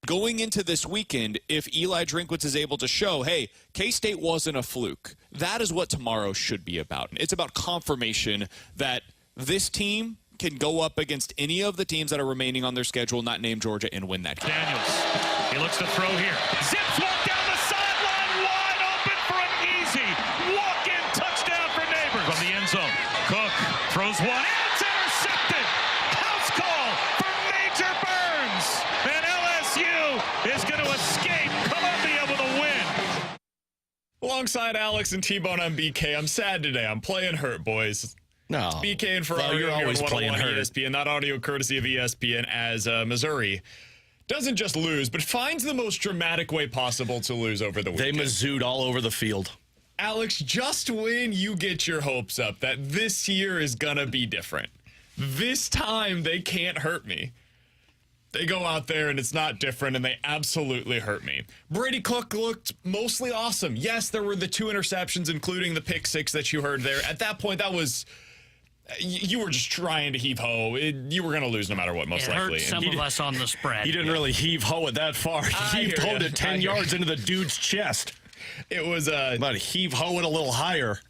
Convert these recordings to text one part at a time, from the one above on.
going into this weekend, if Eli Drinkwitz is able to show, hey, K-State wasn't a fluke, that is what tomorrow should be about. It's about confirmation that this team can go up against any of the teams that are remaining on their schedule, not named Georgia, and win that game. Daniels, he looks to throw here. Zips one down the sideline, wide open for an easy walk-in touchdown for Neighbors. From the end zone, Cook throws one, and it's intercepted. House call for Major Burns. And LSU is going to escape Columbia with a win. Alongside Alex and T-Bone on BK, I'm sad today. I'm playing hurt, boys. No. BK and Ferrario you're always playing hurt. ESPN, that audio courtesy of ESPN, as Missouri doesn't just lose, but finds the most dramatic way possible to lose over the weekend. They Mizzou'd all over the field. Alex, just when you get your hopes up that this year is going to be different, this time they can't hurt me. They go out there and it's not different, and they absolutely hurt me. Brady Cook looked mostly awesome. Yes, there were the 2 interceptions, including the pick 6 that you heard there. At that point, that was... You were just trying to heave-ho. You were going to lose no matter what, most likely. It hurt some of us on the spread. He didn't really heave-ho it that far. He heaved-hoed it 10 yards into the dude's chest. It was... But heave-ho it a little higher.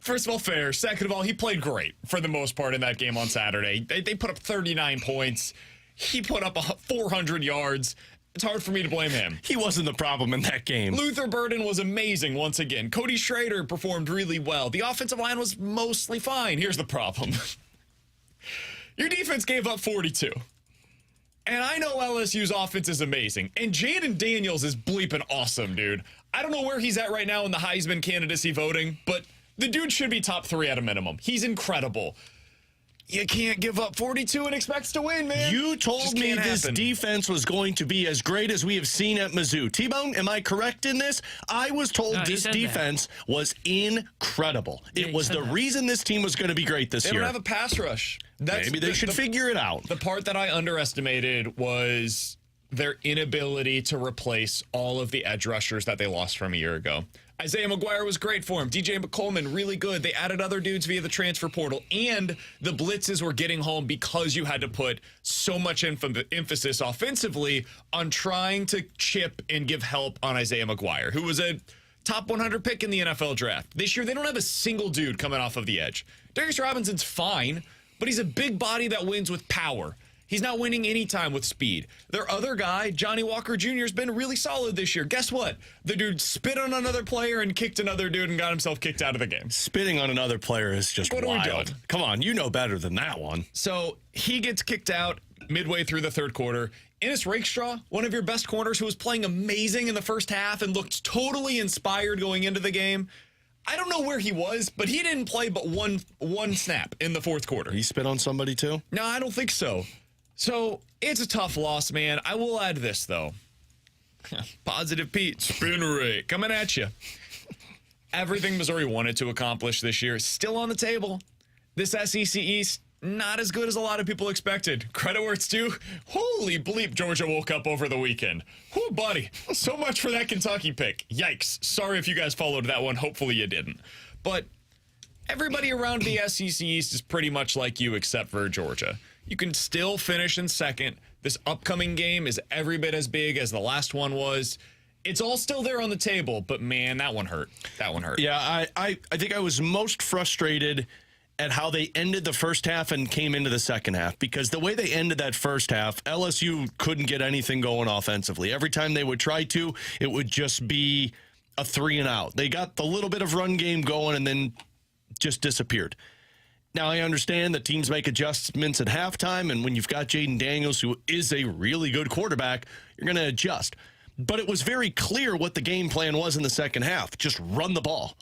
First of all, fair. Second of all, he played great for the most part in that game on Saturday. They put up 39 points. He put up 400 yards. It's hard for me to blame him. He wasn't the problem in that game. Luther Burden was amazing once again. Cody Schrader performed really well. The offensive line was mostly fine. Here's the problem. Your defense gave up 42. And I know LSU's offense is amazing. And Jaden Daniels is bleeping awesome, dude. I don't know where he's at right now in the Heisman candidacy voting, but the dude should be top 3 at a minimum. He's incredible. You can't give up 42 and expect to win, man. You told me this defense was going to be as great as we have seen at Mizzou. T-Bone, am I correct in this? I was told this defense was incredible. It was the reason this team was going to be great this year. They don't have a pass rush. Maybe they should figure it out. The part that I underestimated was their inability to replace all of the edge rushers that they lost from a year ago. Isaiah McGuire was great for him. DJ McCollum, really good. They added other dudes via the transfer portal, and the blitzes were getting home because you had to put so much emphasis offensively on trying to chip and give help on Isaiah McGuire, who was a top 100 pick in the NFL draft. This year, they don't have a single dude coming off of the edge. Darius Robinson's fine, but he's a big body that wins with power. He's not winning any time with speed. Their other guy, Johnny Walker Jr., has been really solid this year. Guess what? The dude spit on another player and kicked another dude and got himself kicked out of the game. Spitting on another player is just wild. Come on, you know better than that one. So he gets kicked out midway through the third quarter. Ennis Rakestraw, one of your best corners who was playing amazing in the first half and looked totally inspired going into the game. I don't know where he was, but he didn't play but one snap in the fourth quarter. He spit on somebody too? No, I don't think so. So it's a tough loss, man. I will add this, though. Positive Pete, spin rate, coming at you. Everything Missouri wanted to accomplish this year is still on the table. This SEC East, not as good as a lot of people expected. Credit where it's due. Holy bleep, Georgia woke up over the weekend. Whoo, buddy. So much for that Kentucky pick. Yikes. Sorry if you guys followed that one. Hopefully you didn't. But everybody around the SEC East is pretty much like you except for Georgia. You can still finish in second. This upcoming game is every bit as big as the last one was. It's all still there on the table, but man, that one hurt. That one hurt. Yeah, I think I was most frustrated at how they ended the first half and came into the second half, because the way they ended that first half, LSU couldn't get anything going offensively. Every time they would try to, it would just be a 3 and out. They got the little bit of run game going and then just disappeared. Now, I understand that teams make adjustments at halftime, and when you've got Jaden Daniels, who is a really good quarterback, you're going to adjust. But it was very clear what the game plan was in the second half. Just run the ball.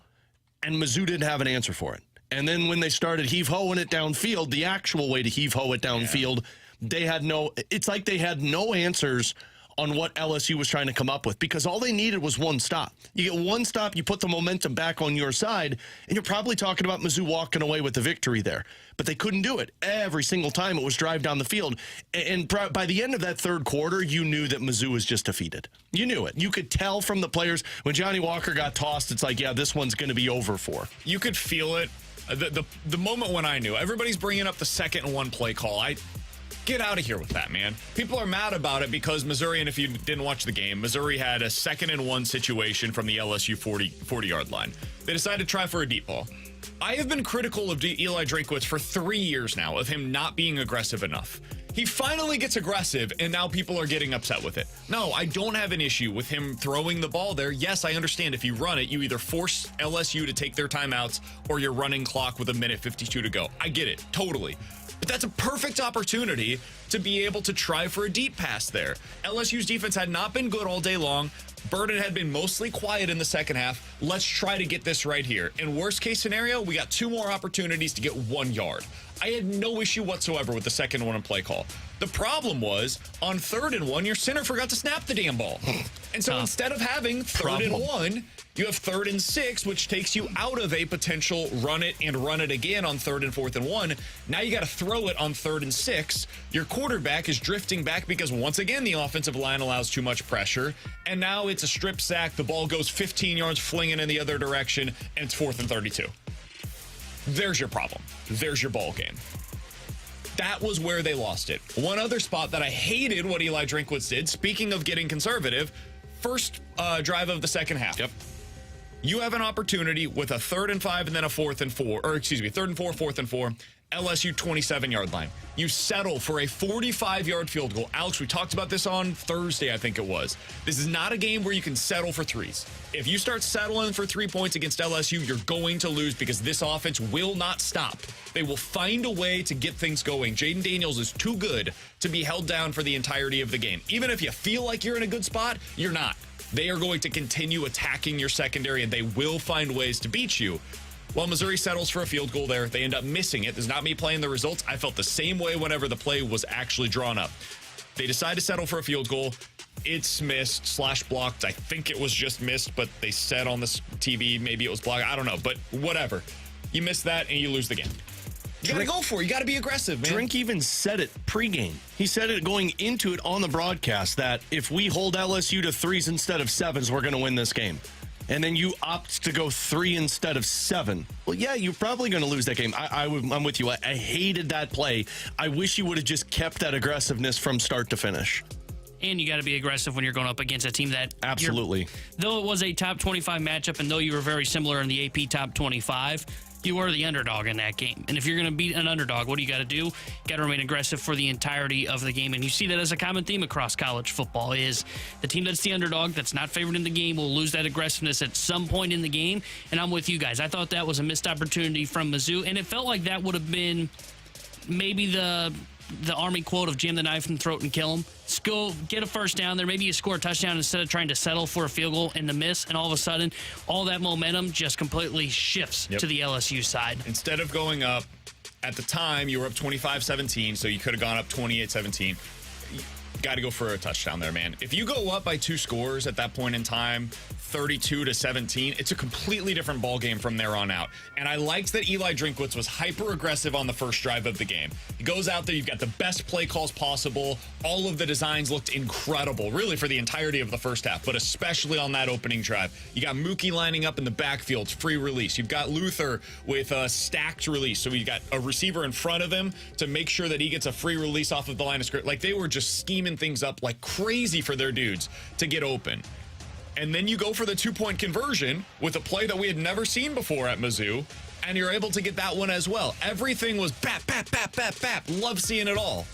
And Mizzou didn't have an answer for it. And then when they started heave-hoeing it downfield, the actual way to heave-hoe it downfield, they had it's like they had no answers on what LSU was trying to come up with, because all they needed was one stop. You get one stop, you put the momentum back on your side, and you're probably talking about Mizzou walking away with the victory there. But they couldn't do it. Every single time it was drive down the field. And by the end of that third quarter, you knew that Mizzou was just defeated. You knew it. You could tell from the players. When Johnny Walker got tossed, it's like, yeah, this one's going to be over for. You could feel it. The moment when I knew. Everybody's bringing up the second and one play call. Get out of here with that, man. People are mad about it because Missouri, and if you didn't watch the game, Missouri had a 2nd and 1 situation from the LSU 40-yard line. They decided to try for a deep ball. I have been critical of Eli Drinkwitz for 3 years now of him not being aggressive enough. He finally gets aggressive, and now people are getting upset with it. No, I don't have an issue with him throwing the ball there. Yes, I understand if you run it, you either force LSU to take their timeouts or you're running clock with 1:52 to go. I get it, totally. But that's a perfect opportunity to be able to try for a deep pass there. LSU's defense had not been good all day long. Burden had been mostly quiet in the second half. Let's try to get this right here. In worst case scenario, we got 2 more opportunities to get 1 yard. I had no issue whatsoever with the 2nd and 1 play call. The problem was, on 3rd and 1, your center forgot to snap the damn ball. And so instead of having 3rd and 1, you have 3rd and 6, which takes you out of a potential run it and run it again on 3rd and 4th and 1. Now you got to throw it on 3rd and 6. Your quarterback is drifting back because once again, the offensive line allows too much pressure. And now it's a strip sack. The ball goes 15 yards flinging in the other direction, and it's 4th and 32. There's your problem. There's your ball game. That was where they lost it. One other spot that I hated what Eli Drinkwitz did, speaking of getting conservative, first drive of the second half. Yep. You have an opportunity with a 3rd and 5 and then a 4th and 4, or excuse me, 3rd and 4, 4th and 4, LSU 27-yard line. You settle for a 45-yard field goal. Alex, we talked about this on Thursday, I think it was. This is not a game where you can settle for threes. If you start settling for 3 points against LSU, you're going to lose because this offense will not stop. They will find a way to get things going. Jaden Daniels is too good to be held down for the entirety of the game. Even if you feel like you're in a good spot, you're not. They are going to continue attacking your secondary, and they will find ways to beat you. While Missouri settles for a field goal there, they end up missing it. This is not me playing the results. I felt the same way whenever the play was actually drawn up. They decide to settle for a field goal. It's missed / blocked. I think it was just missed, but they said on this TV maybe it was blocked. I don't know, but whatever. You miss that, and you lose the game. You gotta go for it. You gotta be aggressive, man. Drink even said it pregame. He said it going into it on the broadcast that if we hold LSU to 3s instead of 7s, we're going to win this game. And then you opt to go 3 instead of 7. Well, yeah, you're probably going to lose that game. I'm with you. I hated that play. I wish you would have just kept that aggressiveness from start to finish. And you got to be aggressive when you're going up against a team that... Absolutely. Though it was a top 25 matchup, and though you were very similar in the AP top 25... you were the underdog in that game. And if you're going to beat an underdog, what do you got to do? You got to remain aggressive for the entirety of the game. And you see that as a common theme across college football is the team that's the underdog, that's not favored in the game, will lose that aggressiveness at some point in the game. And I'm with you guys. I thought that was a missed opportunity from Mizzou. And it felt like that would have been maybe the Army quote of jam the knife in the throat and kill them. Just go get a first down there. Maybe you score a touchdown instead of trying to settle for a field goal and the miss. And all of a sudden, all that momentum just completely shifts to the LSU side. Instead of going up, at the time, you were up 25-17, so you could have gone up 28-17. Got to go for a touchdown there, man. If you go up by 2 scores at that point in time, 32-17, it's a completely different ball game from there on out. And I liked that Eli Drinkwitz was hyper aggressive on the first drive of the game. He goes out there, you've got the best play calls possible. All of the designs looked incredible, really for the entirety of the first half, but especially on that opening drive. You got Mookie lining up in the backfield, free release. You've got Luther with a stacked release. So you got a receiver in front of him to make sure that he gets a free release off of the line of scrimmage. Like they were just scheming things up like crazy for their dudes to get open. And then you go for the 2-point conversion with a play that we had never seen before at Mizzou, and you're able to get that one as well. Everything was bap, bap, bap, bap, bap. Love seeing it all.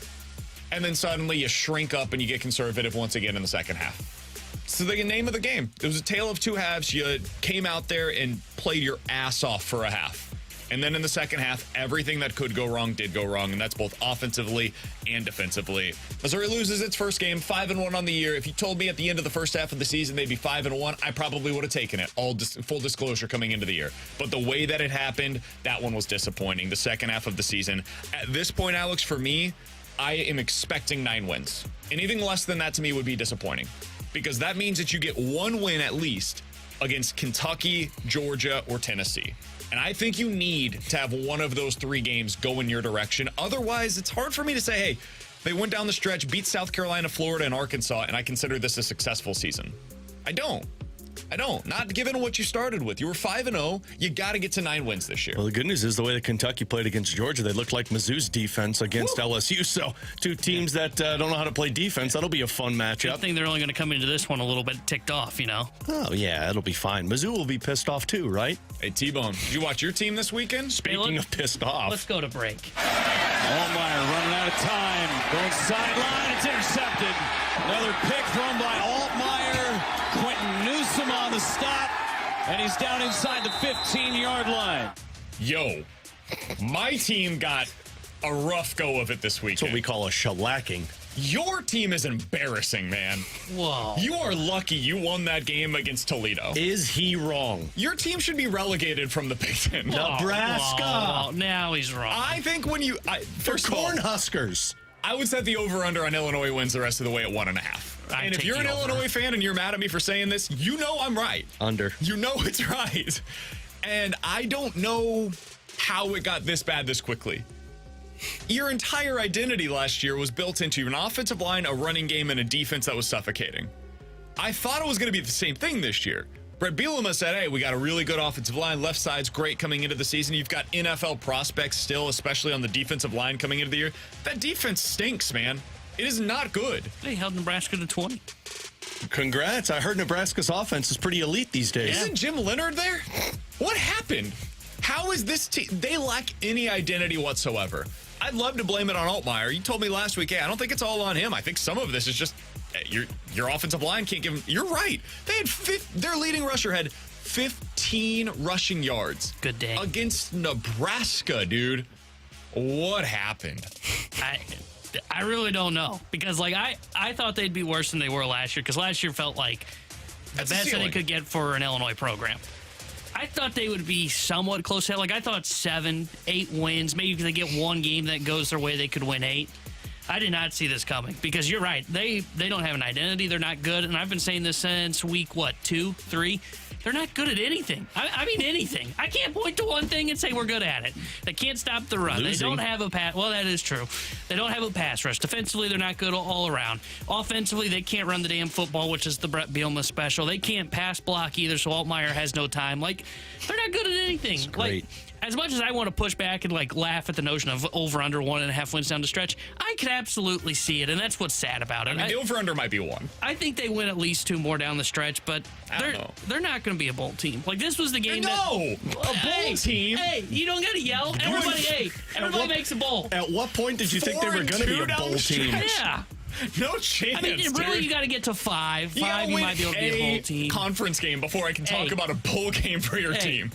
And then suddenly you shrink up and you get conservative once again in the second half. So the name of the game, it was a tale of 2 halves. You came out there and played your ass off for a half. And then in the second half, everything that could go wrong did go wrong, and that's both offensively and defensively. Missouri loses its first game, 5-1 on the year. If you told me at the end of the first half of the season they'd be 5-1, I probably would have taken it. Full disclosure coming into the year. But the way that it happened, that one was disappointing. The second half of the season. At this point, Alex, for me, I am expecting 9 wins. Anything less than that to me would be disappointing. Because that means that you get 1 win at least against Kentucky, Georgia, or Tennessee. And I think you need to have one of those 3 games go in your direction. Otherwise, it's hard for me to say, hey, they went down the stretch, beat South Carolina, Florida, and Arkansas, and I consider this a successful season. I don't. I don't. Not given what you started with. You were 5-0. You got to get to 9 wins this year. Well, the good news is the way that Kentucky played against Georgia, they looked like Mizzou's defense against LSU. So 2 teams that don't know how to play defense. That'll be a fun matchup. I think they're only going to come into this one a little bit ticked off, you know? Oh, yeah, it'll be fine. Mizzou will be pissed off too, right? Hey, T-Bone, did you watch your team this weekend? Speaking of pissed off. Let's go to break. Altmaier running out of time. Going sideline. It's intercepted. Another pick thrown by Altmaier. Quentin Newsom on the stop. And he's down inside the 15-yard line. Yo, my team got a rough go of it this weekend. That's what we call a shellacking. Your team is embarrassing, man. Whoa. You are lucky you won that game against Toledo. Is he wrong? Your team should be relegated from the Big Ten. Nebraska. Oh, now he's wrong. I think when you... first of all, Cornhuskers. I would set the over-under on Illinois wins the rest of the way at 1.5. I'd And if take you're an the over. Illinois fan and you're mad at me for saying this, you know I'm right. Under. You know it's right. And I don't know how it got this bad this quickly. Your entire identity last year was built into an offensive line, a running game, and a defense that was suffocating. I thought it was going to be the same thing this year. Brett Bielema said, hey, we got a really good offensive line. Left side's great coming into the season. You've got NFL prospects still, especially on the defensive line coming into the year. That defense stinks, man. It is not good. They held Nebraska to 20. Congrats. I heard Nebraska's offense is pretty elite these days. Isn't Jim Leonard there? What happened? How is this team? They lack any identity whatsoever. I'd love to blame it on Altmaier. You told me last week, hey, I don't think it's all on him. I think some of this is just your offensive line can't give him. You're right. They had their leading rusher had 15 rushing yards. Good day. Against Nebraska, dude. What happened? I really don't know because I thought they'd be worse than they were last year because last year felt like the That's the best that ceiling. they could get for an Illinois program. I thought they would be somewhat close to that. Like I thought 7-8 wins. Maybe if they get one game that goes their way, they could win 8. I did not see this coming because you're right. They don't have an identity. They're not good. And I've been saying this since week, 2, 3? They're not good at anything. I mean, anything. I can't point to one thing and say we're good at it. They can't stop the run. Losing. They don't have a pass. Well, that is true. They don't have a pass rush. Defensively, they're not good all around. Offensively, they can't run the damn football, which is the Brett Bielema special. They can't pass block either, so Altmaier has no time. Like, they're not good at anything. great. Like, as much as I want to push back and laugh at the notion of over under 1.5 wins down the stretch, I can absolutely see it, and that's what's sad about it. I mean, the over-under might be 1. I think they win at least 2 more down the stretch, but I don't know. they're not going to be a bowl team. Like this was the game. A bowl team. Hey, you don't got to yell. Everybody makes a bowl. At what point did you think they were going to be a 4-2 down bowl the team? stretch. Yeah. No chance, I mean, really, dude. you got to get to 5. You gotta 5, you win might be able to be a bowl team. Conference game before I can talk Hey. about a bowl game for your Hey. team.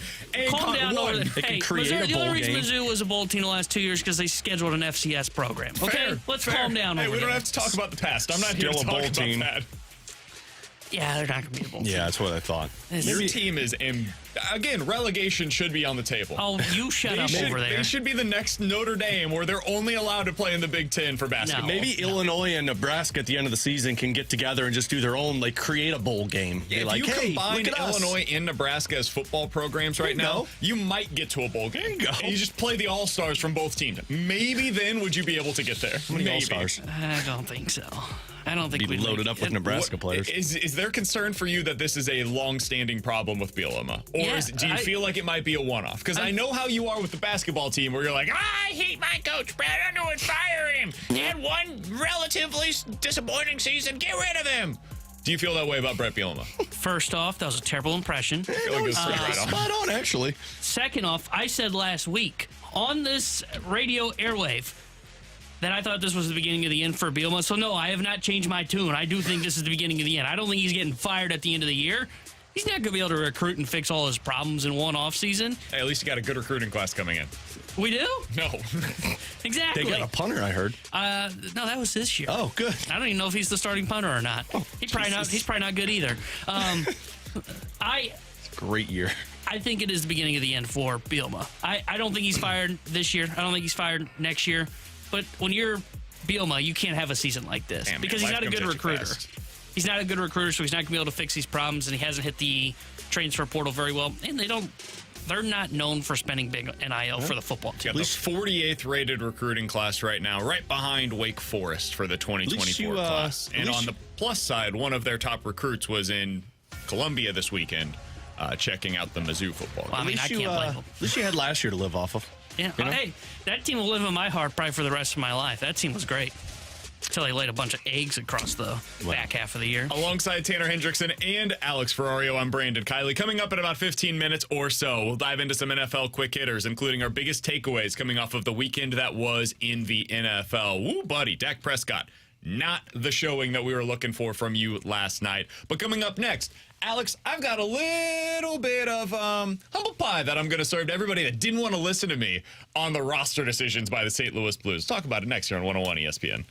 Calm down over there. They can Hey, create Missouri, a the bowl only reason game. Mizzou was a bowl team the last 2 years because they scheduled an FCS program. Okay, Fair, let's fair. calm down. Hey, over we don't there. have to talk about the past. I'm not here to Still a talk bowl about team. that. Yeah, they're not going to be a bowl team. Yeah, that's what I thought. Your team is again, relegation should be on the table. Oh, you shut up over there. They should be the next Notre Dame where they're only allowed to play in the Big Ten for basketball. No. Maybe Illinois and Nebraska at the end of the season can get together and just do their own, create a bowl game. Be If like, you hey, combine look at us. Illinois and Nebraska as football programs right There you now, go. you might get to a bowl game. There you go. And you just play the All-Stars from both teams. Maybe then would you be able to get there. How many Maybe. All-Stars? I don't think so. I don't think Be we'd loaded up with Nebraska players. Is there concern for you that this is a long-standing problem with Bielema? Or Yeah, do you feel like it might be a one-off? Because I know how you are with the basketball team where you're like, I hate my coach, Brad Underwood, fire him. He had one relatively disappointing season. Get rid of him. Do you feel that way about Brett Bielema? First off, that was a terrible impression. I feel like this is right on. Spot on, actually. Second off, I said last week on this radio airwave that I thought this was the beginning of the end for Bielema. So, no, I have not changed my tune. I do think this is the beginning of the end. I don't think he's getting fired at the end of the year. He's not going to be able to recruit and fix all his problems in one offseason. Hey, at least you got a good recruiting class coming in. We do? No. Exactly. They got a punter, I heard. No, that was this year. Oh, good. I don't even know if he's the starting punter or not. He's probably not good either. Great year. I think it is the beginning of the end for Bielema. I don't think he's fired this year. I don't think he's fired next year. But when you're Bielema, you can't have a season like this Damn, because man, he's not a life good comes at you recruiter. fast. He's not a good recruiter, so he's not going to be able to fix these problems, and he hasn't hit the transfer portal very well. And they're not known for spending big NIL for the football team. Got the 48th rated recruiting class right now, right behind Wake Forest for the 2024 class. And on the plus side, one of their top recruits was in Columbia this weekend, checking out the Mizzou football game. Well, I mean, I can't blame them. At least you had last year to live off of. Yeah. You know? Hey, that team will live in my heart probably for the rest of my life. That team was great. Until they laid a bunch of eggs across the back half of the year. Alongside Tanner Hendrickson and Alex Ferrario, I'm Brandon Kiley. Coming up in about 15 minutes or so, we'll dive into some NFL quick hitters, including our biggest takeaways coming off of the weekend that was in the NFL. Woo, buddy, Dak Prescott. Not the showing that we were looking for from you last night. But coming up next, Alex, I've got a little bit of humble pie that I'm going to serve to everybody that didn't want to listen to me on the roster decisions by the St. Louis Blues. Talk about it next here on 101 ESPN.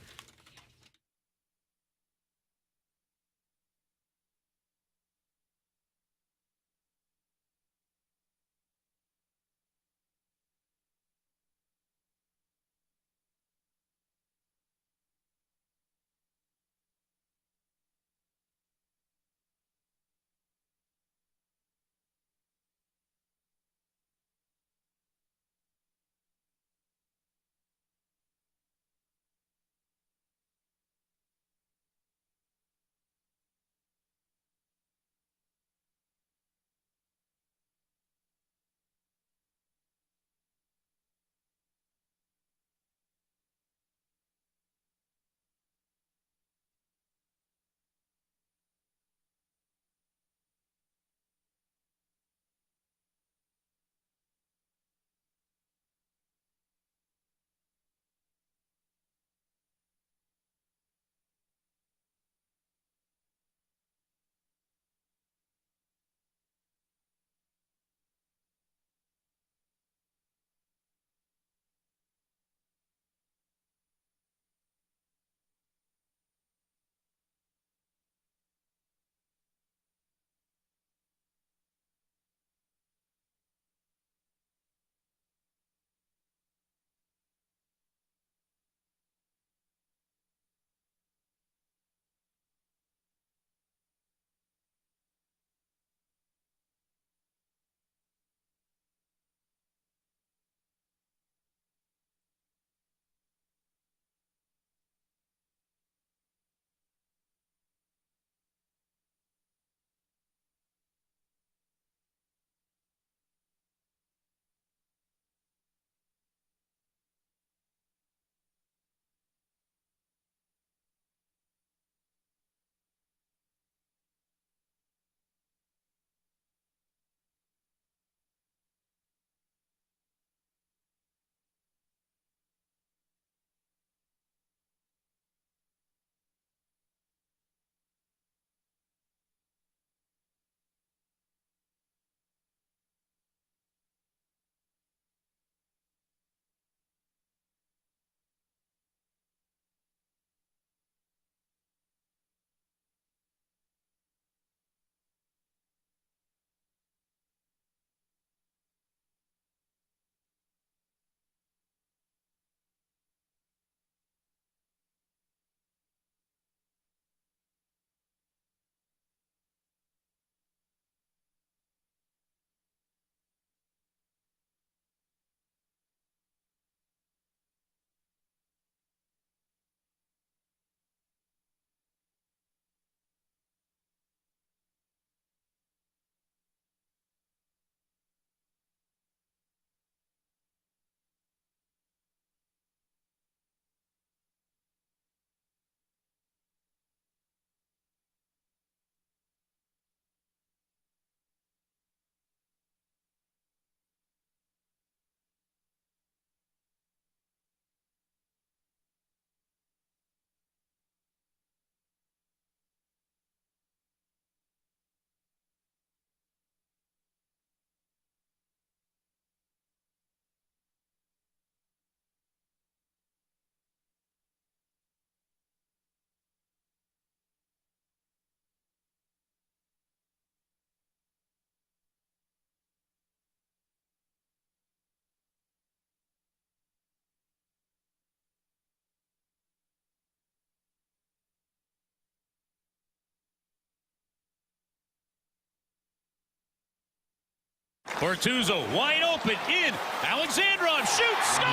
Bortuzzo wide open in. Alexandrov shoots, score!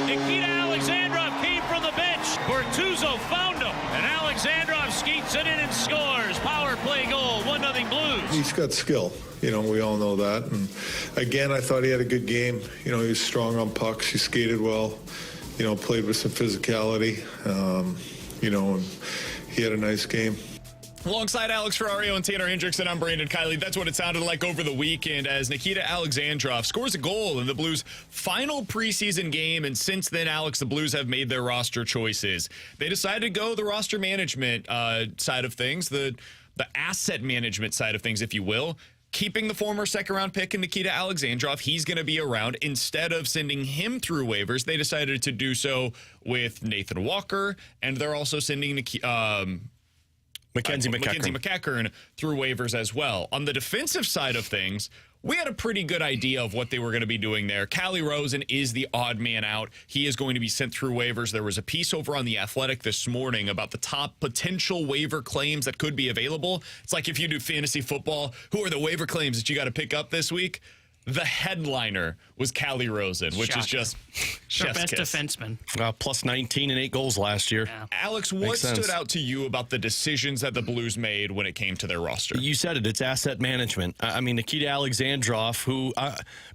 Nikita Alexandrov came from the bench. Bortuzzo found him, and Alexandrov skates it in and scores. Power play Fighting Blues. He's got skill. We all know that. And again, I thought he had a good game. He was strong on pucks. He skated well. Played with some physicality. And he had a nice game. Alongside Alex Ferrario and Tanner Hendrickson, I'm Brandon Kiley. That's what it sounded like over the weekend as Nikita Alexandrov scores a goal in the Blues' final preseason game. And since then, Alex, the Blues have made their roster choices. They decided to go the roster management side of things, the asset management side of things, if you will. Keeping the former second-round pick in Nikita Alexandrov, he's going to be around. Instead of sending him through waivers, they decided to do so with Nathan Walker, and they're also sending Mackenzie McEachern through waivers as well. On the defensive side of things, we had a pretty good idea of what they were going to be doing there. Calle Rosen is the odd man out. He is going to be sent through waivers. There was a piece over on The Athletic this morning about the top potential waiver claims that could be available. It's like if you do fantasy football, who are the waiver claims that you got to pick up this week? The headliner was Calle Rosen, which is just our best kiss. defenseman. Plus 19 and 8 goals last year. Yeah. Alex, what stood out to you about the decisions that the Blues made when it came to their roster? You said it. It's asset management. I mean, Nikita Alexandrov, who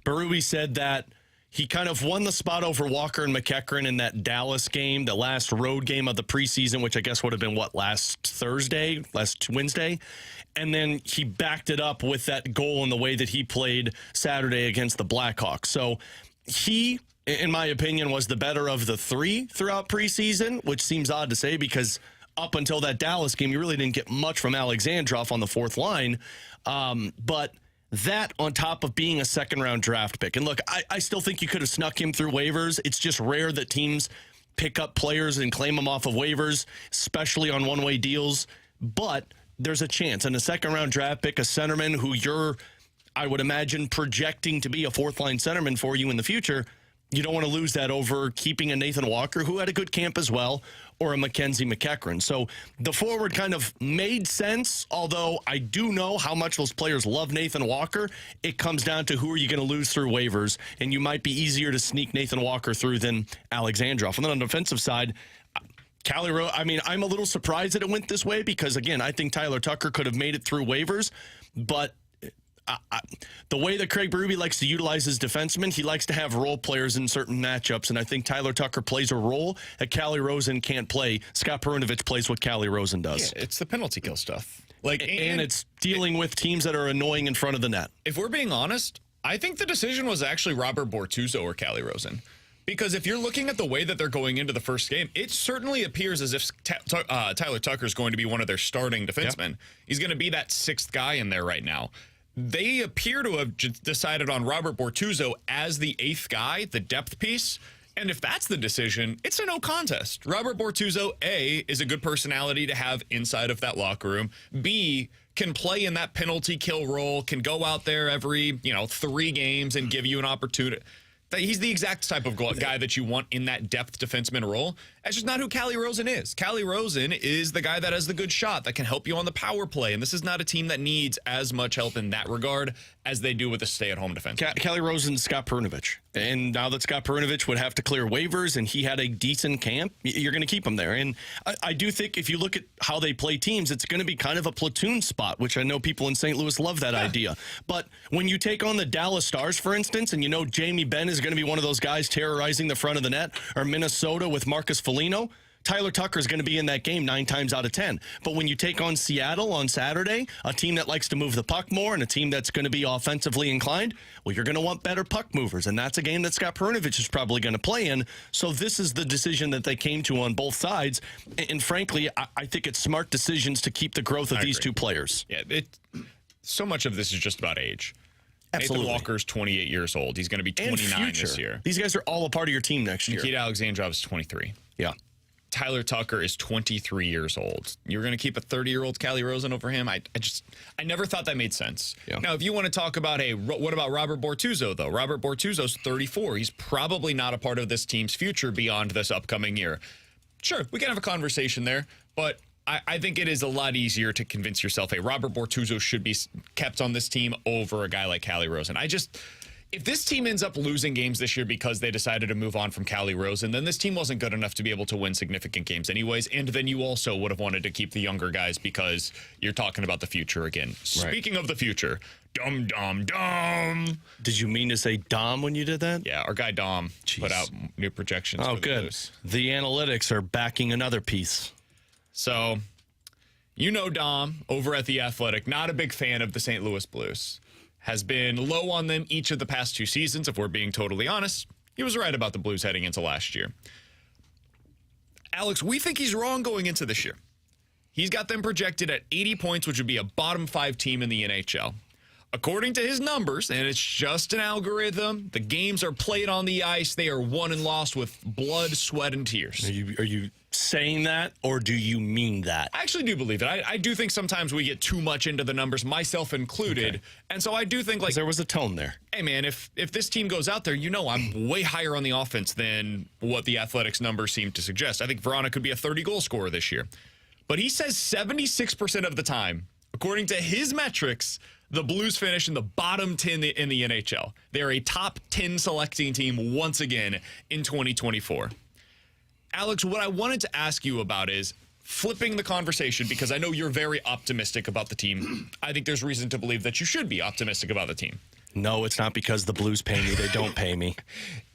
Berube said that he kind of won the spot over Walker and McEachern in that Dallas game, the last road game of the preseason, which I guess would have been, last Wednesday. And then he backed it up with that goal in the way that he played Saturday against the Blackhawks. So he, in my opinion, was the better of the three throughout preseason, which seems odd to say because up until that Dallas game, you really didn't get much from Alexandrov on the fourth line. But that on top of being a second-round draft pick. And look, I still think you could have snuck him through waivers. It's just rare that teams pick up players and claim them off of waivers, especially on one-way deals. But there's a chance. And a second-round draft pick, a centerman who you're, I would imagine, projecting to be a fourth-line centerman for you in the future, you don't want to lose that over keeping a Nathan Walker, who had a good camp as well, or a Mackenzie McEachern. So the forward kind of made sense, although I do know how much those players love Nathan Walker. It comes down to who are you going to lose through waivers, and you might be easier to sneak Nathan Walker through than Alexandrov. And then on the defensive side, Calle Rosen, I mean, I'm a little surprised that it went this way because, again, I think Tyler Tucker could have made it through waivers, but the way that Craig Berube likes to utilize his defensemen, he likes to have role players in certain matchups, and I think Tyler Tucker plays a role that Calle Rosen can't play. Scott Perunovich plays what Calle Rosen does. Yeah, it's the penalty kill stuff. And it's dealing with teams that are annoying in front of the net. If we're being honest, I think the decision was actually Robert Bortuzzo or Calle Rosen. Because if you're looking at the way that they're going into the first game, it certainly appears as if Tyler Tucker is going to be one of their starting defensemen. Yep. He's going to be that sixth guy in there right now. They appear to have decided on Robert Bortuzzo as the eighth guy, the depth piece. And if that's the decision, it's a no contest. Robert Bortuzzo, A, is a good personality to have inside of that locker room. B, can play in that penalty kill role, can go out there every, 3 games and give you an opportunity. He's the exact type of guy that you want in that depth defenseman role. That's just not who Calle Rosen is. Calle Rosen is the guy that has the good shot that can help you on the power play. And this is not a team that needs as much help in that regard as they do with a stay-at-home defense. Calle Rosen's Scott Perunovich. And now that Scott Perunovich would have to clear waivers and he had a decent camp, you're going to keep him there. And I do think if you look at how they play teams, it's going to be kind of a platoon spot, which I know people in St. Louis love that idea. But when you take on the Dallas Stars, for instance, and Jamie Benn is going to be one of those guys terrorizing the front of the net, or Minnesota with Marcus Foligno, Tyler Tucker is going to be in that game 9 times out of 10. But when you take on Seattle on Saturday, a team that likes to move the puck more and a team that's going to be offensively inclined, well, you're going to want better puck movers. And that's a game that Scott Perunovich is probably going to play in. So this is the decision that they came to on both sides. And frankly, I think it's smart decisions to keep the growth of these two players. Yeah, so much of this is just about age. Absolutely. Nathan Walker's 28 years old. He's going to be 29 this year. These guys are all a part of your team next year. Nikita Alexandrov is 23. Yeah. Tyler Tucker is 23 years old. You're going to keep a 30-year-old Calle Rosen over him? I never thought that made sense. Yeah. Now, if you want to talk about, what about Robert Bortuzzo, though? Robert Bortuzzo's 34. He's probably not a part of this team's future beyond this upcoming year. Sure, we can have a conversation there, but I think it is a lot easier to convince yourself, hey, Robert Bortuzzo should be kept on this team over a guy like Calle Rosen. if this team ends up losing games this year because they decided to move on from Callie Rosen, then this team wasn't good enough to be able to win significant games anyways. And then you also would have wanted to keep the younger guys because you're talking about the future again. Right. Speaking of the future, Dom. Did you mean to say Dom when you did that? Yeah, our guy Dom put out new projections. Oh, for good. The Blues. The analytics are backing another piece. So, you know Dom over at The Athletic, not a big fan of the St. Louis Blues. Has been low on them each of the past 2 seasons, if we're being totally honest. He was right about the Blues heading into last year. Alex, we think he's wrong going into this year. He's got them projected at 80 points, which would be a bottom 5 team in the NHL. According to his numbers, and it's just an algorithm, the games are played on the ice. They are won and lost with blood, sweat, and tears. Are you saying that, or do you mean that? I actually do believe it. I do think sometimes we get too much into the numbers, myself included. Okay. And so I do think, like, there was a tone there. Hey, man, if this team goes out there, I'm way higher on the offense than what the Athletics numbers seem to suggest. I think Verona could be a 30-goal scorer this year. But he says 76% of the time, according to his metrics, the Blues finish in the bottom 10 in the NHL. They're a top 10 selecting team once again in 2024. Alex, what I wanted to ask you about is flipping the conversation, because I know you're very optimistic about the team. I think there's reason to believe that you should be optimistic about the team. No, it's not because the Blues pay me. They don't pay me.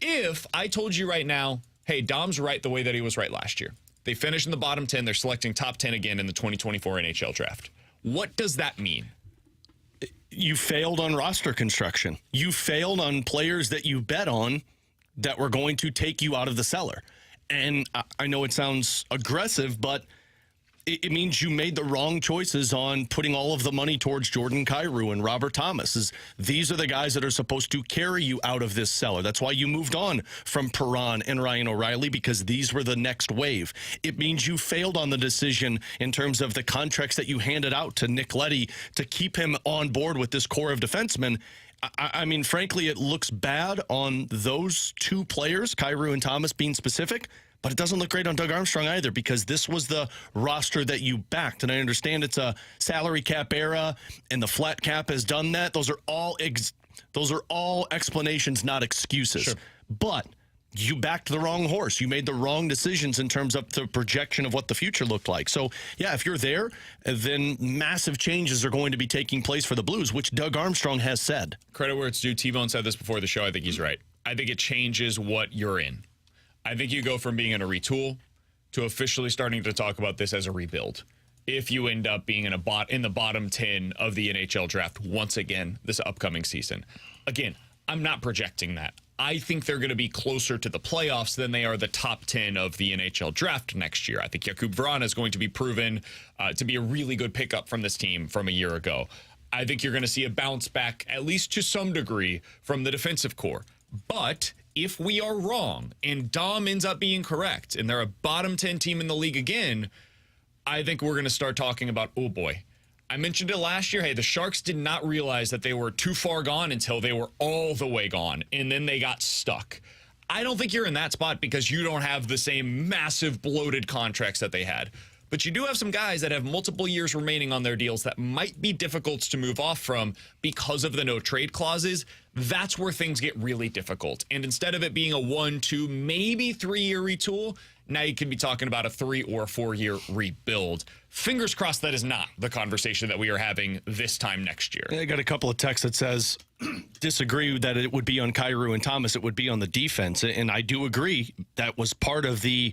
If I told you right now, hey, Dom's right the way that he was right last year. They finish in the bottom 10. They're selecting top 10 again in the 2024 NHL draft. What does that mean? You failed on roster construction. You failed on players that you bet on that were going to take you out of the cellar. And I know it sounds aggressive, but it means you made the wrong choices on putting all of the money towards Jordan Kyrou and Robert Thomas. These are the guys that are supposed to carry you out of this cellar. That's why you moved on from Perron and Ryan O'Reilly, because these were the next wave. It means you failed on the decision in terms of the contracts that you handed out to Nick Leddy to keep him on board with this core of defensemen. I mean, frankly, it looks bad on those 2 players, Kyrou and Thomas being specific, but it doesn't look great on Doug Armstrong either, because this was the roster that you backed. And I understand it's a salary cap era and the flat cap has done that. Those are all explanations, not excuses. Sure. But you backed the wrong horse. You made the wrong decisions in terms of the projection of what the future looked like. So, yeah, if you're there, then massive changes are going to be taking place for the Blues, which Doug Armstrong has said. Credit where it's due. T-Bone said this before the show. I think he's right. I think it changes what you're in. I think you go from being in a retool to officially starting to talk about this as a rebuild. If you end up being in the bottom 10 of the NHL draft once again this upcoming season. Again, I'm not projecting that. I think they're going to be closer to the playoffs than they are the top 10 of the NHL draft next year. I think Jakub Vrana is going to be proven to be a really good pickup from this team from a year ago. I think you're going to see a bounce back, at least to some degree, from the defensive core. But if we are wrong and Dom ends up being correct and they're a bottom 10 team in the league again, I think we're going to start talking about, oh boy. I mentioned it last year. Hey, the Sharks did not realize that they were too far gone until they were all the way gone, and then they got stuck. I don't think you're in that spot because you don't have the same massive bloated contracts that they had. But you do have some guys that have multiple years remaining on their deals that might be difficult to move off from because of the no trade clauses. That's where things get really difficult. And instead of it being a 1, 2, maybe 3-year retool, now you could be talking about a 3 or 4-year rebuild. Fingers crossed that is not the conversation that we are having this time next year. I got a couple of texts that says, disagree that it would be on Kyrou and Thomas, it would be on the defense. And I do agree that was part of the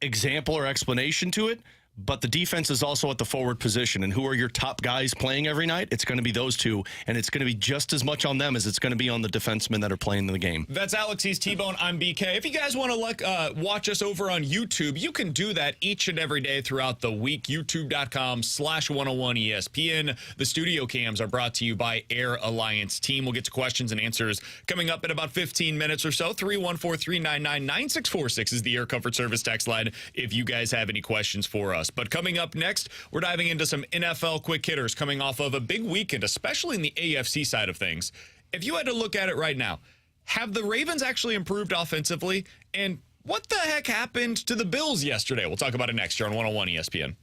example or explanation to it. But the defense is also at the forward position. And who are your top guys playing every night? It's going to be those 2. And it's going to be just as much on them as it's going to be on the defensemen that are playing the game. That's Alex. He's T-Bone. I'm BK. If you guys want to watch us over on YouTube, you can do that each and every day throughout the week. YouTube.com/101ESPN. The studio cams are brought to you by Air Alliance Team. We'll get to questions and answers coming up in about 15 minutes or so. 314-399-9646 is the Air Comfort Service text line if you guys have any questions for us. But coming up next, we're diving into some NFL quick hitters coming off of a big weekend, especially in the AFC side of things. If you had to look at it right now, have the Ravens actually improved offensively? And what the heck happened to the Bills yesterday? We'll talk about it next here on 101 ESPN.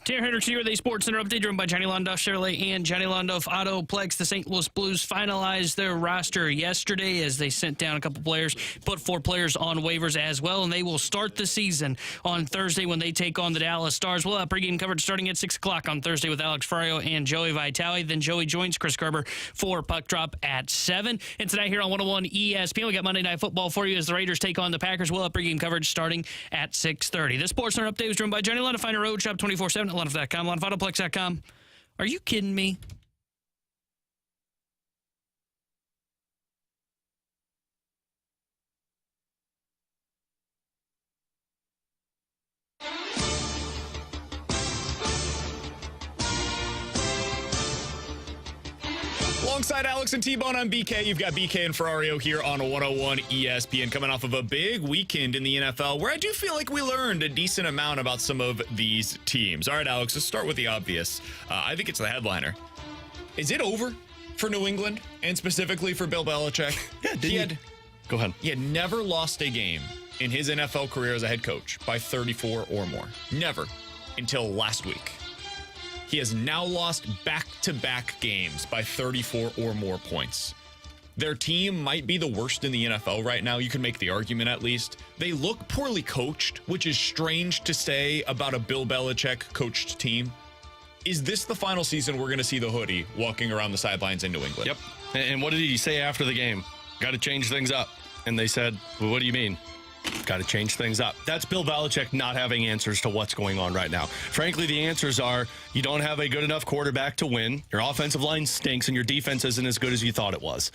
Tanner Hendricks here with a Sports Center update driven by Johnny Londoff Chevrolet and Johnny Londoff Autoplex. The St. Louis Blues finalized their roster yesterday as they sent down a couple players, put 4 players on waivers as well, and they will start the season on Thursday when they take on the Dallas Stars. We'll have pregame coverage starting at 6 o'clock on Thursday with Alex Ferrario and Joey Vitale. Then Joey joins Chris Kerber for Puck Drop at 7. And tonight here on 101 ESPN, we got Monday Night Football for you as the Raiders take on the Packers. We'll have pregame coverage starting at 6:30. The Sports Center update was driven by Johnny Londoff. Find a road shop 24/7 at Londoff.com. Autoplex.com. Are you kidding me? Alongside Alex and T-Bone, I'm BK. You've got BK and Ferrario here on 101 ESPN, coming off of a big weekend in the NFL where I do feel like we learned a decent amount about some of these teams. All right, Alex, let's start with the obvious. I think it's the headliner. Is it over for New England, and specifically for Bill Belichick? Yeah, Go ahead. He had never lost a game in his NFL career as a head coach by 34 or more. Never until last week. He has now lost back-to-back games by 34 or more points. Their team might be the worst in the NFL right now. You can make the argument at least. They look poorly coached, which is strange to say about a Bill Belichick-coached team. Is this the final season we're going to see the hoodie walking around the sidelines in New England? Yep. And what did he say after the game? Got to change things up. And they said, well, what do you mean? Got to change things up. That's Bill Belichick not having answers to what's going on right now. Frankly, the answers are you don't have a good enough quarterback to win. Your offensive line stinks and your defense isn't as good as you thought it was.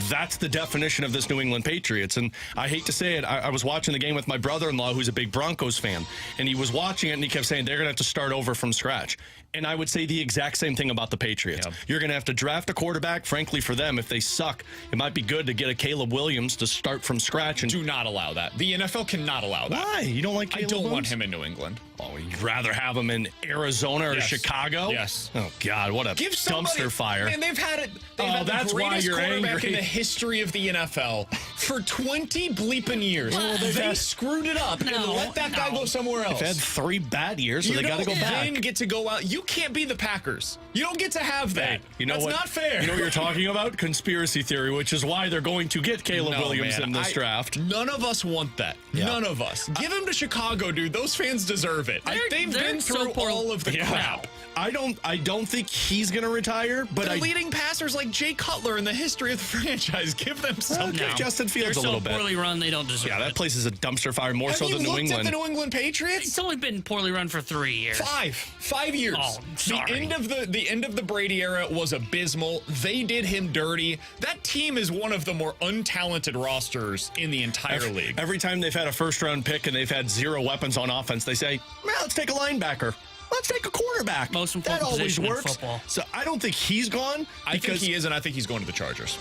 That's the definition of this New England Patriots. And I hate to say it, I was watching the game with my brother-in-law who's a big Broncos fan. And he was watching it and he kept saying they're going to have to start over from scratch. And I would say the exact same thing about the Patriots. Yep. You're going to have to draft a quarterback. Frankly, for them, if they suck, it might be good to get a Caleb Williams to start from scratch. And do not allow that. The NFL cannot allow that. Why? You don't like Caleb I don't Williams? want him in New England. Oh, you'd rather have him in Arizona or Yes. Chicago? Yes. Oh, God, what a dumpster fire. Man, they've had it. They've had that's the why greatest you're quarterback angry. in the history of the NFL for 20 bleeping years. They screwed it up and let that guy go somewhere else. They've had 3 bad years, so you they got to go back. then get to go out. You can't be the Packers. You don't get to have that. Hey, you know That's what? not fair. You know what you're talking about? Conspiracy theory, which is why they're going to get Caleb Williams in this draft. None of us want that. Yeah. None of us. Give him to Chicago, dude. Those fans deserve it. They've been so through all of the crap. I don't think he's going to retire, but They're leading passers like Jay Cutler in the history of the franchise. Give them something. give Justin Fields They're a little so bit. poorly run, they don't deserve it. Yeah, that place is a dumpster fire, more so than New Have you looked England. at the New England Patriots? It's only been poorly run for 3 years. 5 years. Oh, sorry. The end of the Brady era was abysmal. They did him dirty. That team is one of the more untalented rosters in the entire league. Every time they've had a first-round pick and they've had 0 weapons on offense, they say, well, let's take a linebacker. Let's take a quarterback. Most important that always position in works. football. So I don't think he's gone. I think he is, and I think he's going to the Chargers.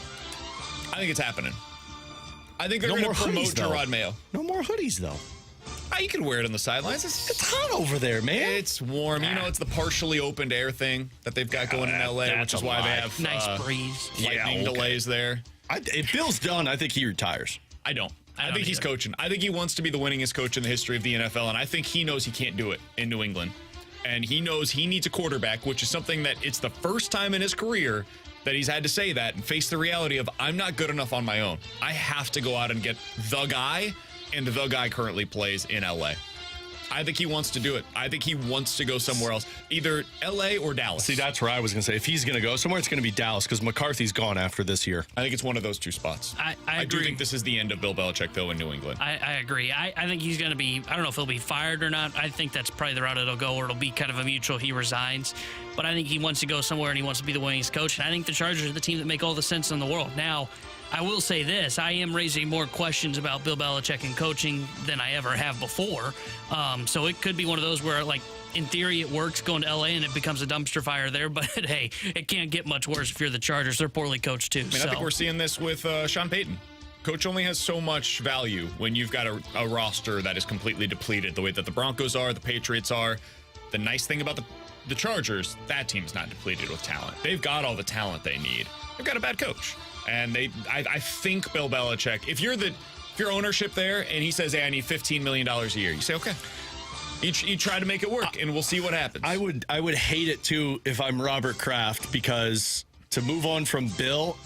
I think it's happening. I think they're No going more to promote hoodies, though. Gerard Mayo. No more hoodies, though. You can wear it on the sidelines. It's hot over there, man. It's warm. You know, it's the partially opened air thing that they've got going in LA, which is why they have Nice breeze. lightning delays there. If Bill's done, I think he retires. I don't. I don't think he's either. coaching. I think he wants to be the winningest coach in the history of the NFL, and I think he knows he can't do it in New England. And he knows he needs a quarterback, which is something that it's the first time in his career that he's had to say that and face the reality of, I'm not good enough on my own. I have to go out and get the guy, and the guy currently plays in LA. I think he wants to do it. I think he wants to go somewhere else, either LA or Dallas. See, that's where I was going to say. If he's going to go somewhere, it's going to be Dallas because McCarthy's gone after this year. I think it's one of those 2 spots. I do agree. think this is the end of Bill Belichick, though, in New England. I agree. I think he's going to be, I don't know if he'll be fired or not. I think that's probably the route it'll go, or it'll be kind of a mutual, he resigns. But I think he wants to go somewhere and he wants to be the winningest coach. And I think the Chargers are the team that make all the sense in the world. Now, I will say this. I am raising more questions about Bill Belichick and coaching than I ever have before. So it could be one of those where, like, in theory, it works going to L.A. and it becomes a dumpster fire there. But, hey, it can't get much worse if you're the Chargers. They're poorly coached, too. I think we're seeing this with Sean Payton. Coach only has so much value when you've got a roster that is completely depleted, the way that the Broncos are, the Patriots are. The nice thing about the Chargers, that team's not depleted with talent. They've got all the talent they need. They've got a bad coach. And I think Bill Belichick, if you're ownership there and he says, hey, I need $15 million a year, you say, okay. You try to make it work, and we'll see what happens. I would hate it too if I'm Robert Kraft, because to move on from Bill,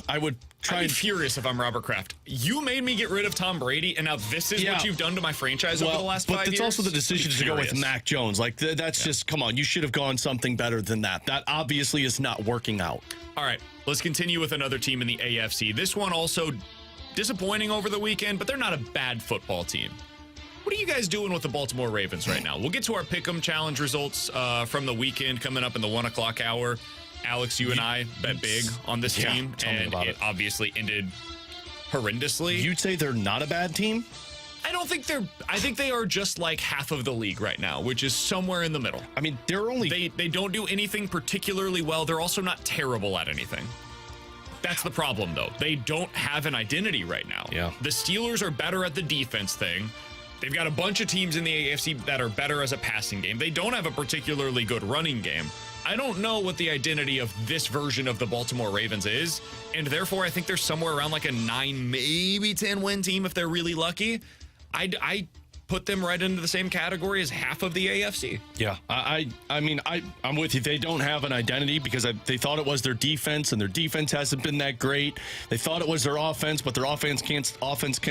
I would try. I'd be furious if I'm Robert Kraft. You made me get rid of Tom Brady, and now this is what you've done to my franchise over the last 5 years. But it's also the decision to go with Mac Jones. Like, that's just, come on, you should have gone something better than that. That obviously is not working out. All right, let's continue with another team in the AFC. This one also disappointing over the weekend, but they're not a bad football team. What are you guys doing with the Baltimore Ravens right now? We'll get to our Pick'em Challenge results from the weekend coming up in the 1 o'clock hour. Alex, you and I bet big on this team, and it obviously ended horrendously. You'd say they're not a bad team? I think they are just like half of the league right now, which is somewhere in the middle. I mean, they don't do anything particularly well. They're also not terrible at anything. That's the problem, though. They don't have an identity right now. Yeah. The Steelers are better at the defense thing. They've got a bunch of teams in the AFC that are better as a passing game. They don't have a particularly good running game. I don't know what the identity of this version of the Baltimore Ravens is, and therefore I think they're somewhere around like a 9, maybe 10 win team if they're really lucky. I put them right into the same category as half of the AFC. Yeah, I'm with you. They don't have an identity because they thought it was their defense, and their defense hasn't been that great. They thought it was their offense, but their offense can't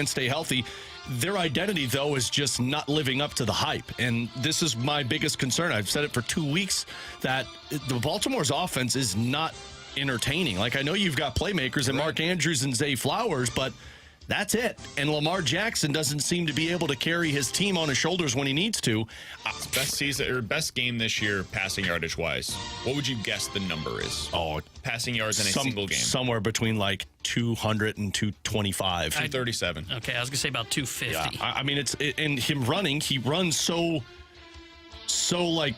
stay healthy. Their identity, though, is just not living up to the hype, and this is my biggest concern. I've said it for 2 weeks that the Baltimore's offense is not entertaining. Like, I know you've got playmakers and Mark Andrews and Zay Flowers, but that's it. And Lamar Jackson doesn't seem to be able to carry his team on his shoulders when he needs to. Best season or best game this year, passing yardage wise. What would you guess the number is? Oh, passing yards in a single game. Somewhere between like 200 and 225. 237. Okay, I was gonna say about 250. Yeah, I mean, and him running. He runs so like.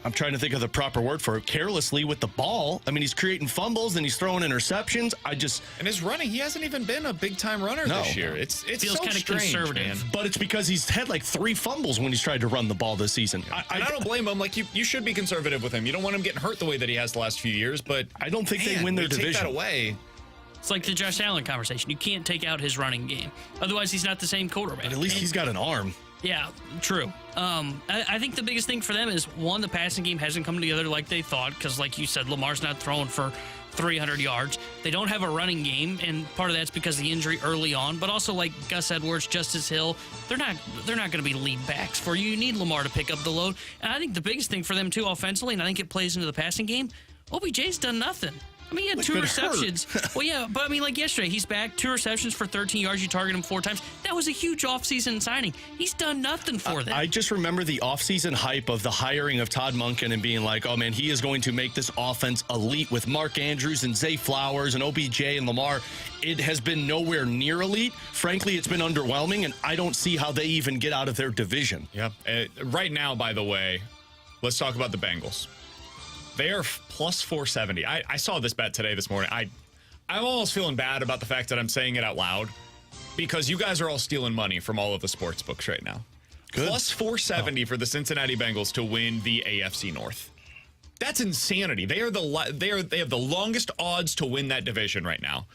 I'm trying to think of the proper word for it. Carelessly with the ball. I mean, he's creating fumbles and he's throwing interceptions. And his running, he hasn't even been a big time runner this year. It feels so kind of conservative, man. But it's because he's had like 3 fumbles when he's tried to run the ball this season. I don't blame him. Like you should be conservative with him. You don't want him getting hurt the way that he has the last few years. But I don't think they win their division. Take that away. It's like the Josh Allen conversation. You can't take out his running game. Otherwise, he's not the same quarterback. But at least he's got an arm. Yeah, true. I think the biggest thing for them is, one, the passing game hasn't come together like they thought, because like you said, Lamar's not throwing for 300 yards. They don't have a running game, and part of that's because of the injury early on, but also like Gus Edwards, Justice Hill, they're not going to be lead backs for you. You need Lamar to pick up the load. And I think the biggest thing for them, too, offensively, and I think it plays into the passing game, OBJ's done nothing. I mean, he had 2 receptions. Well, yeah, but I mean, like yesterday, he's back, 2 receptions for 13 yards. You target him 4 times. That was a huge offseason signing. He's done nothing for them. I just remember the offseason hype of the hiring of Todd Monken and being like, oh, man, he is going to make this offense elite with Mark Andrews and Zay Flowers and OBJ and Lamar. It has been nowhere near elite. Frankly, it's been underwhelming, and I don't see how they even get out of their division. Yeah. Right now, by the way, let's talk about the Bengals. They are plus 470. I saw this bet this morning. I'm almost feeling bad about the fact that I'm saying it out loud, because you guys are all stealing money from all of the sports books right now. Good. Plus 470 for the Cincinnati Bengals to win the AFC North. That's insanity. They have the longest odds to win that division right now.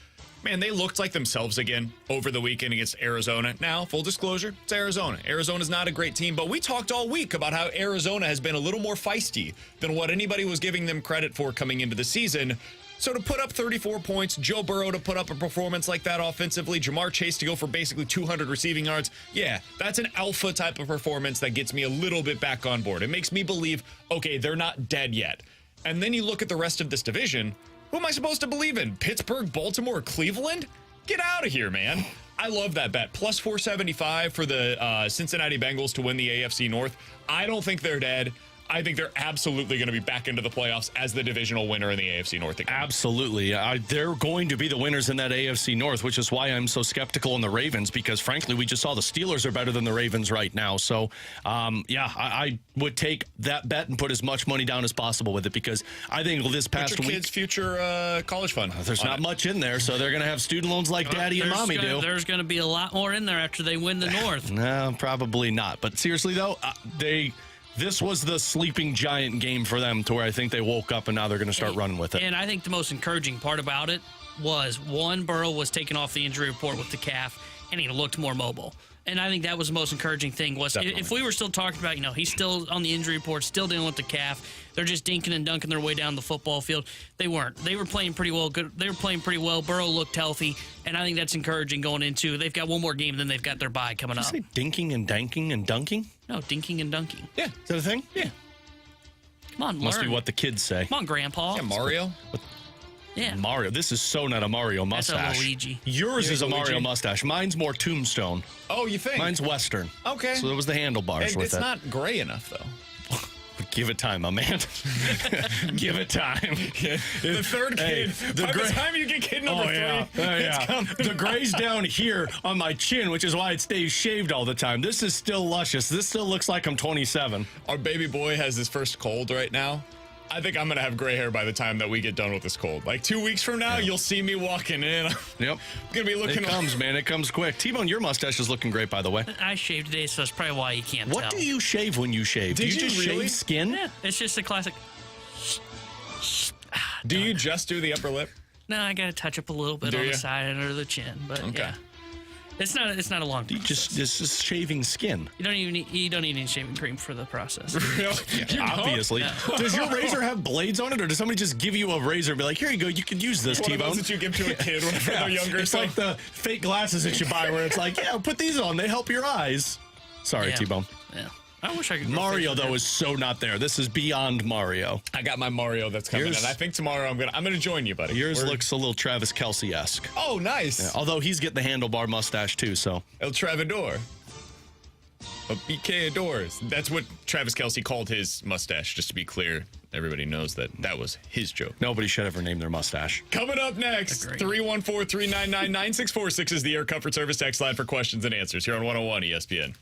Man, they looked like themselves again over the weekend against Arizona. Now, full disclosure, it's Arizona. Arizona's not a great team, but we talked all week about how Arizona has been a little more feisty than what anybody was giving them credit for coming into the season. So to put up 34 points, Joe Burrow to put up a performance like that offensively, Jamar Chase to go for basically 200 receiving yards, yeah, that's an alpha type of performance that gets me a little bit back on board. It makes me believe, okay, they're not dead yet. And then you look at the rest of this division. Who am I supposed to believe in? Pittsburgh, Baltimore, Cleveland? Get out of here, man. I love that bet. Plus 475 for the Cincinnati Bengals to win the AFC North. I don't think they're dead. I think they're absolutely going to be back into the playoffs as the divisional winner in the AFC North again. Absolutely. They're going to be the winners in that AFC North, which is why I'm so skeptical in the Ravens, because, frankly, we just saw the Steelers are better than the Ravens right now. So, I would take that bet and put as much money down as possible with it, because I think this past What's your week... kids' future college fund? There's not much in there, so they're going to have student loans like Daddy and Mommy do. There's going to be a lot more in there after they win the North. No, probably not. But seriously, though, this was the sleeping giant game for them, to where I think they woke up and now they're going to start running with it. And I think the most encouraging part about it was, one, Burrow was taken off the injury report with the calf, and he looked more mobile. And I think that was the most encouraging thing was if we were still talking about, he's still on the injury report, still dealing with the calf. They're just dinking and dunking their way down the football field. They weren't. They were playing pretty well. They were playing pretty well. Burrow looked healthy, and I think that's encouraging going into. They've got one more game, and then they've got their bye coming up. Did you say dinking and danking and dunking? No, dinking and dunking. Yeah. Is that a thing? Yeah. Come on, Must learn. be what the kids say. Come on, Grandpa. Yeah, Mario. Yeah. Mario. This is so not a Mario That's mustache. a Luigi. Yours is a Luigi? Mario mustache. Mine's more Tombstone. Oh, you think? Mine's Western. Okay. So it was the handlebars with It's it. not gray enough, though. Give it time, my man. Give it time. The third kid. By the time you get kid number 3, it's coming. The gray's down here on my chin, which is why it stays shaved all the time. This is still luscious. This still looks like I'm 27. Our baby boy has his first cold right now. I think I'm going to have gray hair by the time that we get done with this cold. Like 2 weeks from now, you'll see me walking in. Yep. I'm going to be looking. It comes, man. It comes quick. T-Bone, your mustache is looking great, by the way. I shaved today, so that's probably why you can't tell. What do you shave when you shave? Did do you just really? shave skin? Yeah, it's just a classic. Do you just do the upper lip? No, I got to touch up a little bit Do on ya? the side under the chin, but Okay. yeah. It's not a long You process. just shaving skin. You don't need any shaving cream for the process. Obviously. Does your razor have blades on it, or does somebody just give you a razor and be like, here you go, you can use this, One of T-Bone? those that you give to a kid whenever they're younger. It's like the fake glasses that you buy where it's like, yeah, put these on. They help your eyes. Sorry, Yeah. T-Bone. Yeah. I wish I could. grow Mario, facial though, hair. is so not there. This is beyond Mario. I got my Mario that's coming, Yours- and I think tomorrow I'm gonna join you, buddy. Yours looks a little Travis Kelce-esque. Oh, nice. Although he's getting the handlebar mustache, too, so. El Travador. A BK adores. That's what Travis Kelce called his mustache, just to be clear. Everybody knows that was his joke. Nobody should ever name their mustache. Coming up next, Agreed. 314-399-9646 is the Air Comfort Service text line for questions and answers here on 101 ESPN.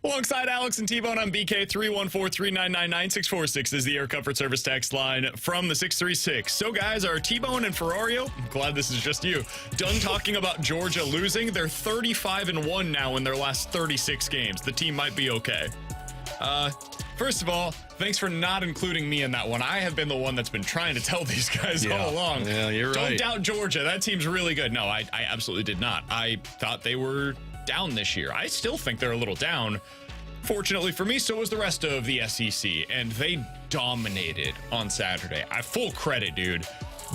Alongside Alex and T-Bone on BK, 314-399-9646 is the Air Comfort Service text line from the 636. So, guys, are T-Bone and Ferrario, I'm glad this is just you, done talking about Georgia losing? They're 35-1 now in their last 36 games. The team might be okay. First of all, thanks for not including me in that one. I have been the one that's been trying to tell these guys all along. Yeah, you're right. Don't doubt Georgia. That team's really good. No, I absolutely did not. I thought they were down this year. I still think they're a little down. Fortunately for me, so was the rest of the SEC, and they dominated on Saturday. Full credit, dude.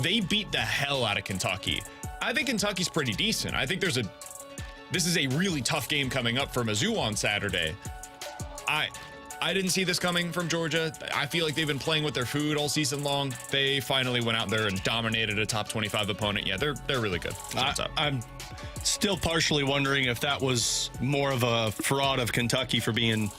They beat the hell out of Kentucky. I think Kentucky's pretty decent. I think this is a really tough game coming up for Mizzou on Saturday. I didn't see this coming from Georgia. I feel like they've been playing with their food all season long. They finally went out there and dominated a top 25 opponent. Yeah, they're really good. I'm still partially wondering if that was more of a fraud of Kentucky for being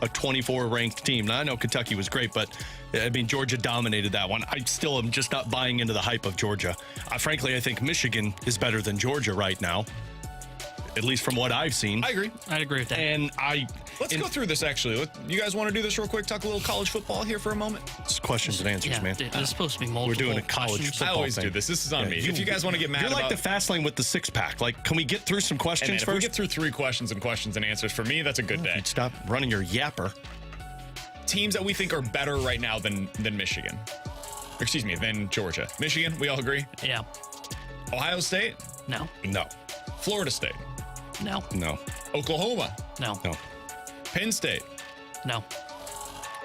a 24 ranked team. Now, I know Kentucky was great, but I mean, Georgia dominated that one. I still am just not buying into the hype of Georgia. Frankly, I think Michigan is better than Georgia right now, at least from what I've seen. I agree. I'd agree with that. And Let's go through this, actually. You guys want to do this real quick? Talk a little college football here for a moment? It's questions and answers, man. It's supposed to be multiple. We're doing a college questions. football I always thing. do this. This is on me. If you guys want to get mad You're like about... the fast lane with the six-pack. Like, can we get through some questions If first? we get through 3 questions and answers, for me, that's a good day. Stop running your yapper. Teams that we think are better right now than Michigan. Excuse me, than Georgia. Michigan, we all agree? Yeah. Ohio State? No. No. Florida State? No. No. Oklahoma? No. No. Penn State? No.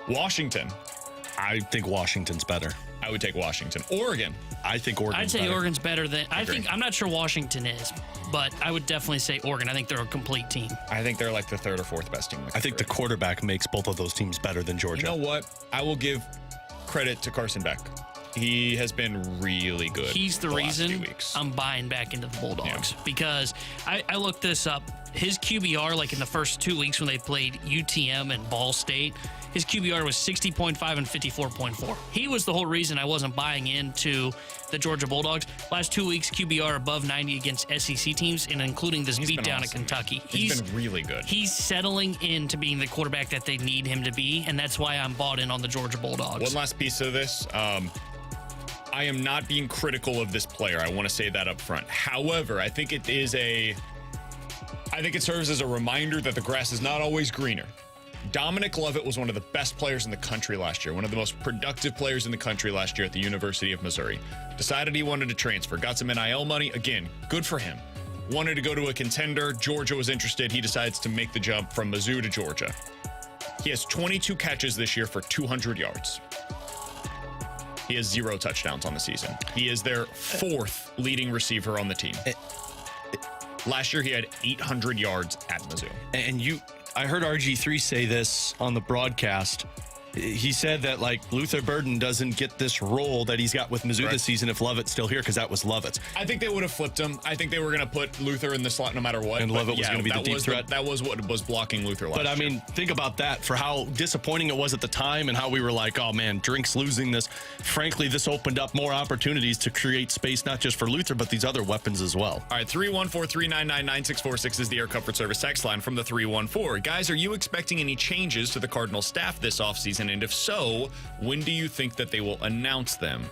Washington? I think Washington's better. I would take Washington. Oregon? I think Oregon's I'd say better. Oregon's better than. I'm not sure Washington is, but I would definitely say Oregon. I think they're a complete team. I think they're like the 3rd or 4th best team. I think the quarterback makes both of those teams better than Georgia. You know what? I will give credit to Carson Beck. He has been really good. He's the last few reason weeks. I'm buying back into the Bulldogs because I looked this up. His QBR, like in the first 2 weeks when they played UTM and Ball State, his QBR was 60.5 and 54.4. He was the whole reason I wasn't buying into the Georgia Bulldogs. Last 2 weeks, QBR above 90 against SEC teams, and including this beatdown at Kentucky. He's been really good. He's settling into being the quarterback that they need him to be, and that's why I'm bought in on the Georgia Bulldogs. One last piece of this. I am not being critical of this player. I want to say that up front. However, I think it serves as a reminder that the grass is not always greener. Dominic Lovett was one of the best players in the country last year, one of the most productive players in the country last year at the University of Missouri. Decided he wanted to transfer, got some NIL money. Again, good for him. Wanted to go to a contender. Georgia was interested. He decides to make the jump from Mizzou to Georgia. He has 22 catches this year for 200 yards. He has 0 touchdowns on the season. He is their 4th leading receiver on the team. Last year, he had 800 yards at Mizzou. And I heard RG3 say this on the broadcast. He said that, like, Luther Burden doesn't get this role that he's got with Mizzou this season if Lovett's still here, because that was Lovett's. I think they would have flipped him. I think they were going to put Luther in the slot no matter what. And Lovett was going to be the deep threat. That was what was blocking Luther last year. But, I mean, think about that for how disappointing it was at the time and how we were like, oh, man, Drink's losing this. Frankly, this opened up more opportunities to create space, not just for Luther, but these other weapons as well. All right, 314-399-9646 is the Air Comfort Service text line from the 314. Guys, are you expecting any changes to the Cardinals staff this offseason? And if so, when do you think that they will announce them?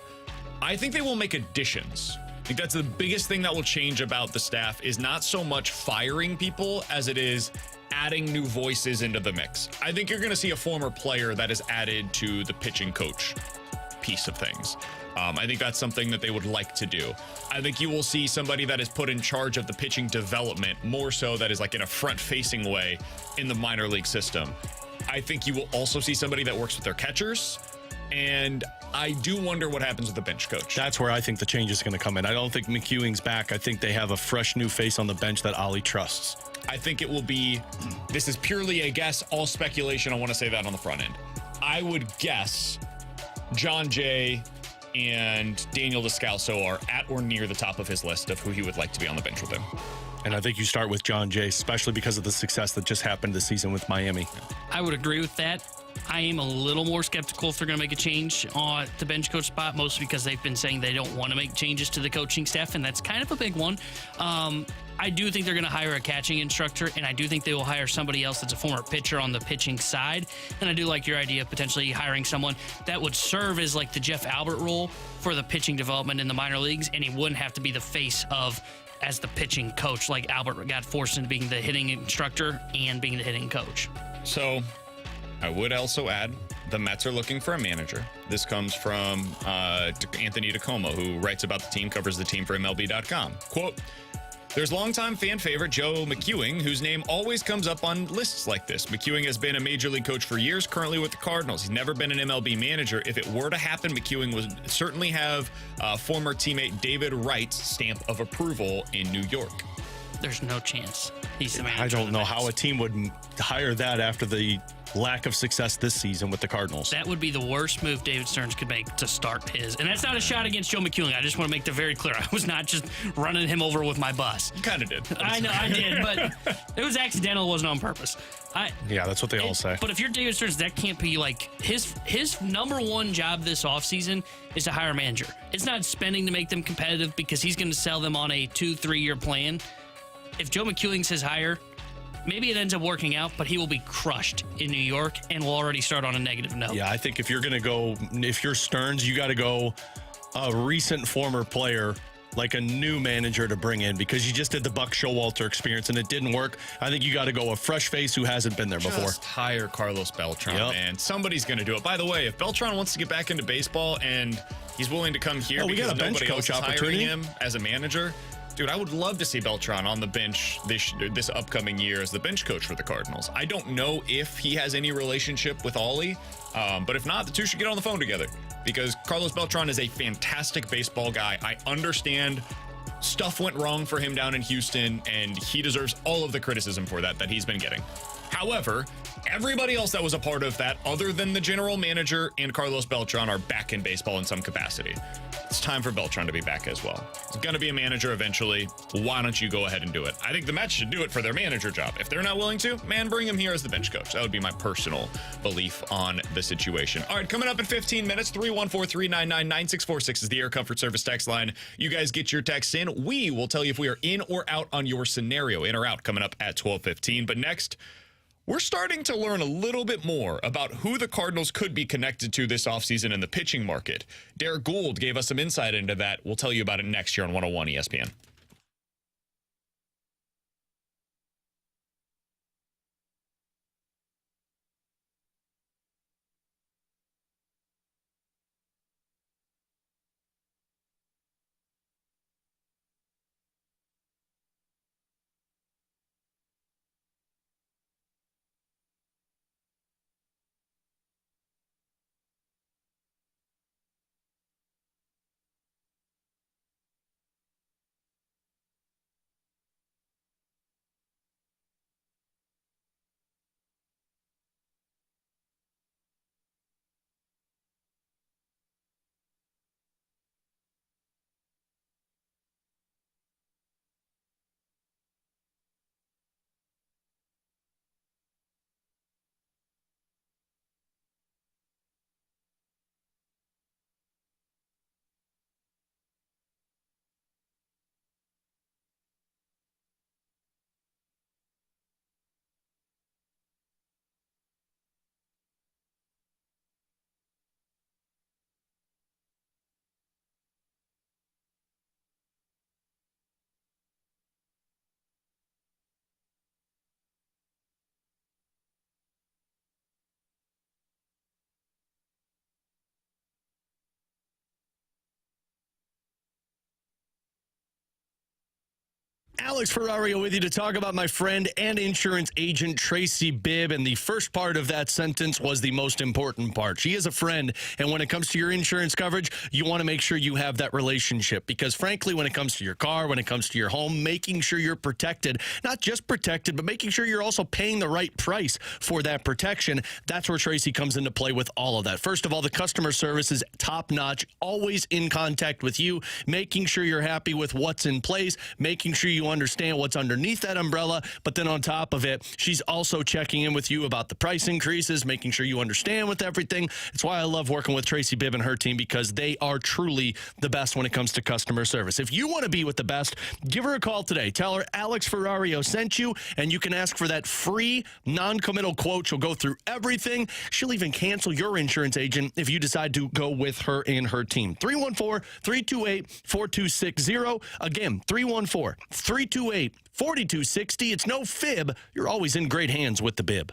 I think they will make additions. I think that's the biggest thing that will change about the staff is not so much firing people as it is adding new voices into the mix. I think you're going to see a former player that is added to the pitching coach piece of things. I think that's something that they would like to do. I think you will see somebody that is put in charge of the pitching development more so that is like in a front-facing way in the minor league system. I think you will also see somebody that works with their catchers, and I do wonder what happens with the bench coach. That's where I think the change is going to come in. I don't think McEwing's back. I think they have a fresh new face on the bench that Ollie trusts. I think it will be, this is purely a guess, all speculation. I want to say that on the front end. I would guess John Jay and Daniel Descalso are at or near the top of his list of who he would like to be on the bench with him. And I think you start with John Jay, especially because of the success that just happened this season with Miami. I would agree with that. I am a little more skeptical if they're going to make a change on the bench coach spot, mostly because they've been saying they don't want to make changes to the coaching staff, and that's kind of a big one. I do think they're going to hire a catching instructor, and I do think they will hire somebody else that's a former pitcher on the pitching side. And I do like your idea of potentially hiring someone that would serve as like the Jeff Albert role for the pitching development in the minor leagues, and he wouldn't have to be the face of as the pitching coach like Albert got forced into being the hitting instructor and being the hitting coach. So I would also add the Mets are looking for a manager. This comes from Anthony Tacoma, who writes about the team, covers the team for MLB.com. Quote, "There's longtime fan favorite Joe McEwing, whose name always comes up on lists like this. McEwing has been a major league coach for years, currently with the Cardinals. He's never been an MLB manager. If it were to happen, McEwing would certainly have former teammate David Wright's stamp of approval in New York." There's no chance he's the manager. I of don't the know Mets. how a team would hire that after the lack of success this season with the Cardinals. That would be the worst move David Stearns could make to start his. And that's not a shot against Joe McEwing. I just want to make that very clear. I was not just running him over with my bus. You kind of did. I know I did, but it was accidental. It wasn't on purpose. Yeah, that's what they all say. But if you're David Stearns, that can't be like his number one job this offseason is to hire a manager. It's not spending to make them competitive because he's going to sell them on a 2-3 year plan. If Joe McEwing says hire, maybe it ends up working out, but he will be crushed in New York and will already start on a negative note. Yeah, I think if you're Stearns, you got to go a recent former player, like a new manager to bring in, because you just did the Buck Showalter experience and it didn't work. I think you got to go a fresh face who hasn't been there before. Just hire Carlos Beltran, Yep. man. Somebody's going to do it. By the way, if Beltran wants to get back into baseball and he's willing to come here we because got a bench nobody else coach is hiring opportunity. him as a manager, dude, I would love to see Beltran on the bench this upcoming year as the bench coach for the Cardinals. I don't know if he has any relationship with Ollie, but if not, the two should get on the phone together because Carlos Beltran is a fantastic baseball guy. I understand stuff went wrong for him down in Houston, and he deserves all of the criticism for that he's been getting. However, everybody else that was a part of that, other than the general manager and Carlos Beltran, are back in baseball in some capacity. It's time for Beltran to be back as well. He's going to be a manager eventually. Why don't you go ahead and do it? I think the Mets should do it for their manager job. If they're not willing to, man, bring him here as the bench coach. That would be my personal belief on the situation. All right, coming up in 15 minutes, 314-399-9646 is the Air Comfort Service text line. You guys get your texts in. We will tell you if we are in or out on your scenario. In or out coming up at 12:15. But next, we're starting to learn a little bit more about who the Cardinals could be connected to this offseason in the pitching market. Derek Gould gave us some insight into that. We'll tell you about it next year on 101 ESPN. Alex Ferrario with you to talk about my friend and insurance agent Tracy Bibb, and the first part of that sentence was the most important part. She is a friend, and when it comes to your insurance coverage, you want to make sure you have that relationship because, frankly, when it comes to your car, when it comes to your home, making sure you're protected, not just protected, but making sure you're also paying the right price for that protection, that's where Tracy comes into play with all of that. First of all, the customer service is top-notch, always in contact with you, making sure you're happy with what's in place, making sure you you understand what's underneath that umbrella. But then on top of it, she's also checking in with you about the price increases, making sure you understand with everything. It's why I love working with Tracy Bibb and her team, because they are truly the best when it comes to customer service. If you want to be with the best, give her a call today. Tell her Alex Ferrario sent you, and you can ask for that free non-committal quote. She'll go through everything. She'll even cancel your insurance agent if you decide to go with her and her team. 314-328-4260. Again, 314-328-4260. It's no fib. You're always in great hands with the Bib.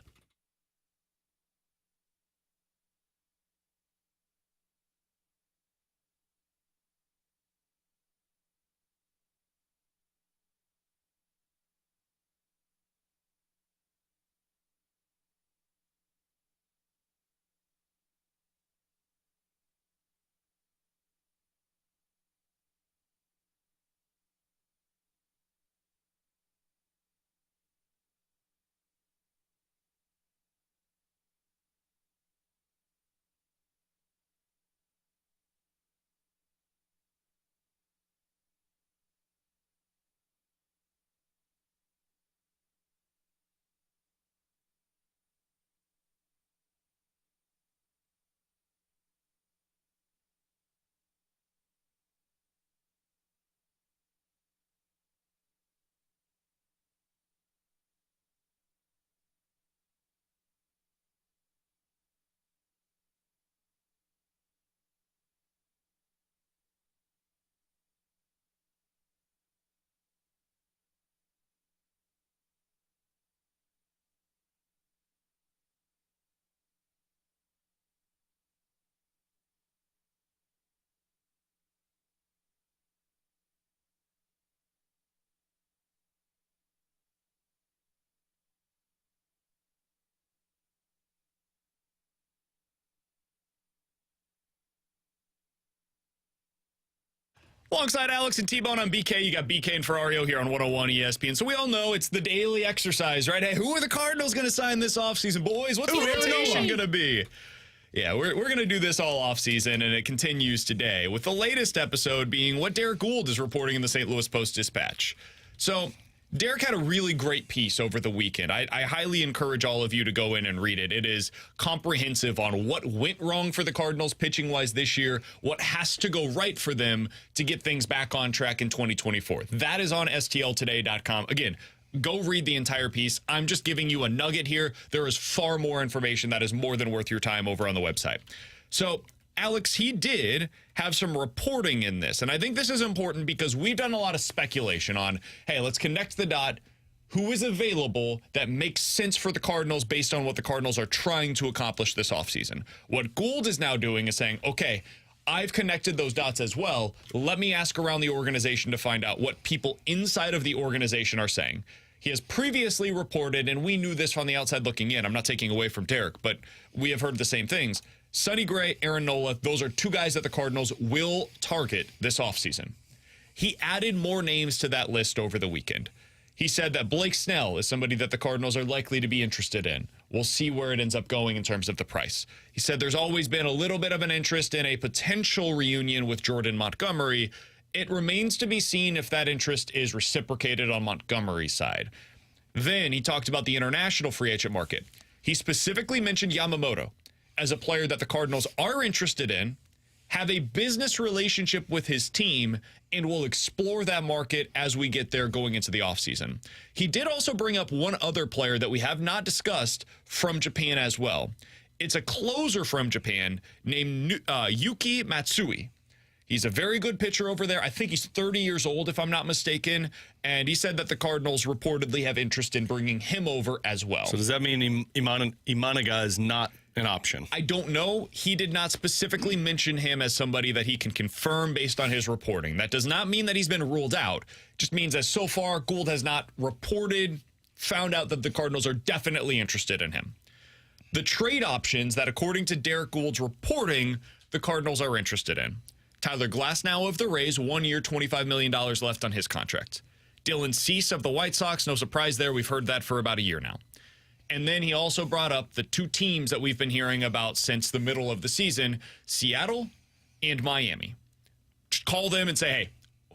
Alongside Alex and T-Bone on BK, you got BK and Ferrario here on 101 ESPN. So we all know it's the daily exercise, right? Hey, who are the Cardinals going to sign this offseason? Boys, what's the rotation going to be? Yeah, we're going to do this all offseason, and it continues today, with the latest episode being what Derek Gould is reporting in the St. Louis Post-Dispatch. So Derek had a really great piece over the weekend. I highly encourage all of you to go in and read it. It is comprehensive on what went wrong for the Cardinals pitching-wise this year, what has to go right for them to get things back on track in 2024. That is on stltoday.com. Again, go read the entire piece. I'm just giving you a nugget here. There is far more information that is more than worth your time over on the website. So Alex, he did have some reporting in this, and I think this is important because we've done a lot of speculation on, hey, let's connect the dot. Who is available that makes sense for the Cardinals based on what the Cardinals are trying to accomplish this offseason? What Gould is now doing is saying, okay, I've connected those dots as well. Let me ask around the organization to find out what people inside of the organization are saying. He has previously reported, and we knew this from the outside looking in. I'm not taking away from Derek, but we have heard the same things. Sonny Gray, Aaron Nola, those are two guys that the Cardinals will target this offseason. He added more names to that list over the weekend. He said that Blake Snell is somebody that the Cardinals are likely to be interested in. We'll see where it ends up going in terms of the price. He said there's always been a little bit of an interest in a potential reunion with Jordan Montgomery. It remains to be seen if that interest is reciprocated on Montgomery's side. Then he talked about the international free agent market. He specifically mentioned Yamamoto as a player that the Cardinals are interested in, have a business relationship with his team, and will explore that market as we get there going into the offseason. He did also bring up one other player that we have not discussed from Japan as well. It's a closer from Japan named Yuki Matsui. He's a very good pitcher over there. I think he's 30 years old, if I'm not mistaken. And he said that the Cardinals reportedly have interest in bringing him over as well. So does that mean Imanaga is not an option? I don't know. He did not specifically mention him as somebody that he can confirm based on his reporting. That does not mean that he's been ruled out. It just means that so far, Gould has not found out that the Cardinals are definitely interested in him. The trade options that, according to Derek Gould's reporting, the Cardinals are interested in. Tyler Glasnow of the Rays, 1 year, $25 million left on his contract. Dylan Cease of the White Sox, no surprise there. We've heard that for about a year now. And then he also brought up the two teams that we've been hearing about since the middle of the season, Seattle and Miami. Just call them and say, hey,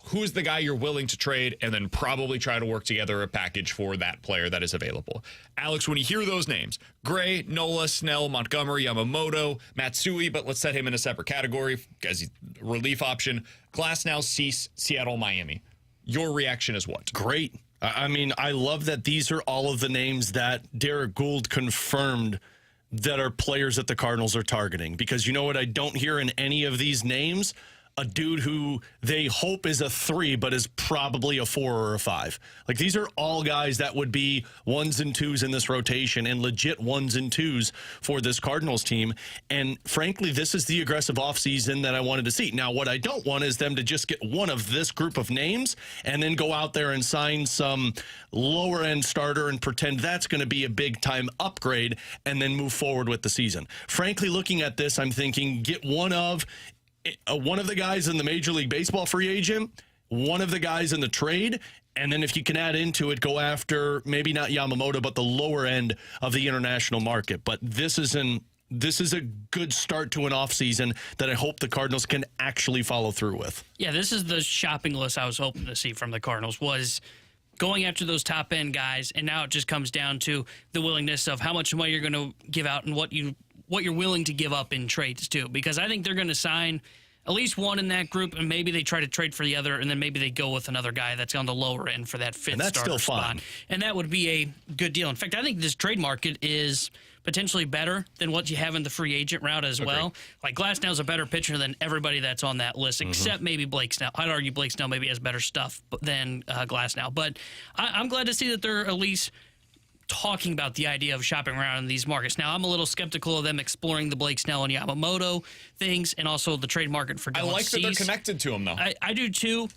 who's the guy you're willing to trade, and then probably try to work together a package for that player that is available. Alex, when you hear those names, Gray, Nola, Snell, Montgomery, Yamamoto, Matsui, but let's set him in a separate category as a relief option, Glasnow, Cease, Seattle, Miami. Your reaction is what? Great. I mean, I love that these are all of the names that Derek Gould confirmed that are players that the Cardinals are targeting. Because you know what I don't hear in any of these names? A dude who they hope is a 3, but is probably a 4 or a 5. Like, these are all guys that would be 1s and 2s in this rotation, and legit 1s and 2s for this Cardinals team. And frankly, this is the aggressive offseason that I wanted to see. Now, what I don't want is them to just get one of this group of names and then go out there and sign some lower end starter and pretend that's going to be a big time upgrade and then move forward with the season. Frankly, looking at this, I'm thinking get one of the guys in the Major League Baseball free agent, one of the guys in the trade, and then if you can add into it, go after maybe not Yamamoto, but the lower end of the international market. But this is a good start to an offseason that I hope the Cardinals can actually follow through with. Yeah, this is the shopping list I was hoping to see from the Cardinals, was going after those top-end guys, and now it just comes down to the willingness of how much money you're going to give out and what you're willing to give up in trades too, because I think they're going to sign at least one in that group, and maybe they try to trade for the other, and then maybe they go with another guy that's on the lower end for that fifth starter spot. And that would be a good deal. In fact, I think this trade market is potentially better than what you have in the free agent route as well. Like, Glasnow's a better pitcher than everybody that's on that list, except maybe Blake Snell. I'd argue Blake Snell maybe has better stuff than Glasnow. But I'm glad to see that they're at least talking about the idea of shopping around in these markets. Now, I'm a little skeptical of them exploring the Blake Snell and Yamamoto things, and also the trade market for Dylan I like Cease. that they're connected to him, though. I do too.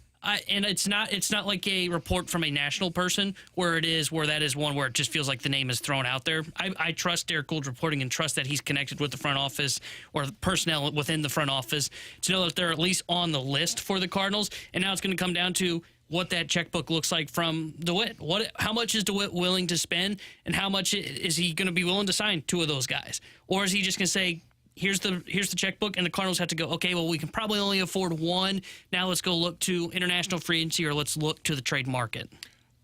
And it's not like a report from a national person where that is one where it just feels like the name is thrown out there. I trust Derek Gould's reporting and trust that he's connected with the front office or the personnel within the front office to know that they're at least on the list for the Cardinals. And now it's going to come down to what that checkbook looks like from DeWitt. How much is DeWitt willing to spend, and how much is he going to be willing to sign 2 of those guys? Or is he just going to say, here's the checkbook, and the Cardinals have to go, okay, well, we can probably only afford 1. Now let's go look to international free agency, or let's look to the trade market.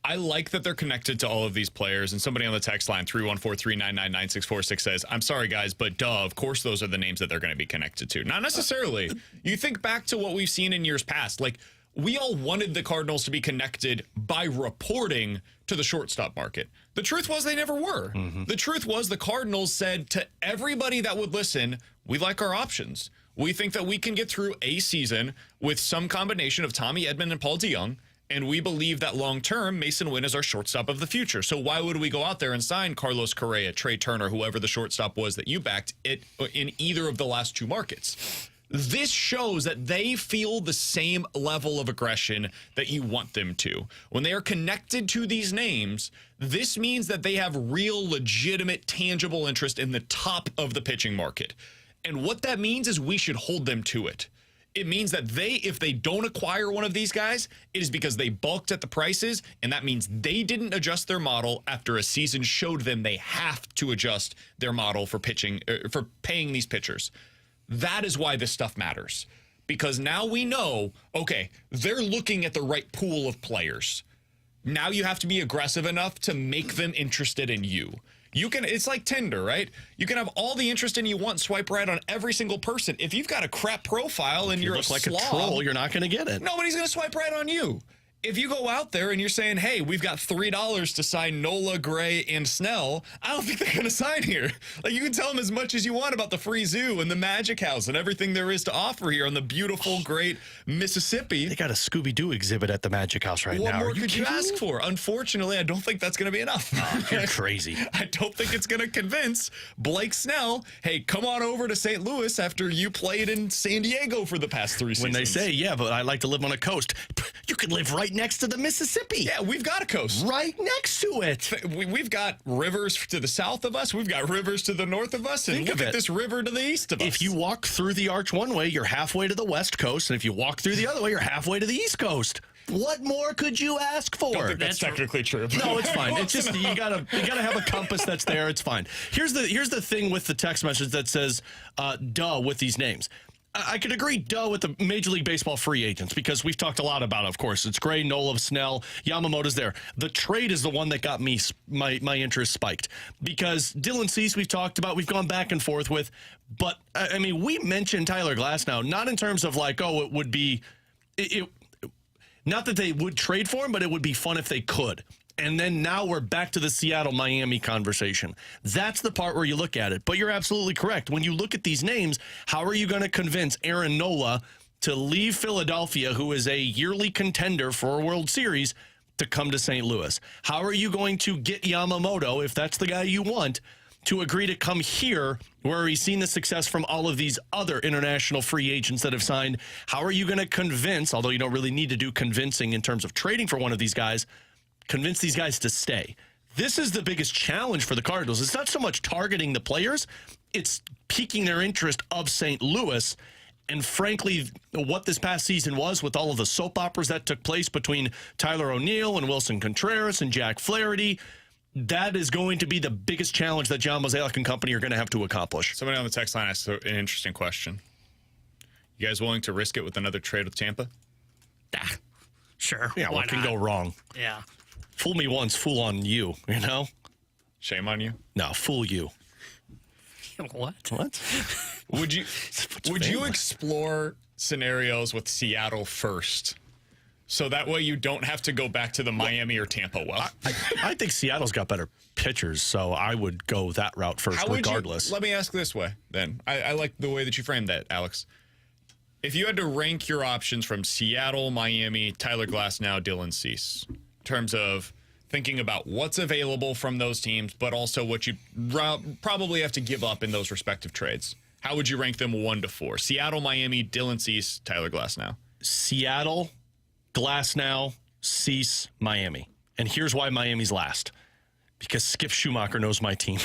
I like that they're connected to all of these players, and somebody on the text line, 314-399-9646, says, I'm sorry, guys, but of course those are the names that they're going to be connected to. Not necessarily. You think back to what we've seen in years past. Like, we all wanted the Cardinals to be connected by reporting to the shortstop market. The truth was they never were. The truth was the Cardinals said to everybody that would listen, we like our options. We think that we can get through a season with some combination of Tommy Edman and Paul DeJong, and we believe that long-term, Mason Wynn is our shortstop of the future. So why would we go out there and sign Carlos Correa, Trey Turner, whoever the shortstop was that you backed it in either of the last 2 markets? This shows that they feel the same level of aggression that you want them to. When they are connected to these names, this means that they have real, legitimate, tangible interest in the top of the pitching market. And what that means is we should hold them to it. It means that if they don't acquire one of these guys, it is because they balked at the prices, and that means they didn't adjust their model after a season showed them they have to adjust their model for paying these pitchers. That is why this stuff matters, because now we know, okay, they're looking at the right pool of players. Now you have to be aggressive enough to make them interested in you. It's like Tinder, right? You can have all the interest in you want, swipe right on every single person. If you've got a crap profile and you're a slob, like a troll, you're not going to get it. Nobody's going to swipe right on you. If you go out there and you're saying, hey, we've got $3 to sign Nola, Gray, and Snell, I don't think they're going to sign here. Like, you can tell them as much as you want about the free zoo and the Magic House and everything there is to offer here on the beautiful, great Mississippi. They got a Scooby-Doo exhibit at the Magic House right now. What more could you ask for? Unfortunately, I don't think that's going to be enough. Oh, you're crazy. I don't think it's going to convince Blake Snell, hey, come on over to St. Louis after you played in San Diego for the past 3 seasons. When they say, yeah, but I like to live on a coast, you could live right next to the Mississippi. Yeah, we've got a coast. Right next to it. We've got rivers to the south of us. We've got rivers to the north of us. And look at this river to the east of us. If you walk through the arch one way, you're halfway to the west coast. And if you walk through the other way, you're halfway to the east coast. What more could you ask for? Don't think that's technically true. No, it's fine. It's just you gotta have a compass that's there. It's fine. Here's the thing with the text message that says, duh, with these names. I could agree, with the Major League Baseball free agents, because we've talked a lot about it, of course. It's Gray, Nola, Snell, Yamamoto's there. The trade is the one that got me my interest spiked, because Dylan Cease we've talked about, we've gone back and forth with, but, I mean, we mentioned Tyler Glasnow, not in terms of like, it would be, not that they would trade for him, but it would be fun if they could. And then now we're back to the Seattle-Miami conversation. That's the part where you look at it. But you're absolutely correct. When you look at these names, how are you going to convince Aaron Nola to leave Philadelphia, who is a yearly contender for a World Series, to come to St. Louis? How are you going to get Yamamoto, if that's the guy you want, to agree to come here where he's seen the success from all of these other international free agents that have signed? How are you going to convince, although you don't really need to do convincing in terms of trading for one of these guys, convince these guys to stay? This is the biggest challenge for the Cardinals. It's not so much targeting the players, it's piquing their interest of St. Louis. And frankly, what this past season was, with all of the soap operas that took place between Tyler O'Neill and Wilson Contreras and Jack Flaherty, that is going to be the biggest challenge that John Mozeliak and company are going to have to accomplish. Somebody on the text line asked an interesting question. You guys willing to risk it with another trade with Tampa? Sure. Yeah, what can go wrong? Yeah. Fool me once, fool on you, you know? Shame on you. No, fool you. What? Would you explore scenarios with Seattle first, so that way you don't have to go back to the Miami or Tampa well? I think Seattle's got better pitchers, so I would go that route first, regardless. Let me ask this way, then. I like the way that you framed that, Alex. If you had to rank your options from Seattle, Miami, Tyler Glasnow, Dylan Cease, in terms of thinking about what's available from those teams, but also what you probably have to give up in those respective trades, how would you rank them 1 to 4? Seattle, Miami, Dylan Cease, Tyler Glasnow. Seattle, Glasnow, Cease, Miami. And here's why Miami's last. Because Skip Schumacher knows my team.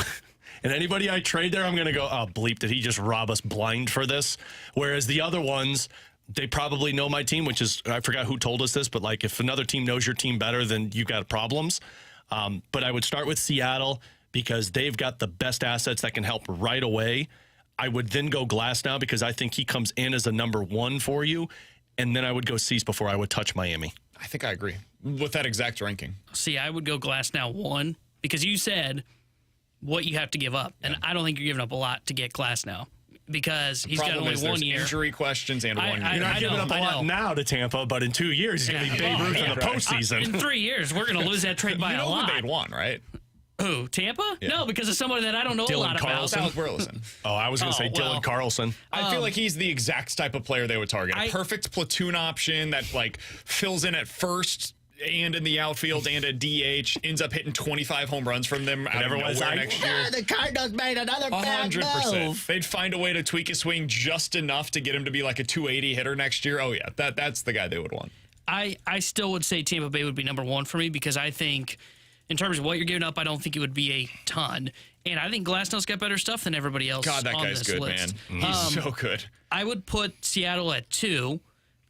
And anybody I trade there, I'm going to go, oh, bleep, did he just rob us blind for this? Whereas the other ones, they probably know my team, which is, I forgot who told us this, but like if another team knows your team better, then you got problems. But I would start with Seattle because they've got the best assets that can help right away. I would then go Glasnow because I think he comes in as a number 1 for you. And then I would go Cease before I would touch Miami. I think I agree with that exact ranking. See, I would go Glasnow 1 because you said what you have to give up. And I don't think you're giving up a lot to get Glasnow because he's got only 1 year. Injury questions and 1 year. You're not giving up a lot now to Tampa, but in 2 years, he's going to be Babe Ruth in the postseason. In 3 years, we're going to lose that trade by a lot. Who they'd want, right? Who, Tampa? Yeah. No, because of somebody that I don't know a lot Carlson. about. Burleson. Oh, I was going to say Dylan Carlson. I feel like he's the exact type of player they would target. A perfect platoon option that like fills in at first and in the outfield and at DH, ends up hitting 25 home runs from them out of nowhere next year. The Cardinals made another bad 100%. move. They'd find a way to tweak his swing just enough to get him to be like a 280 hitter next year. Oh yeah, that's the guy they would want. I still would say Tampa Bay would be number 1 for me because I think in terms of what you're giving up, I don't think it would be a ton. And I think Glasnow's got better stuff than everybody else on this list. God, that guy's good, man. He's so good. I would put Seattle at 2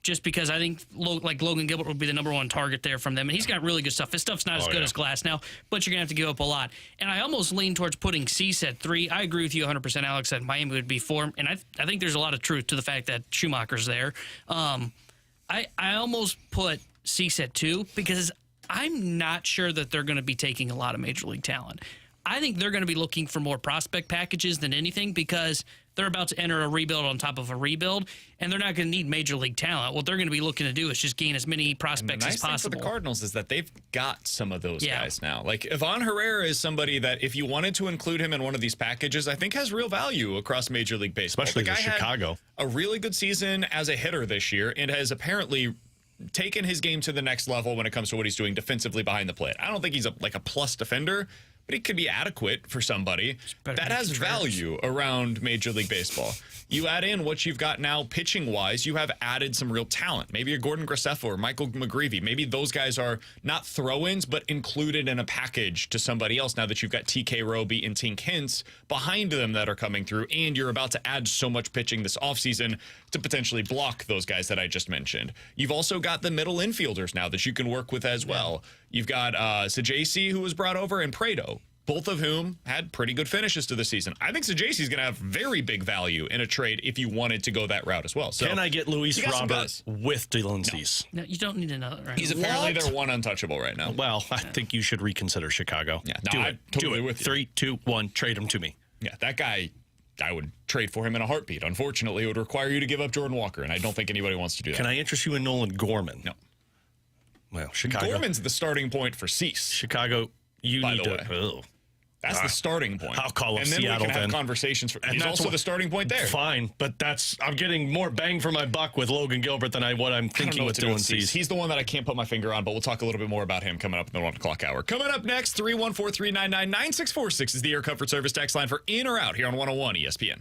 just because I think like Logan Gilbert would be the number 1 target there from them. And he's got really good stuff. His stuff's not as good as Glasnow, but you're going to have to give up a lot. And I almost lean towards putting Cease at 3. I agree with you 100%, Alex, that Miami would be 4. And I think there's a lot of truth to the fact that Schumacher's there. I almost put Cease at 2 because I'm not sure that they're going to be taking a lot of major league talent. I think they're going to be looking for more prospect packages than anything because they're about to enter a rebuild on top of a rebuild, and they're not going to need major league talent. What they're going to be looking to do is just gain as many prospects as possible. The nice thing for the Cardinals is that they've got some of those guys now. Like Ivan Herrera is somebody that if you wanted to include him in one of these packages, I think has real value across Major League Baseball. Especially in Chicago. Had a really good season as a hitter this year and has apparently taken his game to the next level when it comes to what he's doing defensively behind the plate. I don't think he's a plus defender, but he could be adequate for somebody. That has value around Major League Baseball. You add in what you've got now pitching-wise, you have added some real talent. Maybe a Gordon Graceffo or Michael McGreevy. Maybe those guys are not throw-ins, but included in a package to somebody else now that you've got TK Roby and Tink Hintz behind them that are coming through, and you're about to add so much pitching this offseason to potentially block those guys that I just mentioned. You've also got the middle infielders now that you can work with as well. You've got Sajasi, who was brought over, and Prado. both of whom had pretty good finishes to the season. I think Sajaysi's going to have very big value in a trade if you wanted to go that route as well. So can I get Luis you got some Robert guys. with Dylan Cease? No, you don't need another. Right? He's apparently their one untouchable right now. Well, I think you should reconsider Chicago. Yeah, do no, it. I'm totally do it. with you. 3, 2, 1. Trade him to me. Yeah, that guy, I would trade for him in a heartbeat. Unfortunately, it would require you to give up Jordan Walker, and I don't think anybody wants to do that. Can I interest you in Nolan Gorman? No. Well, Chicago. Gorman's the starting point for Cease. Chicago, you By need the to. way. Oh. That's the starting point. I'll call up and then Seattle we can have then. conversations. And He's that's also what- the starting point there. Fine, but I'm getting more bang for my buck with Logan Gilbert than what I'm I don't know thinking what with to do with Dylan Cease. Cease. He's the one that I can't put my finger on, but we'll talk a little bit more about him coming up in the 1 o'clock hour. Coming up next, 314-399-9646 is the Air Comfort Service text line for in or out here on 101 ESPN.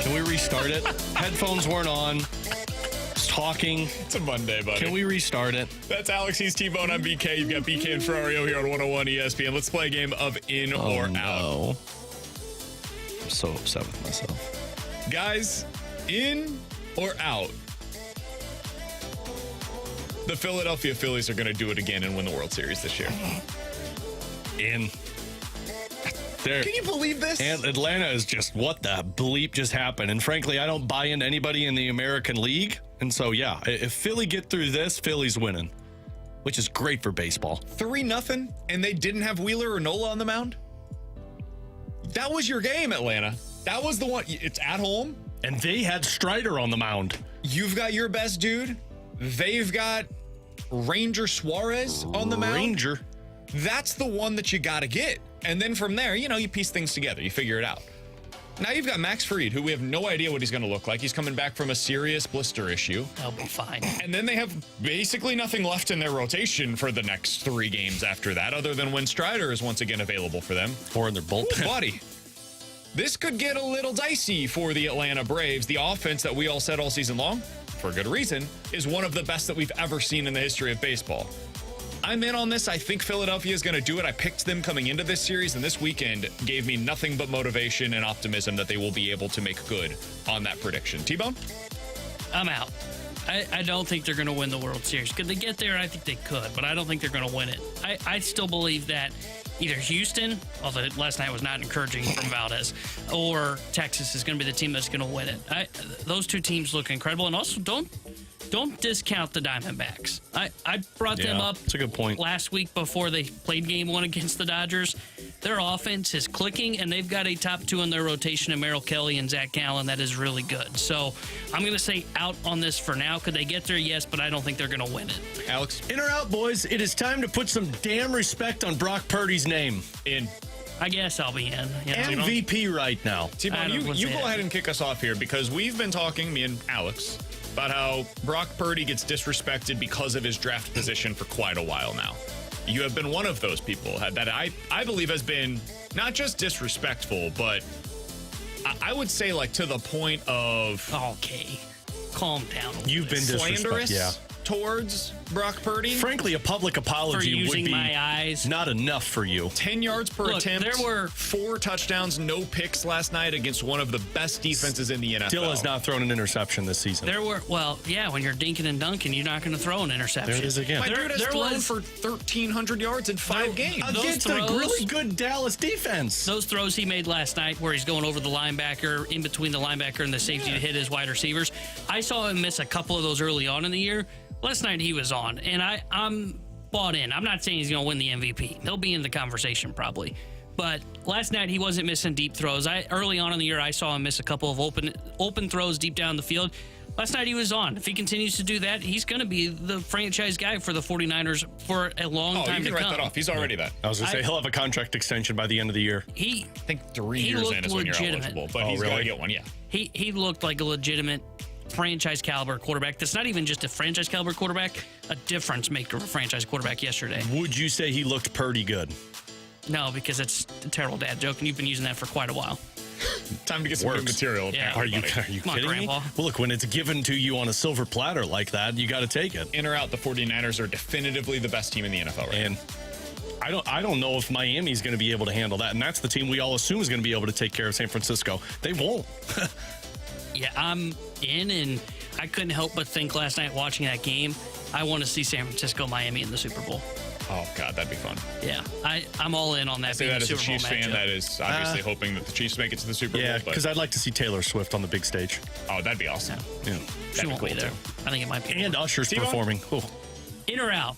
Can we restart it? Headphones weren't on. Just talking. It's a Monday, buddy. Can we restart it? That's Alex. He's T-Bone. I'm BK. You've got BK and Ferrario here on 101 ESPN. Let's play a game of in or out. I'm so upset with myself. Guys, in or out? The Philadelphia Phillies are going to do it again and win the World Series this year. In. There. Can you believe this? And Atlanta is just, what the bleep just happened? And frankly, I don't buy into anybody in the American League. And so, yeah, if Philly get through this, Philly's winning, which is great for baseball. 3-0, and they didn't have Wheeler or Nola on the mound? That was your game, Atlanta. That was the one. It's at home. And they had Strider on the mound. You've got your best dude. They've got Ranger Suarez on the mound. Ranger. That's the one that you got to get. And then from there, you piece things together. You figure it out. Now you've got Max Fried, who we have no idea what he's going to look like. He's coming back from a serious blister issue. They'll be fine. And then they have basically nothing left in their rotation for the next 3 games after that, other than when Strider is once again available for them. Or in their bullpen. Ooh, buddy. This could get a little dicey for the Atlanta Braves. The offense that we all said all season long, for good reason, is one of the best that we've ever seen in the history of baseball. I'm in on this. I think Philadelphia is going to do it. I picked them coming into this series, and this weekend gave me nothing but motivation and optimism that they will be able to make good on that prediction. T-Bone? I'm out. I don't think they're going to win the World Series. Could they get there? I think they could, but I don't think they're going to win it. I still believe that either Houston, although last night was not encouraging from Valdez, or Texas is going to be the team that's going to win it. Those two teams look incredible, and also don't discount the Diamondbacks. I brought them up. That's a good point. Last week before they played game 1 against the Dodgers. Their offense is clicking, and they've got a top 2 in their rotation in Merrill Kelly and Zach Gallen that is really good. So I'm going to say out on this for now. Could they get there? Yes, but I don't think they're going to win it. Alex? In or out, boys? It is time to put some damn respect on Brock Purdy's name. In. I guess I'll be in. MVP right now. T-Bone, you go ahead and kick us off here, because we've been talking, me and Alex, about how Brock Purdy gets disrespected because of his draft position for quite a while now. You have been one of those people that I believe has been not just disrespectful, but I would say like to the point of... Okay, calm down. You've been slanderous. Yeah. Towards Brock Purdy. Frankly, a public apology would be my eyes. Not enough for you. 10 yards per attempt. There were 4 touchdowns, no picks last night against one of the best defenses in the NFL. Still has not thrown an interception this season. There were, when you're dinking and dunking, you're not going to throw an interception. There it is again. My dude has thrown for 1,300 yards in 5 games. Against a really good Dallas defense. Those throws he made last night where he's going over the linebacker, in between the linebacker and the safety to hit his wide receivers. I saw him miss a couple of those early on in the year. Last night he was on, and I'm bought in. I'm not saying he's going to win the MVP. He'll be in the conversation probably. But last night he wasn't missing deep throws. Early on in the year, I saw him miss a couple of open throws deep down the field. Last night he was on. If he continues to do that, he's going to be the franchise guy for the 49ers for a long time to come. You can write that off. He's already that. I was going to say, he'll have a contract extension by the end of the year. I think 3 years in is when you're eligible, but he's going to get one, yeah. He looked like a legitimate franchise caliber quarterback. That's not even just a franchise caliber quarterback, a difference maker for a franchise quarterback yesterday. Would you say he looked pretty good? No, because it's a terrible dad joke, and you've been using that for quite a while. Time to get some new material. Yeah. Are you kidding me? Well, look, when it's given to you on a silver platter like that, you got to take it. In or out, the 49ers are definitively the best team in the NFL right now. I don't know if Miami's going to be able to handle that, and that's the team we all assume is going to be able to take care of San Francisco. They won't. Yeah, I'm in, and I couldn't help but think last night watching that game, I want to see San Francisco, Miami in the Super Bowl. Oh, God, that'd be fun. Yeah, I'm all in on that. I say that as a Chiefs fan that is obviously hoping that the Chiefs make it to the Super Bowl. Yeah, because I'd like to see Taylor Swift on the big stage. Oh, that'd be awesome. Yeah. She won't be there. I think it might be. And Usher's performing. Oh. In or out?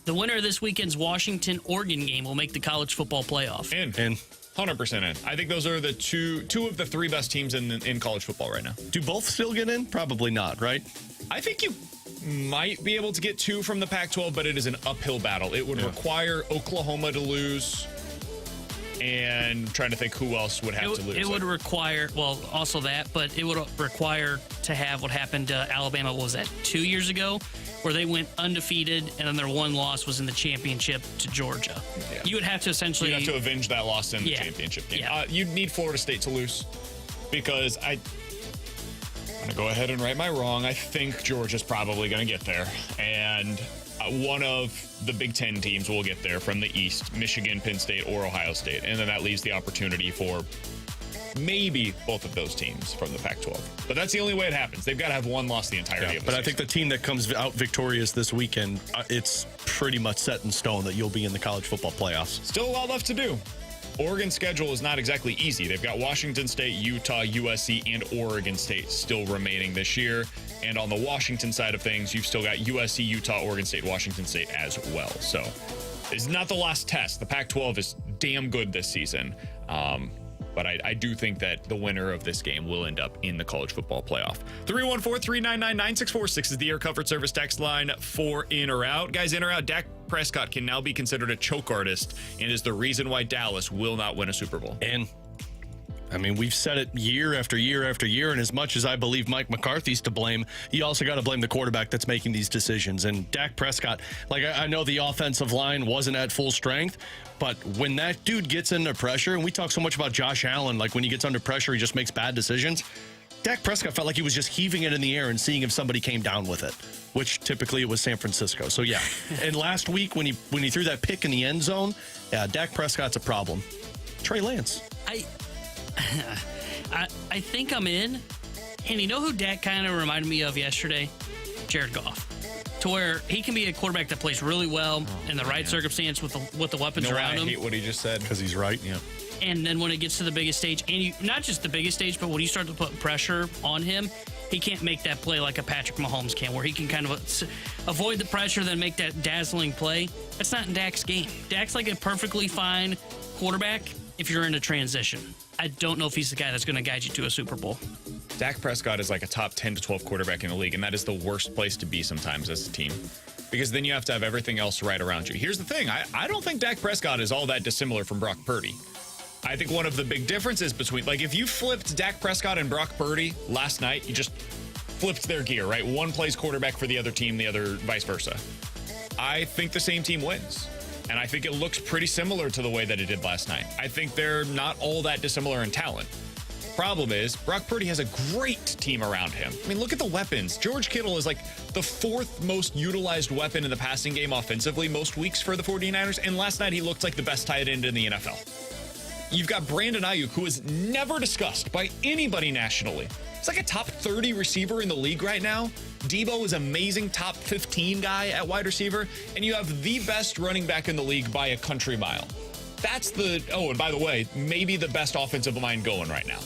The winner of this weekend's Washington-Oregon game will make the college football playoff. In. 100% in. I think those are the two of the 3 best teams in college football right now. Do both still get in? Probably not, right? I think you might be able to get 2 from the Pac-12, but it is an uphill battle. It would require Oklahoma to lose, and I'm trying to think who else would have to lose. It would require, also that, but it would require to have what happened to Alabama, what was that, 2 years ago? Where they went undefeated, and then their one loss was in the championship to Georgia. Yeah. You would have to essentially... You'd have to avenge that loss in the championship game. Yeah. You'd need Florida State to lose, because going to go ahead and right my wrong. I think Georgia's probably going to get there. And one of the Big Ten teams will get there from the East, Michigan, Penn State, or Ohio State. And then that leaves the opportunity for maybe both of those teams from the Pac-12. But that's the only way it happens. They've got to have one loss the entirety of the But season. I think the team that comes out victorious this weekend, it's pretty much set in stone that you'll be in the college football playoffs. Still a lot left to do. Oregon's schedule is not exactly easy. They've got Washington State, Utah, USC, and Oregon State still remaining this year. And on the Washington side of things, you've still got USC, Utah, Oregon State, Washington State as well. So it's not the last test. The Pac-12 is damn good this season. But I do think that the winner of this game will end up in the college football playoff. 314-399-9646 is the Air Comfort Service text line for in or out. Guys, in or out, Dak Prescott can now be considered a choke artist and is the reason why Dallas will not win a Super Bowl. And I mean, we've said it year after year after year, and as much as I believe Mike McCarthy's to blame, you also got to blame the quarterback that's making these decisions. And Dak Prescott, like I know the offensive line wasn't at full strength, but when that dude gets under pressure, and we talk so much about Josh Allen, like when he gets under pressure, he just makes bad decisions. Dak Prescott felt like he was just heaving it in the air and seeing if somebody came down with it, which typically it was San Francisco. So yeah, and last week when he threw that pick in the end zone, yeah, Dak Prescott's a problem. Trey Lance. I think I'm in. And you know who Dak kind of reminded me of yesterday? Jared Goff. To where he can be a quarterback that plays really well in the right circumstance with the weapons around him. I hate what he just said. Because he's right. Yeah. And then when it gets to the biggest stage, and not just the biggest stage, but when you start to put pressure on him, he can't make that play like a Patrick Mahomes can, where he can kind of avoid the pressure, then make that dazzling play. That's not in Dak's game. Dak's like a perfectly fine quarterback if you're in a transition. I don't know if he's the guy that's going to guide you to a Super Bowl. Dak Prescott is like a top 10 to 12 quarterback in the league, and that is the worst place to be sometimes as a team. Because then you have to have everything else right around you. Here's the thing. I don't think Dak Prescott is all that dissimilar from Brock Purdy. I think one of the big differences between, like, if you flipped Dak Prescott and Brock Purdy last night, you just flipped their gear, right? One plays quarterback for the other team, the other vice versa. I think the same team wins. And I think it looks pretty similar to the way that it did last night. I think they're not all that dissimilar in talent. Problem is, Brock Purdy has a great team around him. I mean, look at the weapons. George Kittle is like the fourth most utilized weapon in the passing game offensively most weeks for the 49ers. And last night he looked like the best tight end in the NFL. You've got Brandon Ayuk, who is never discussed by anybody nationally. He's like a top 30 receiver in the league right now. Debo is amazing, top 15 guy at wide receiver. And you have the best running back in the league by a country mile. That's and by the way, maybe the best offensive line going right now.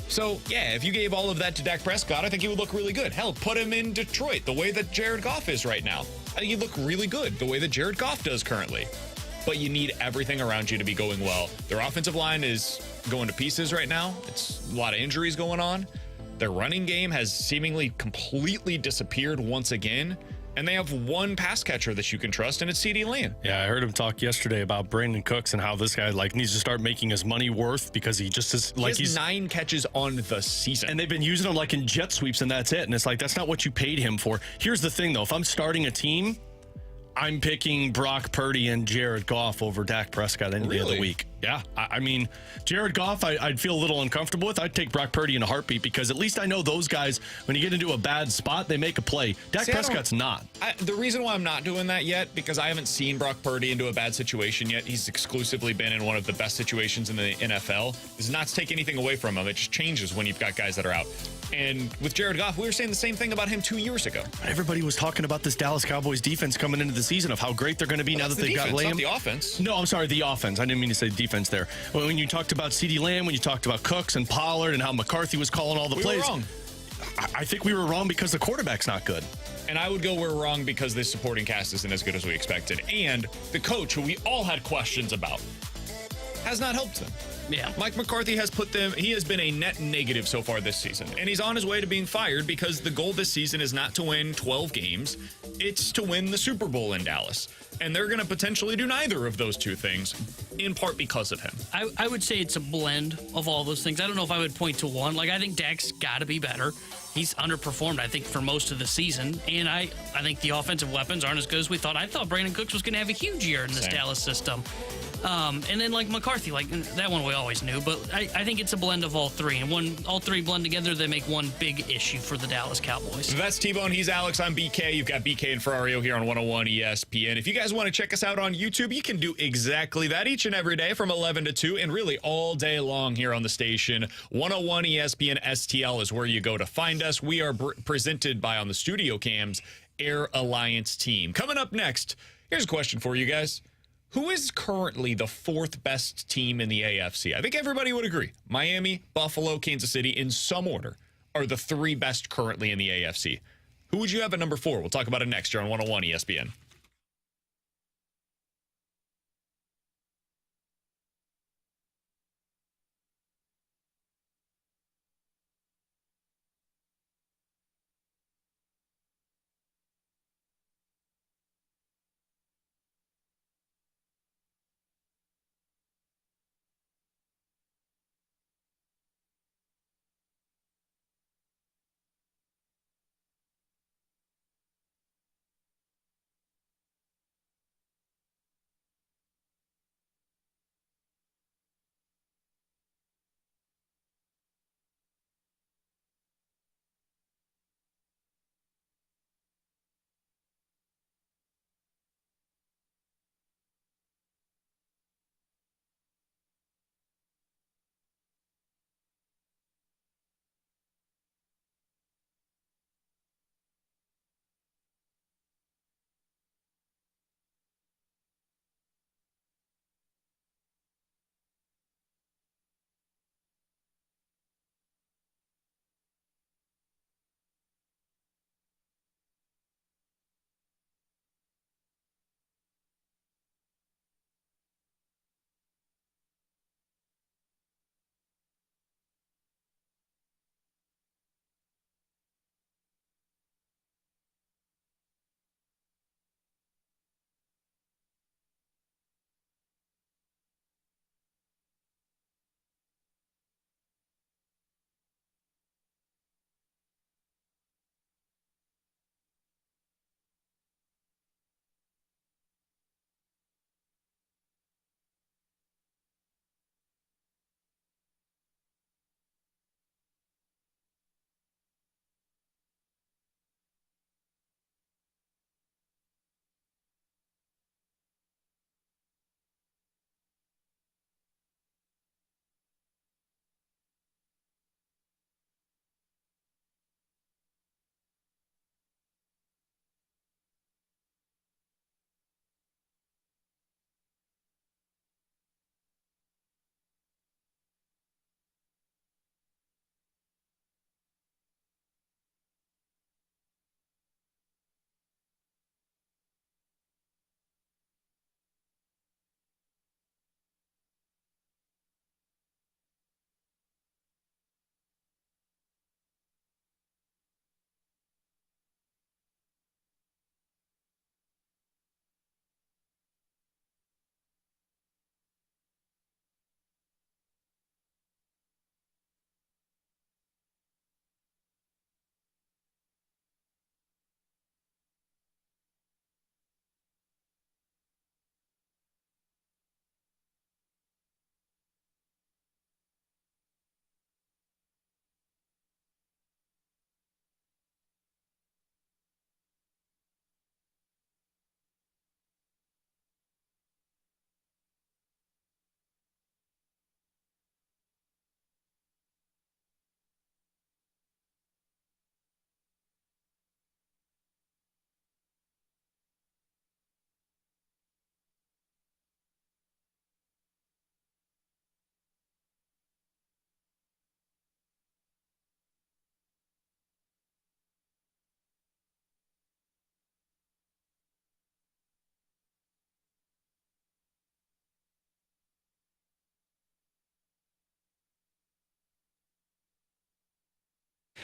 So, yeah, if you gave all of that to Dak Prescott, I think he would look really good. Hell, put him in Detroit the way that Jared Goff is right now. I think he'd look really good the way that Jared Goff does currently. But you need everything around you to be going well. Their offensive line is going to pieces right now. It's a lot of injuries going on. Their running game has seemingly completely disappeared once again. And they have one pass catcher that you can trust, and it's CeeDee Lamb. Yeah, I heard him talk yesterday about Brandon Cooks and how this guy needs to start making his money worth because he just is he's 9 catches on the season. And they've been using him like in jet sweeps, and that's it. And it's like, that's not what you paid him for. Here's the thing, though. If I'm starting a team, I'm picking Brock Purdy and Jared Goff over Dak Prescott any day of the week. Yeah, I mean, Jared Goff, I'd feel a little uncomfortable with. I'd take Brock Purdy in a heartbeat because at least I know those guys, when you get into a bad spot, they make a play. Dak Prescott's not. The reason why I'm not doing that yet, because I haven't seen Brock Purdy into a bad situation yet. He's exclusively been in one of the best situations in the NFL. Is not to take anything away from him. It just changes when you've got guys that are out. And with Jared Goff, we were saying the same thing about him 2 years ago. Everybody was talking about this Dallas Cowboys defense coming into the season of how great they're going to be now that they've got Lamb. Not the offense. No, I'm sorry, the offense. I didn't mean to say defense there. When you talked about CeeDee Lamb, when you talked about Cooks and Pollard and how McCarthy was calling all the plays. We were wrong. I think we were wrong because the quarterback's not good. And I would go we're wrong because this supporting cast isn't as good as we expected. And the coach, who we all had questions about, has not helped them. Yeah. Mike McCarthy has he has been a net negative so far this season. And he's on his way to being fired because the goal this season is not to win 12 games. It's to win the Super Bowl in Dallas. And they're going to potentially do neither of those two things, in part because of him. I would say it's a blend of all those things. I don't know if I would point to one. Like, I think Dak's got to be better. He's underperformed, I think, for most of the season. And I think the offensive weapons aren't as good as we thought. I thought Brandon Cooks was going to have a huge year in this Dallas system. And then like McCarthy, like that one we always knew, but I think it's a blend of all three. And when all three blend together, they make one big issue for the Dallas Cowboys. That's T-Bone. He's Alex. I'm BK. You've got BK and Ferrario here on 101 ESPN. If you guys want to check us out on YouTube, you can do exactly that each and every day from 11 to 2 and really all day long here on the station. 101 ESPN STL is where you go to find us. We are presented by, on the studio cams, Air Alliance Team. Coming up next, here's a question for you guys. Who is currently the fourth best team in the AFC? I think everybody would agree. Miami, Buffalo, Kansas City, in some order, are the three best currently in the AFC. Who would you have at number 4? We'll talk about it next year on 101 ESPN.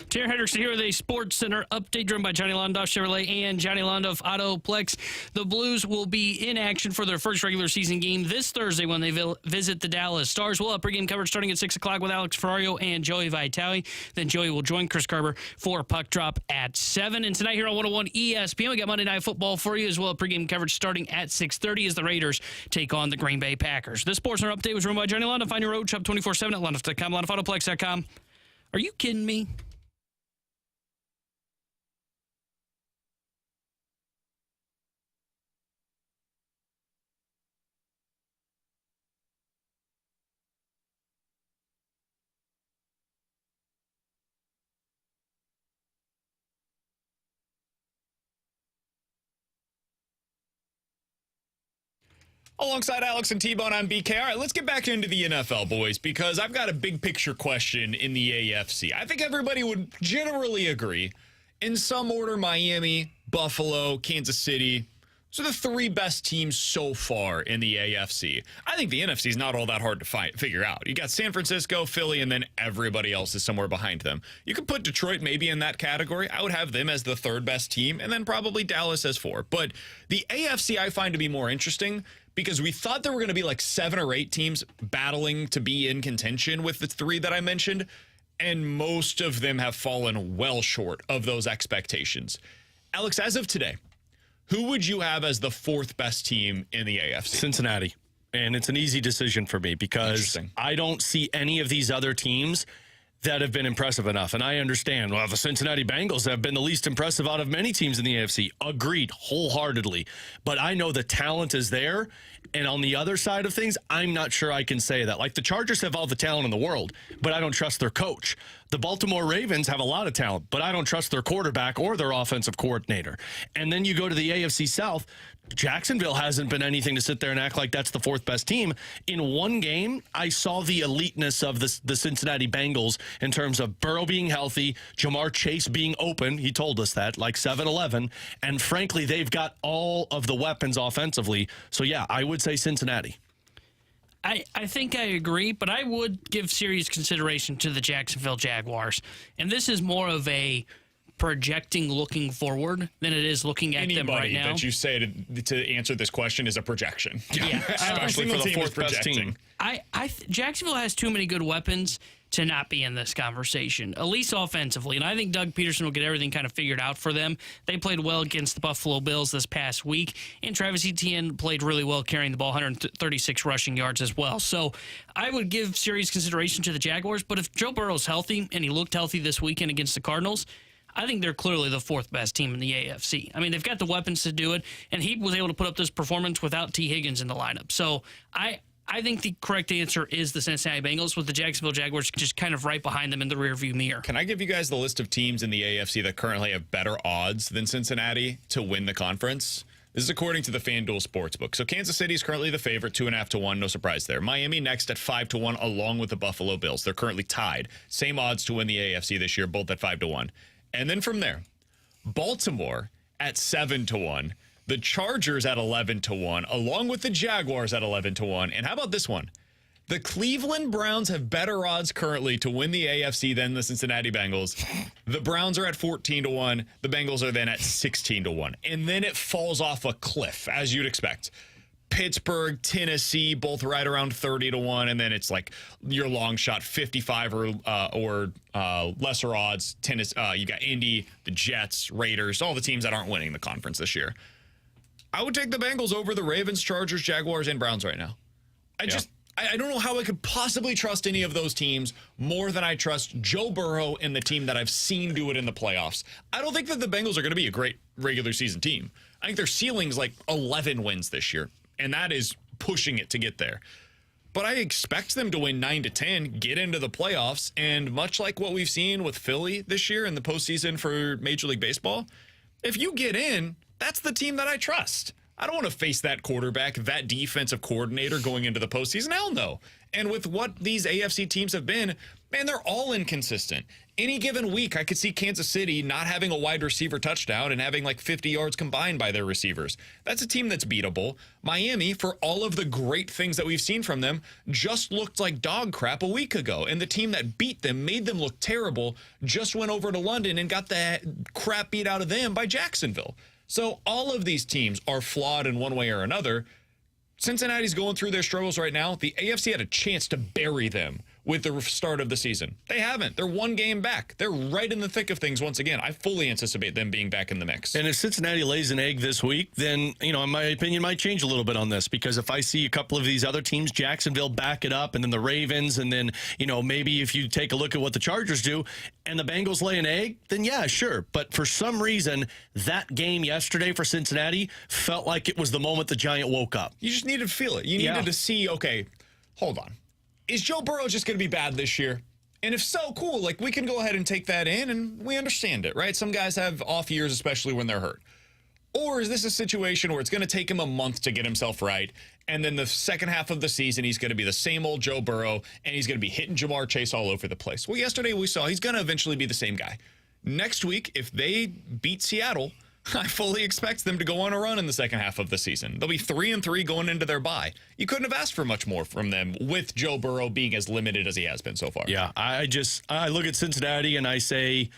Terry Hendrickson here with a Sports Center update driven by Johnny Londoff Chevrolet and Johnny Londoff Autoplex. The Blues will be in action for their first regular season game this Thursday when they visit the Dallas Stars. We'll have pregame coverage starting at 6 o'clock with Alex Ferrario and Joey Vitale. Then Joey will join Chris Carver for Puck Drop at 7. And tonight here on 101 ESPN, we got Monday Night Football for you as well. Pregame coverage starting at 6:30 as the Raiders take on the Green Bay Packers. This Sports Center update was run by Johnny Londoff. Find your road shop 24/7 at londoff.com, londoffAutoplex.com. Are you kidding me? Alongside Alex and T-Bone, I'm BK. All right, let's get back into the NFL, boys, because I've got a big picture question in the AFC. I think everybody would generally agree. In some order, Miami, Buffalo, Kansas City. Those are the three best teams so far in the AFC. I think the NFC is not all that hard to figure out. You got San Francisco, Philly, and then everybody else is somewhere behind them. You could put Detroit maybe in that category. I would have them as the third best team, and then probably Dallas as 4. But the AFC I find to be more interesting because we thought there were going to be like 7 or 8 teams battling to be in contention with the 3 that I mentioned, and most of them have fallen well short of those expectations. Alex, as of today, who would you have as the 4th best team in the AFC? Cincinnati. And it's an easy decision for me because I don't see any of these other teams that have been impressive enough. And I understand, well, the Cincinnati Bengals have been the least impressive out of many teams in the AFC. Agreed, wholeheartedly. But I know the talent is there. And on the other side of things, I'm not sure I can say that. Like, the Chargers have all the talent in the world, but I don't trust their coach. The Baltimore Ravens have a lot of talent, but I don't trust their quarterback or their offensive coordinator. And then you go to the AFC South. Jacksonville hasn't been anything to sit there and act like that's the 4th best team. In one game, I saw the eliteness of the Cincinnati Bengals in terms of Burrow being healthy, Jamar Chase being open. He told us that, like 7-11. And frankly, they've got all of the weapons offensively. So, yeah, I would say Cincinnati. I think I agree, but I would give serious consideration to the Jacksonville Jaguars. And this is more of a projecting looking forward than it is looking at them right now. Anybody that you say to answer this question is a projection. Yeah. Especially for the 4th best team. Jacksonville has too many good weapons to not be in this conversation, at least offensively. And I think Doug Peterson will get everything kind of figured out for them. They played well against the Buffalo Bills this past week, and Travis Etienne played really well carrying the ball, 136 rushing yards as well. So I would give serious consideration to the Jaguars, but if Joe Burrow's healthy, and he looked healthy this weekend against the Cardinals, I think they're clearly the 4th best team in the AFC. I mean, they've got the weapons to do it, and he was able to put up this performance without T. Higgins in the lineup. So I think the correct answer is the Cincinnati Bengals, with the Jacksonville Jaguars just kind of right behind them in the rearview mirror. Can I give you guys the list of teams in the AFC that currently have better odds than Cincinnati to win the conference? This is according to the FanDuel Sportsbook. So Kansas City is currently the favorite, 2.5 to 1. No surprise there. Miami next at 5 to 1, along with the Buffalo Bills. They're currently tied. Same odds to win the AFC this year, both at 5 to 1. And then from there, Baltimore at 7 to 1. The Chargers at 11 to 1, along with the Jaguars at 11 to 1. And how about this one? The Cleveland Browns have better odds currently to win the AFC than the Cincinnati Bengals. The Browns are at 14 to 1. The Bengals are then at 16 to 1. And then it falls off a cliff, as you'd expect. Pittsburgh, Tennessee, both right around 30 to 1. And then it's like your long shot, 55 or lesser odds. You got Indy, the Jets, Raiders, all the teams that aren't winning the conference this year. I would take the Bengals over the Ravens, Chargers, Jaguars, and Browns right now. I don't know how I could possibly trust any of those teams more than I trust Joe Burrow and the team that I've seen do it in the playoffs. I don't think that the Bengals are going to be a great regular season team. I think their ceiling's like 11 wins this year, and that is pushing it to get there. But I expect them to win 9 to 10, get into the playoffs, and much like what we've seen with Philly this year in the postseason for Major League Baseball, if you get in, that's the team that I trust. I don't want to face that quarterback, that defensive coordinator going into the postseason. Hell no. And with what these AFC teams have been, man, they're all inconsistent. any given week, I could see Kansas City not having a wide receiver touchdown and having like 50 yards combined by their receivers. That's a team that's beatable. Miami, for all of the great things that we've seen from them, just looked like dog crap a week ago. And the team that beat them, made them look terrible, just went over to London and got the crap beat out of them by Jacksonville. So all of these teams are flawed in one way or another. Cincinnati's going through their struggles right now. The AFC had a chance to bury them with the start of the season. They haven't. They're one game back. They're right in the thick of things once again. I fully anticipate them being back in the mix. And if Cincinnati lays an egg this week, then, in my opinion, might change a little bit on this, because if I see a couple of these other teams, Jacksonville back it up, and then the Ravens, and then, maybe if you take a look at what the Chargers do, and the Bengals lay an egg, then yeah, sure. But for some reason, that game yesterday for Cincinnati felt like it was the moment the Giant woke up. You just needed to feel it. You needed to see, okay, hold on. Is Joe Burrow just going to be bad this year? And if so, cool. Like, we can go ahead and take that in, and we understand it, right? Some guys have off years, especially when they're hurt. Or is this a situation where it's going to take him a month to get himself right, and then the second half of the season, he's going to be the same old Joe Burrow, and he's going to be hitting Jamar Chase all over the place? Well, yesterday we saw he's going to eventually be the same guy. Next week, if they beat Seattle, I fully expect them to go on a run in the second half of the season. They'll be 3-3 going into their bye. You couldn't have asked for much more from them with Joe Burrow being as limited as he has been so far. Yeah, I look at Cincinnati and I say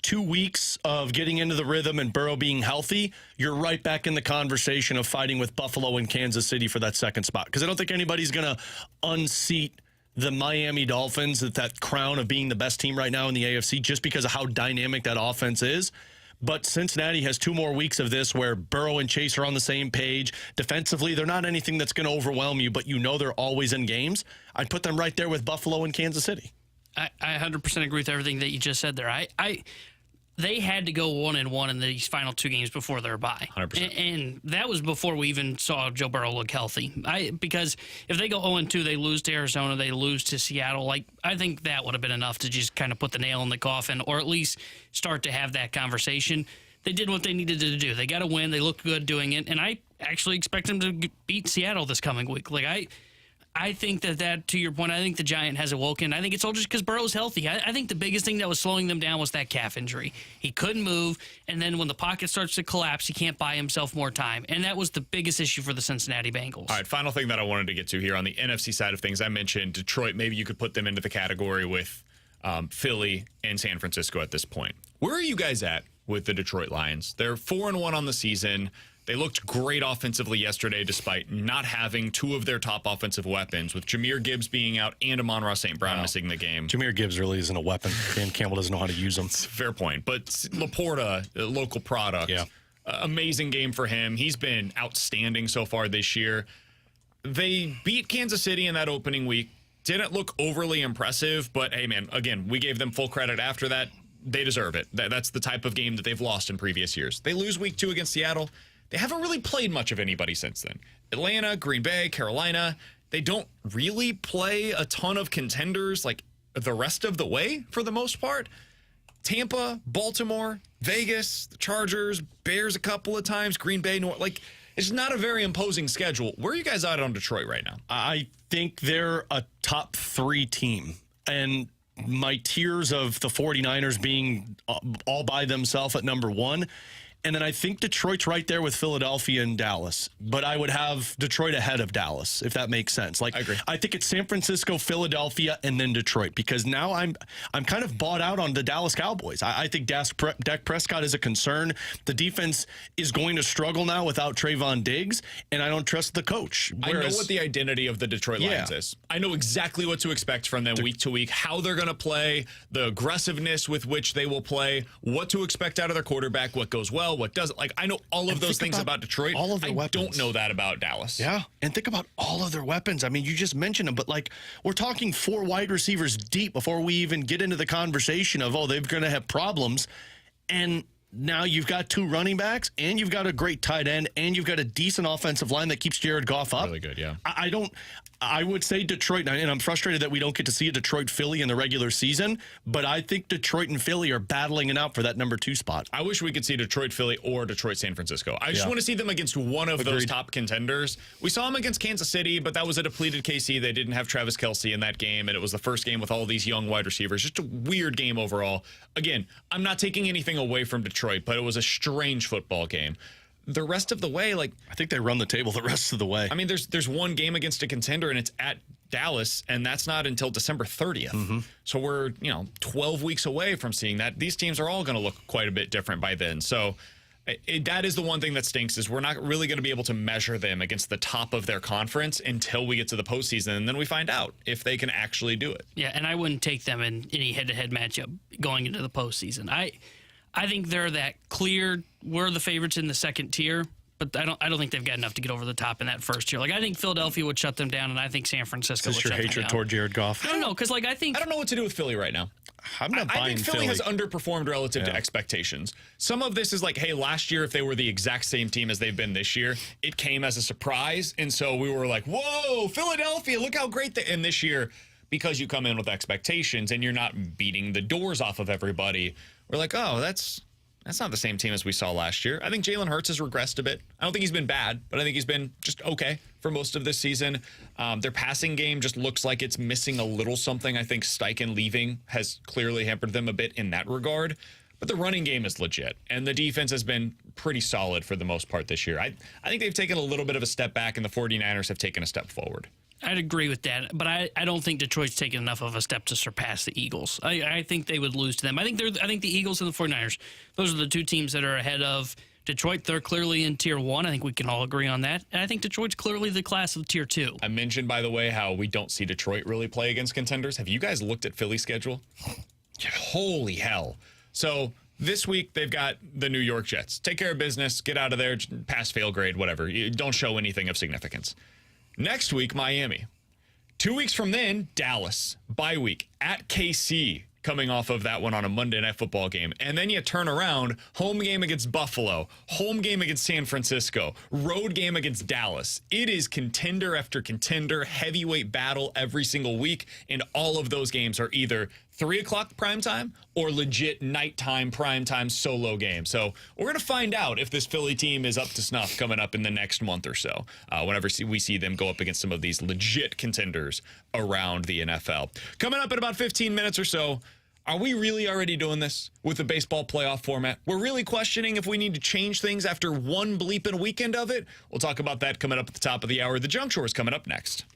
2 weeks of getting into the rhythm and Burrow being healthy, you're right back in the conversation of fighting with Buffalo and Kansas City for that second spot. Because I don't think anybody's going to unseat the Miami Dolphins at that crown of being the best team right now in the AFC just because of how dynamic that offense is. But Cincinnati has 2 more weeks of this where Burrow and Chase are on the same page. Defensively, they're not anything that's going to overwhelm you, but they're always in games. I'd put them right there with Buffalo and Kansas City. I 100% agree with everything that you just said there. They had to go 1-1 in these final 2 games before their bye. 100%. And that was before we even saw Joe Burrow look healthy. Because if they go 0-2, they lose to Arizona, they lose to Seattle. I think that would have been enough to just kind of put the nail in the coffin, or at least start to have that conversation. They did what they needed to do. They got to win. They looked good doing it. And I actually expect them to beat Seattle this coming week. I think that, to your point, I think the Giant has awoken. I think it's all just because Burrow's healthy. I think the biggest thing that was slowing them down was that calf injury. He couldn't move, and then when the pocket starts to collapse, he can't buy himself more time. And that was the biggest issue for the Cincinnati Bengals. All right, final thing that I wanted to get to here on the NFC side of things. I mentioned Detroit. Maybe you could put them into the category with Philly and San Francisco at this point. Where are you guys at with the Detroit Lions? They're 4-1 on the season. They looked great offensively yesterday despite not having 2 of their top offensive weapons, with Jahmyr Gibbs being out and Amon-Ra St. Brown missing the game. Jahmyr Gibbs really isn't a weapon. Dan Campbell doesn't know how to use them. Fair point. But Laporta, a local product, amazing game for him. He's been outstanding so far this year. They beat Kansas City in that opening week. Didn't look overly impressive, but hey, man, again, we gave them full credit after that. They deserve it. That's the type of game that they've lost in previous years. They lose week 2 against Seattle. They haven't really played much of anybody since then. Atlanta, Green Bay, Carolina, they don't really play a ton of contenders like the rest of the way for the most part. Tampa, Baltimore, Vegas, the Chargers, Bears a couple of times, Green Bay, it's not a very imposing schedule. Where are you guys at on Detroit right now? I think they're a top 3 team. And my tiers of the 49ers being all by themselves at number 1. And then I think Detroit's right there with Philadelphia and Dallas. But I would have Detroit ahead of Dallas, if that makes sense. I agree. I think it's San Francisco, Philadelphia, and then Detroit. Because now I'm kind of bought out on the Dallas Cowboys. I think Dak Prescott is a concern. The defense is going to struggle now without Trayvon Diggs, and I don't trust the coach. I know what the identity of the Detroit Lions is. I know exactly what to expect from them week to week, how they're going to play, the aggressiveness with which they will play, what to expect out of their quarterback, what goes well, what doesn't. I know all of those things about Detroit. All of their weapons. Don't know that about Dallas. Yeah, and think about all of their weapons. I mean, you just mentioned them, but we're talking 4 wide receivers deep before we even get into the conversation of, they're going to have problems. And now you've got 2 running backs, and you've got a great tight end, and you've got a decent offensive line that keeps Jared Goff up. Really good, yeah. I would say Detroit, and I'm frustrated that we don't get to see a Detroit-Philly in the regular season, but I think Detroit and Philly are battling it out for that number 2 spot. I wish we could see Detroit-Philly or Detroit-San Francisco. I just want to see them against one of those top contenders. We saw them against Kansas City, but that was a depleted KC. They didn't have Travis Kelce in that game, and it was the first game with all these young wide receivers. Just a weird game overall. Again, I'm not taking anything away from Detroit, but it was a strange football game. The rest of the way, like, I think they run the table the rest of the way. I mean, there's one game against a contender, and it's at Dallas, and that's not until December 30th. So we're 12 weeks away from seeing that. These teams are all going to look quite a bit different by then. So that is the one thing that stinks, is we're not really going to be able to measure them against the top of their conference until we get to the postseason, and then we find out if they can actually do it. Yeah, and I wouldn't take them in any head-to-head matchup going into the postseason. I think they're that clear. We're the favorites in the second tier, but I don't think they've got enough to get over the top in that first tier. Like, I think Philadelphia would shut them down, and I think San Francisco would shut them down. Is this your hatred toward Jared Goff? I don't know, because I don't know what to do with Philly right now. I'm not buying I think Philly has underperformed relative to expectations. Some of this is like, hey, last year, if they were the exact same team as they've been this year, it came as a surprise. And so we were like, whoa, Philadelphia, look how great they. And this year, because you come in with expectations and you're not beating the doors off of everybody, we're like, oh, that's not the same team as we saw last year. I think Jalen Hurts has regressed a bit. I don't think he's been bad, but I think he's been just okay for most of this season. Their passing game just looks like it's missing a little something. I think Steichen leaving has clearly hampered them a bit in that regard. But the running game is legit, and the defense has been pretty solid for the most part this year. I think they've taken a little bit of a step back, and the 49ers have taken a step forward. I'd agree with that, but I don't think Detroit's taken enough of a step to surpass the Eagles. I think they would lose to them. I think the Eagles and the 49ers, those are the two teams that are ahead of Detroit. They're clearly in Tier 1. I think we can all agree on that. And I think Detroit's clearly the class of Tier 2. I mentioned, by the way, how we don't see Detroit really play against contenders. Have you guys looked at Philly's schedule? Holy hell. So this week, they've got the New York Jets. Take care of business, get out of there, pass, fail grade, whatever. You don't show anything of significance. Next week, Miami. 2 weeks from then, Dallas. Bye week at KC, coming off of that one on a Monday Night Football game. And then you turn around, home game against Buffalo, home game against San Francisco, road game against Dallas. It is contender after contender, heavyweight battle every single week. And all of those games are either 3 o'clock primetime or legit nighttime primetime solo game. So we're going to find out if this Philly team is up to snuff coming up in the next month or so, whenever we see them go up against some of these legit contenders around the NFL. Coming up in about 15 minutes or so, are we really already doing this with the baseball playoff format? We're really questioning if we need to change things after one bleeping weekend of it. We'll talk about that coming up at the top of the hour. The Junk Show is coming up next.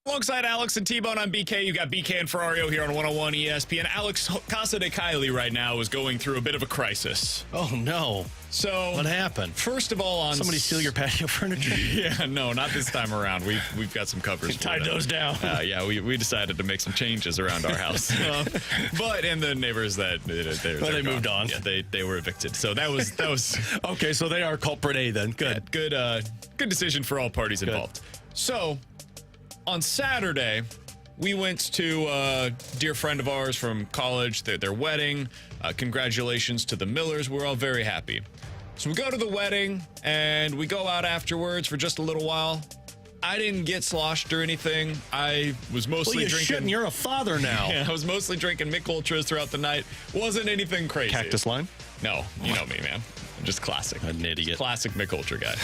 Alongside Alex and T-Bone on BK, you got BK and Ferrario here on 101 ESPN. Alex Casa de Kylie right now is going through a bit of a crisis. Oh, no. So What happened? First of all, Somebody steal your patio furniture? Yeah, no, not this time around. We've got some covers. for Tied that. those down. Yeah, we decided to make some changes around our house. And the neighbors that they moved on. Yeah, they were evicted. So that was Okay, so they are culprit A then. Good. good decision for all parties involved. So on Saturday, we went to a dear friend of ours from college, their wedding. Congratulations to the Millers. We're all very happy. So we go to the wedding, and we go out afterwards for just a little while. I didn't get sloshed or anything. I was mostly Well, drinking. you're a father now. Yeah, I was mostly drinking Mick Ultras throughout the night. Wasn't anything crazy. Cactus Lime? No, you know me, man. I'm just classic. An idiot. Classic Mick Ultra guy.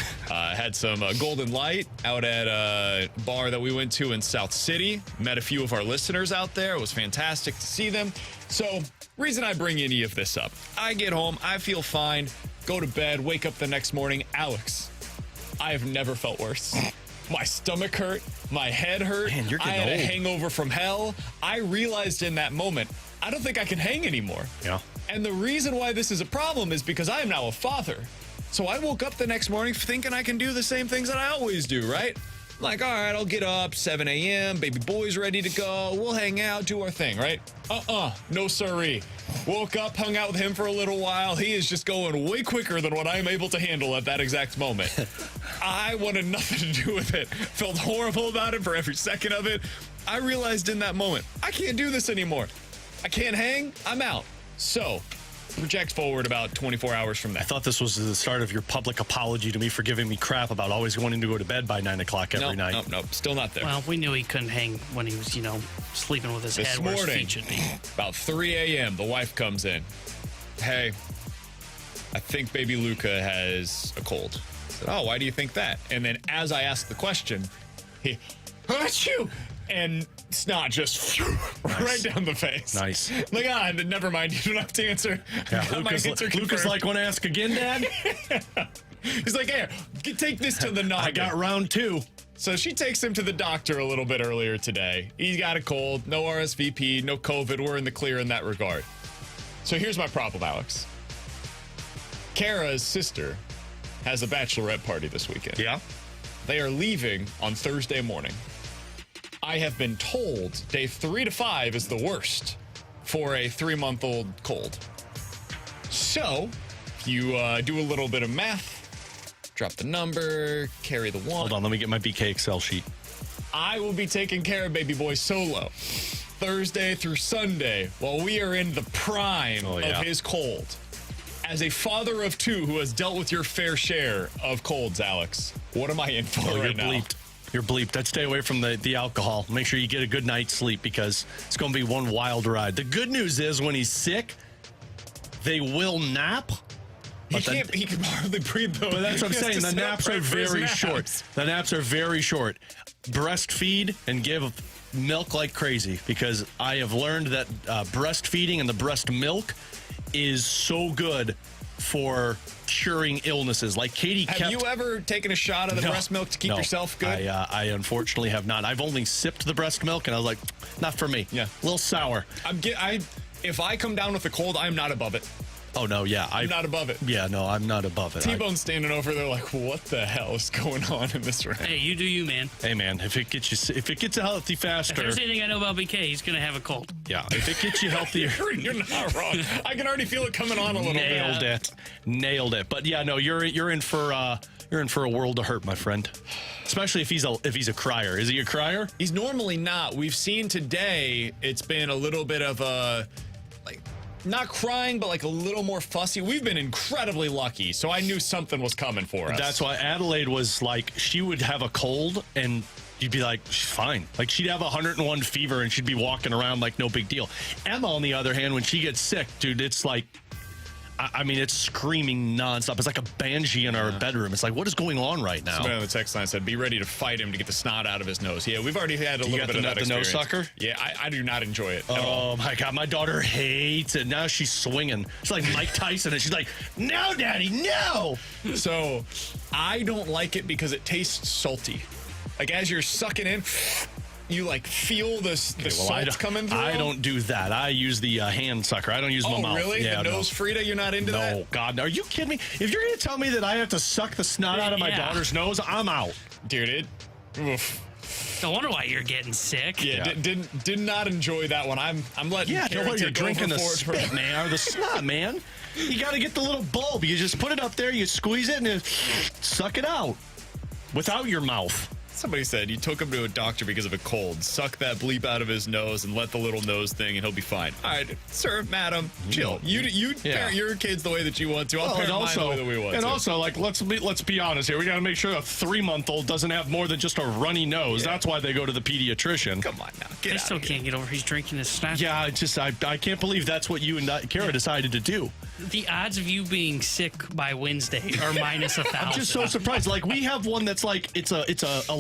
Had some Golden Light out at a bar that we went to in South City. Met a few of our listeners out there. It was fantastic to see them. So, reason I bring any of this up. I get home, I feel fine, go to bed, wake up the next morning. Alex, I have never felt worse. My stomach hurt. My head hurt. Man, you're I getting had a old. hangover from hell. I realized in that moment, I don't think I can hang anymore. Yeah. And the reason why this is a problem is because I am now a father. So I woke up the next morning thinking I can do the same things that I always do, right? Like, all right, I'll get up, 7 a.m., baby boy's ready to go, we'll hang out, do our thing, right? No siree. Woke up, hung out with him for a little while. He is just going way quicker than what I'm able to handle at that exact moment. I wanted nothing to do with it. Felt horrible about it for every second of it. I realized in that moment, I can't do this anymore. I can't hang, I'm out. So, project forward about 24 hours from I that. thought this was the start of your public apology to me for giving me crap about always wanting to go to bed by 9 o'clock every night. Nope, still not there. Well, we knew he couldn't hang when he was, sleeping with his This head where his morning, feet should be. about 3 a.m., the wife comes in. Hey, I think baby Luca has a cold. I said, oh, why do you think that? And then as I asked the question, he, achoo! And snot just right down the face. Nice. Like, never mind. You don't have to answer. Yeah, Got my answer Lucas confirmed. like, want to ask again, Dad? He's like, here, take this to the noggin. I got round 2. So she takes him to the doctor a little bit earlier today. He's got a cold, no RSVP, no COVID. We're in the clear in that regard. So here's my problem, Alex. Kara's sister has a bachelorette party this weekend. Yeah? They are leaving on Thursday morning. I have been told day 3 to 5 is the worst for a 3-month-old cold. So, if you do a little bit of math, drop the number, carry the 1. Hold on, let me get my BK Excel sheet. I will be taking care of baby boy solo Thursday through Sunday while we are in the prime of his cold. As a father of 2 who has dealt with your fair share of colds, Alex, what am I in for right now? Bleeped. You're bleeped. I'd stay away from the alcohol. Make sure you get a good night's sleep because it's going to be one wild ride. The good news is when he's sick, they will nap. He can hardly breathe, though. But that's what I'm saying. The naps are very short. The naps are very short. Breastfeed and give milk like crazy because I have learned that breastfeeding and the breast milk is so good for curing illnesses. Like Katie Have you ever taken a shot of the breast milk to keep yourself good? I unfortunately have not. I've only sipped the breast milk, and I was like, not for me. Yeah. A little sour. If I come down with a cold, I'm not above it. Oh, no, yeah. I'm not above it. Yeah, no, I'm not above it. T-Bone's standing over there like, what the hell is going on in this room? Hey, you do you, man. Hey, man, if it gets healthy If faster. there's anything I know about BK, he's going to have a cold. Yeah, if it gets you healthier. You're not wrong. I can already feel it coming on a little bit. Nailed it. But yeah, no, you're in for a world of hurt, my friend. Especially if he's a crier. Is he a crier? He's normally not. We've seen today it's been a little bit of a not crying, but like a little more fussy. We've been incredibly lucky, so I knew something was coming for us. That's why Adelaide was like, she would have a cold and you'd be like, she's fine. Like she'd have 101 fever and she'd be walking around like no big deal. Emma, on the other hand, when she gets sick, dude, it's like, I mean, it's screaming nonstop. It's like a banshee in our bedroom. It's like, what is going on right now? Somebody on the text line said, be ready to fight him to get the snot out of his nose. Yeah, we've already had a little bit of that experience. The nose sucker? Yeah, I do not enjoy it at all. Oh, my God. My daughter hates it. Now she's swinging. It's like Mike Tyson. And she's like, no, Daddy, no. So I don't like it because it tastes salty. Like as you're sucking in, you like feel the salt coming through? I don't do that. I use the hand sucker. I don't use my mouth. Oh, really? Yeah, the nose Frida, you're not into that? No, God. Are you kidding me? If you're going to tell me that I have to suck the snot out of my daughter's nose, I'm out. Dude, oof. No wonder why you're getting sick. Yeah, did not enjoy that one. I'm letting Kara you're take drinking over the for it. spit, man, or the snot, man. You got to get the little bulb. You just put it up there, you squeeze it, and you suck it out without your mouth. Somebody said you took him to a doctor because of a cold. Suck that bleep out of his nose and let the little nose thing, and he'll be fine. All right, sir, madam, chill. You parent your kids the way that you want to. I'll parent mine the way that we want to. And also, like, let's be honest here. We got to make sure a 3-month-old doesn't have more than just a runny nose. That's why they go to the pediatrician. Come on now, I still can't get over he's drinking his snot. Yeah, I can't believe that's what you and Kara decided to do. The odds of you being sick by Wednesday are minus 1,000. I'm just so surprised. Like, we have one that's like it's a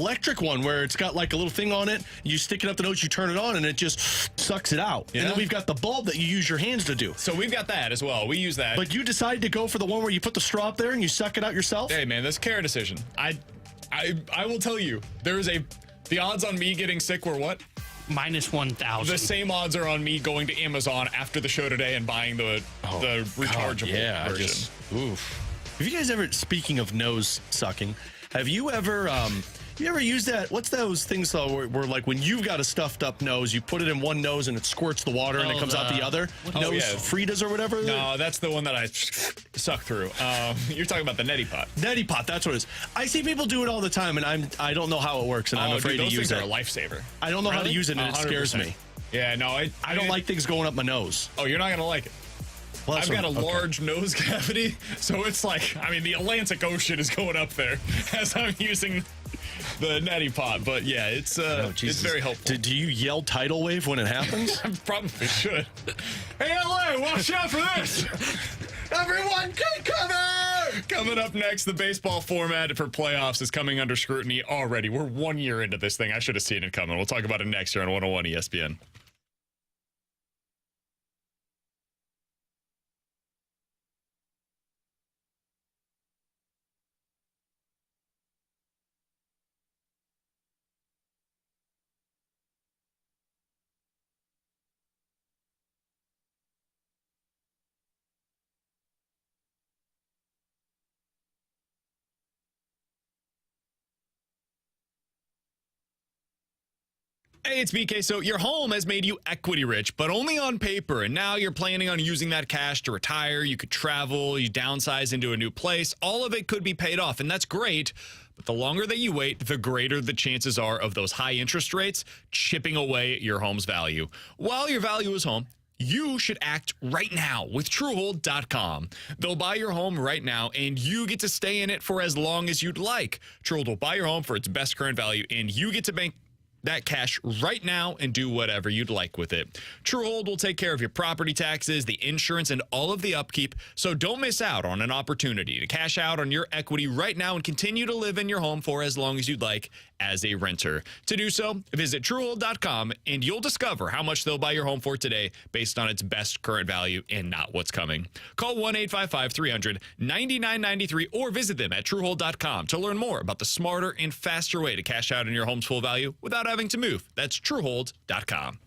electric one where it's got like a little thing on it. You stick it up the nose, you turn it on, and it just sucks it out. Yeah. And then we've got the bulb that you use your hands to do. So we've got that as well. We use that. But you decided to go for the one where you put the straw up there and you suck it out yourself? Hey man, that's a Kara decision. I will tell you, the odds on me getting sick were what? Minus 1,000. The same odds are on me going to Amazon after the show today and buying the rechargeable version. Oof. Have you guys ever, speaking of nose sucking, have you ever used that? What's those things though where like when you've got a stuffed up nose, you put it in one nose and it squirts the water and it comes out the other? Nose Fritas or whatever? No, that's the one that I suck through. You're talking about the neti pot. Neti pot, that's what it is. I see people do it all the time, and I don't know how it works, and I'm afraid to use it. Those things are a lifesaver. I don't know how to use it, and it scares me. Yeah, no, I don't like things going up my nose. Oh, you're not gonna like it. Well, I've got a large nose cavity, so it's like, I mean, the Atlantic Ocean is going up there as I'm using the neti pot. But yeah, it's very helpful. Do you yell tidal wave when it happens? I probably should. Hey, LA, watch out for this! Everyone, get cover! Coming up next, the baseball format for playoffs is coming under scrutiny already. We're 1 year into this thing. I should have seen it coming. We'll talk about it next year on 101 ESPN. Hey, it's BK. So your home has made you equity rich, but only on paper. And now you're planning on using that cash to retire. You could travel, you downsize into a new place. All of it could be paid off, and that's great. But the longer that you wait, the greater the chances are of those high interest rates chipping away at your home's value. While your value is home, you should act right now with Truehold.com. They'll buy your home right now, and you get to stay in it for as long as you'd like. Truehold will buy your home for its best current value, and you get to bank that cash right now and do whatever you'd like with it. Truehold will take care of your property taxes, the insurance, and all of the upkeep, so don't miss out on an opportunity to cash out on your equity right now and continue to live in your home for as long as you'd like as a renter. To do so, visit Truehold.com and you'll discover how much they'll buy your home for today based on its best current value and not what's coming. Call 1-855-300-9993 or visit them at Truehold.com to learn more about the smarter and faster way to cash out on your home's full value without having to move. That's Truehold.com.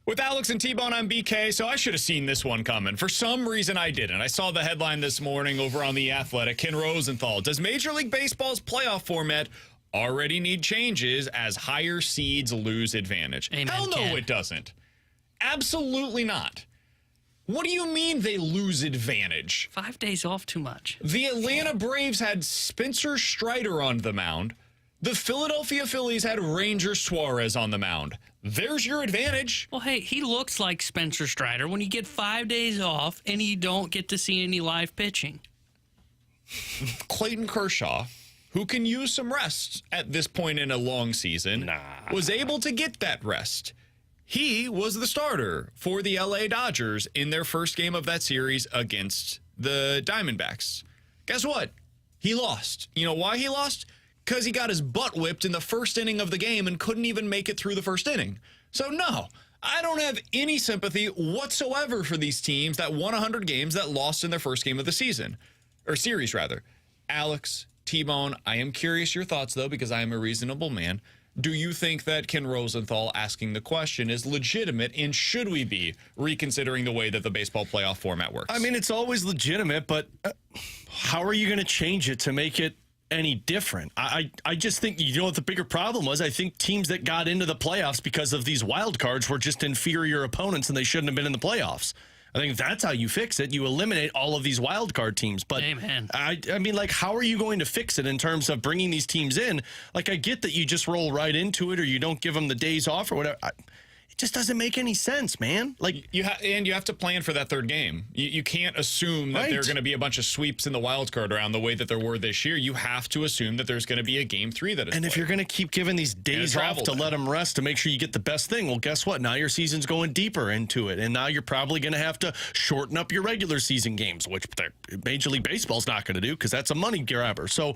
With Alex and T-Bone on BK, so I should have seen this one coming. For some reason, I didn't. I saw the headline this morning over on The Athletic. Ken Rosenthal, does Major League Baseball's playoff format already need changes as higher seeds lose advantage? Amen, Hell no, Ken. it doesn't. Absolutely not. What do you mean they lose advantage? 5 days off too much. The Atlanta Braves had Spencer Strider on the mound. The Philadelphia Phillies had Ranger Suarez on the mound. There's your advantage. Well, hey, he looks like Spencer Strider when you get 5 days off and you don't get to see any live pitching. Clayton Kershaw, who can use some rest at this point in a long season, was able to get that rest. He was the starter for the LA Dodgers in their first game of that series against the Diamondbacks. Guess what? He lost. You know why he lost? Because he got his butt whipped in the first inning of the game and couldn't even make it through the first inning. So no, I don't have any sympathy whatsoever for these teams that won 100 games that lost in their first game of the season. Or series, rather. Alex, T-Bone, I am curious your thoughts, though, because I am a reasonable man. Do you think that Ken Rosenthal asking the question is legitimate, and should we be reconsidering the way that the baseball playoff format works? I mean, it's always legitimate, but how are you going to change it to make it any different? I just think, you know what the bigger problem was? I think teams that got into the playoffs because of these wild cards were just inferior opponents and they shouldn't have been in the playoffs. I think that's how you fix it. You eliminate all of these wild card teams. But Amen. I mean, like, how are you going to fix it in terms of bringing these teams in? Like, I get that you just roll right into it or you don't give them the days off or whatever. It just doesn't make any sense, man. Like, you have to plan for that third game. You can't assume that there are going to be a bunch of sweeps in the wild card round the way that there were this year. You have to assume that there's going to be a game 3 that is and played. if you're going to keep giving these days off to let them rest to make sure you get the best thing, well, guess what? Now your season's going deeper into it, and now you're probably going to have to shorten up your regular season games, which Major League Baseball's not going to do because that's a money grabber. So,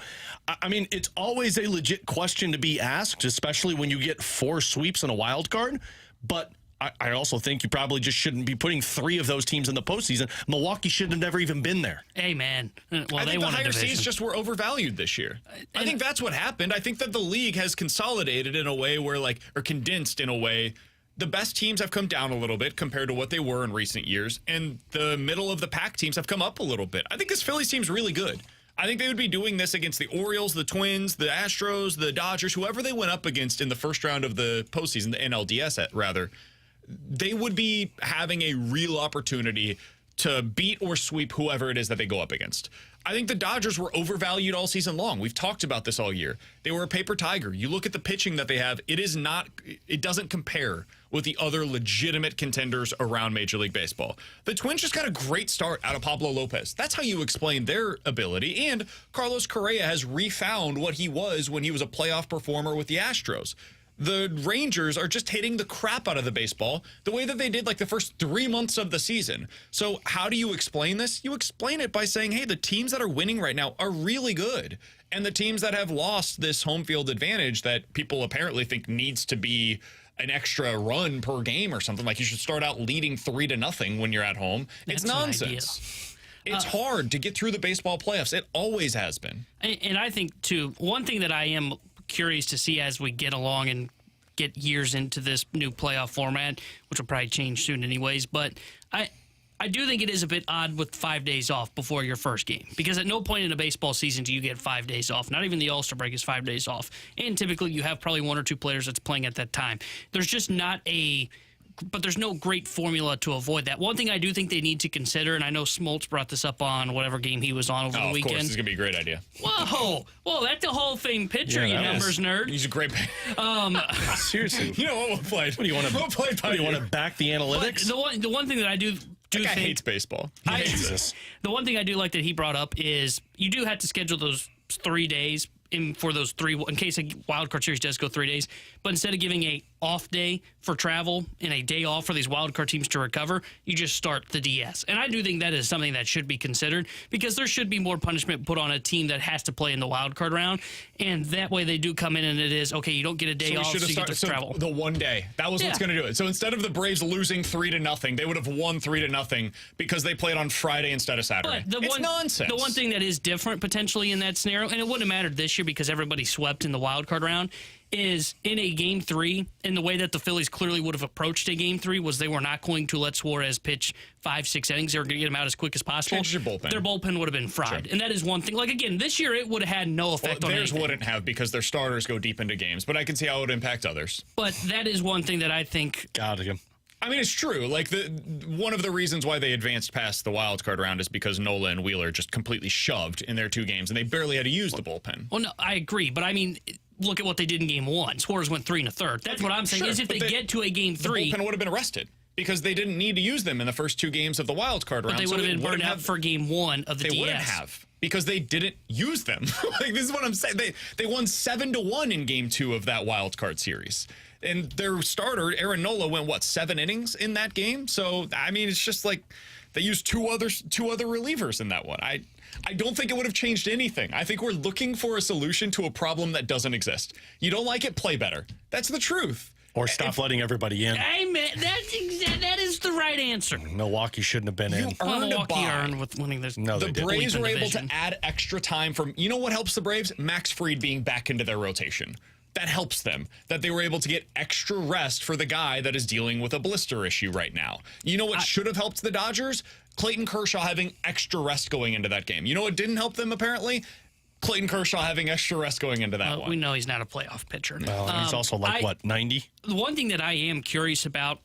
I mean, it's always a legit question to be asked, especially when you get 4 sweeps in a wild card, but I also think you probably just shouldn't be putting 3 of those teams in the postseason. Milwaukee should have never even been there. Amen. Well, I they think the won a higher division. seeds just were overvalued this year. I think that's what happened. I think that the league has consolidated in a way where, like, or condensed in a way. The best teams have come down a little bit compared to what they were in recent years, and the middle of the pack teams have come up a little bit. I think this Phillies team's really good. I think they would be doing this against the Orioles, the Twins, the Astros, the Dodgers, whoever they went up against in the first round of the postseason, the NLDS rather. They would be having a real opportunity to beat or sweep whoever it is that they go up against. I think the Dodgers were overvalued all season long. We've talked about this all year. They were a paper tiger. You look at the pitching that they have, it doesn't compare with the other legitimate contenders around Major League Baseball. The Twins just got a great start out of Pablo Lopez. That's how you explain their ability. And Carlos Correa has refound what he was when he was a playoff performer with the Astros. The Rangers are just hitting the crap out of the baseball the way that they did like the first 3 months of the season. So how do you explain this? You explain it by saying, hey, the teams that are winning right now are really good. And the teams that have lost this home field advantage that people apparently think needs to be an extra run per game or something, like you should start out leading 3-0 when you're at home. It's nonsense. It's hard to get through the baseball playoffs. It always has been. And I think, too, one thing that I am curious to see as we get along and get years into this new playoff format, which will probably change soon anyways, but I do think it is a bit odd with 5 days off before your first game, because at no point in a baseball season do you get 5 days off. Not even the All-Star break is 5 days off. And typically you have probably 1 or 2 players that's playing at that time. There's just not but there's no great formula to avoid that. One thing I do think they need to consider, and I know Smoltz brought this up on whatever game he was on over the weekend. Of course, this is going to be a great idea. Whoa, that's a Hall of Fame pitcher, you numbers nerd. He's a great Seriously. You know what we'll play? What do you want to back the analytics? The one thing that I do that guy think hates baseball. Jesus. The one thing I do like that he brought up is you do have to schedule those 3 days for those 3, in case a wild card series does go 3 days. But instead of giving a off day for travel and a day off for these wild card teams to recover, you just start the DS. And I do think that is something that should be considered, because there should be more punishment put on a team that has to play in the wild card round. And that way they do come in and it is, okay, you don't get a day off, so you get to travel. The 1 day. That was what's going to do it. So instead of the Braves losing 3-0, they would have won 3-0 because they played on Friday instead of Saturday. It's nonsense. The one thing that is different potentially in that scenario, and it wouldn't have mattered this year because everybody swept in the wild card round, is in a Game 3, and the way that the Phillies clearly would have approached a Game 3 was they were not going to let Suarez pitch 5-6 innings. They were going to get him out as quick as possible. Change your bullpen. Their bullpen would have been fried. Sure. And that is one thing. Like, again, this year it would have had no effect on theirs anything. wouldn't have because their starters go deep into games, but I can see how it would impact others. But that is one thing that I think... Got him. I mean, it's true. Like, one of the reasons why they advanced past the wild card round is because Nola and Wheeler just completely shoved in their 2 games, and they barely had to use the bullpen. Well, no, I agree. But, I mean, look at what they did in Game 1. Suarez went 3 1/3. That's what I'm saying, Sure, is if they get to a Game 3... The bullpen would have been arrested because they didn't need to use them in the first 2 games of the wild card round. But they would have been burned out for Game 1 of the DS. They wouldn't have because they didn't use them. Like, this is what I'm saying. They won 7-1 in Game 2 of that wild card series. And their starter, Aaron Nola, went, 7 innings in that game? So, I mean, it's just like they used two other relievers in that one. I don't think it would have changed anything. I think we're looking for a solution to a problem that doesn't exist. You don't like it, play better. That's the truth. Or stop letting everybody in. Amen. That is the right answer. Milwaukee shouldn't have been in. Earned a Milwaukee bye. earned with winning this. No, The they Braves didn't. were able to Division. add extra time from, you know what helps the Braves? Max Fried being back into their rotation. That helps them, that they were able to get extra rest for the guy that is dealing with a blister issue right now. You know what should have helped the Dodgers? Clayton Kershaw having extra rest going into that game. You know what didn't help them, apparently? Clayton Kershaw having extra rest going into that one. We know he's not a playoff pitcher. Well, he's also 90? The one thing that I am curious about,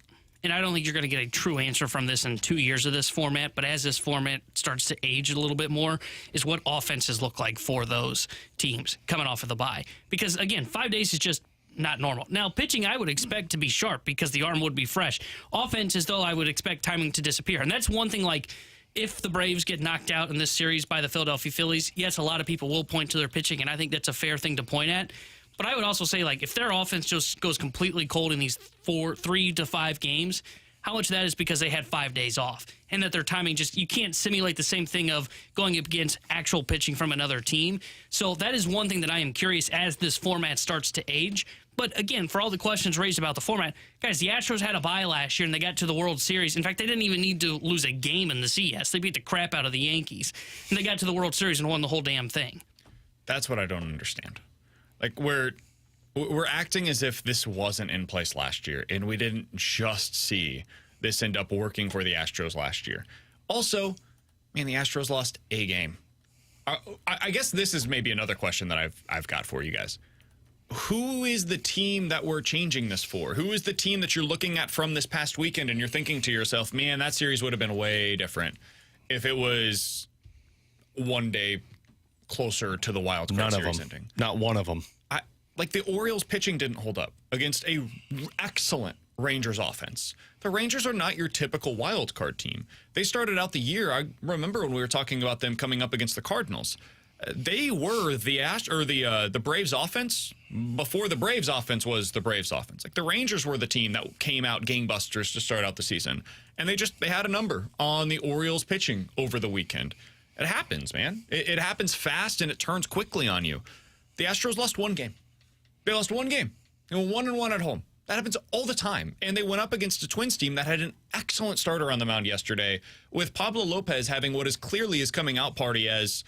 and I don't think you're going to get a true answer from this in 2 years of this format, but as this format starts to age a little bit more, is what offenses look like for those teams coming off of the bye. Because, again, 5 days is just not normal. Now, pitching I would expect to be sharp because the arm would be fresh. Offense is, though, I would expect timing to disappear. And that's one thing, like, if the Braves get knocked out in this series by the Philadelphia Phillies, yes, a lot of people will point to their pitching, and I think that's a fair thing to point at. But I would also say, like, if their offense just goes completely cold in these 3 to 5 games, how much of that is because they had 5 days off and that their timing just, you can't simulate the same thing of going up against actual pitching from another team. So that is one thing that I am curious as this format starts to age. But again, for all the questions raised about the format, guys, the Astros had a bye last year and they got to the World Series. In fact, they didn't even need to lose a game in the CS. They beat the crap out of the Yankees. And they got to the World Series and won the whole damn thing. That's what I don't understand. Like, we're acting as if this wasn't in place last year, and we didn't just see this end up working for the Astros last year. Also, man, the Astros lost a game. I guess this is maybe another question that I've got for you guys. Who is the team that we're changing this for? Who is the team that you're looking at from this past weekend and you're thinking to yourself, man, that series would have been way different if it was 1 day closer to the wild card series ending? Not one of them. Like, the Orioles pitching didn't hold up against a excellent Rangers offense. The Rangers are not your typical wild card team. They started out the year, I remember when we were talking about them coming up against the Cardinals. They were the Braves offense before the Braves offense was the Braves offense. Like, the Rangers were the team that came out gangbusters to start out the season. And they had a number on the Orioles pitching over the weekend. It happens, man. It happens fast and it turns quickly on you. The Astros lost 1 game. They lost 1 game. They were 1-1 at home. That happens all the time. And they went up against a Twins team that had an excellent starter on the mound yesterday, with Pablo Lopez having what is clearly his coming out party as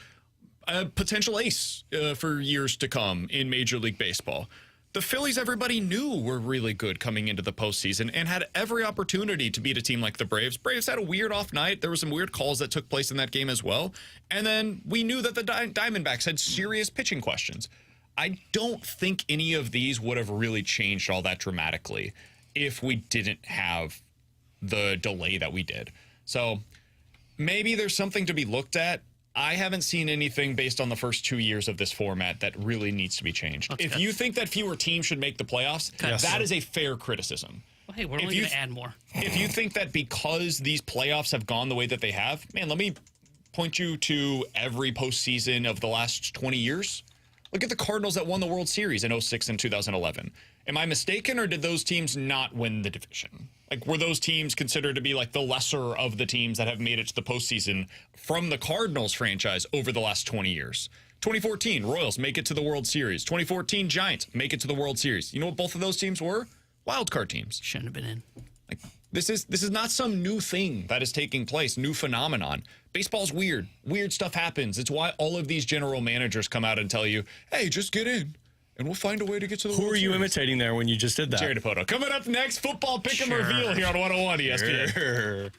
a potential ace for years to come in Major League Baseball. The Phillies, everybody knew, were really good coming into the postseason and had every opportunity to beat a team like the Braves. Braves had a weird off night. There were some weird calls that took place in that game as well. And then we knew that the Diamondbacks had serious pitching questions. I don't think any of these would have really changed all that dramatically if we didn't have the delay that we did. So maybe there's something to be looked at. I haven't seen anything based on the first 2 years of this format that really needs to be changed. If you think that fewer teams should make the playoffs, that is a fair criticism. Well, hey, we're only going to add more. If you think that because these playoffs have gone the way that they have, man, let me point you to every postseason of the last 20 years. Look at the Cardinals that won the World Series in 2006 and 2011. Am I mistaken, or did those teams not win the division? Like, were those teams considered to be like the lesser of the teams that have made it to the postseason from the Cardinals franchise over the last 20 years? 2014, Royals make it to the World Series. 2014, Giants make it to the World Series. You know what both of those teams were? Wild card teams. Shouldn't have been in. Like, this is not some new thing that is taking place, new phenomenon. Baseball's weird. Weird stuff happens. It's why all of these general managers come out and tell you, hey, just get in. and we'll find a way to get to the Who World are you Series. imitating there when you just did that? Jerry DePoto. Coming up next, football pick'em reveal here on 101 ESPN. Sure.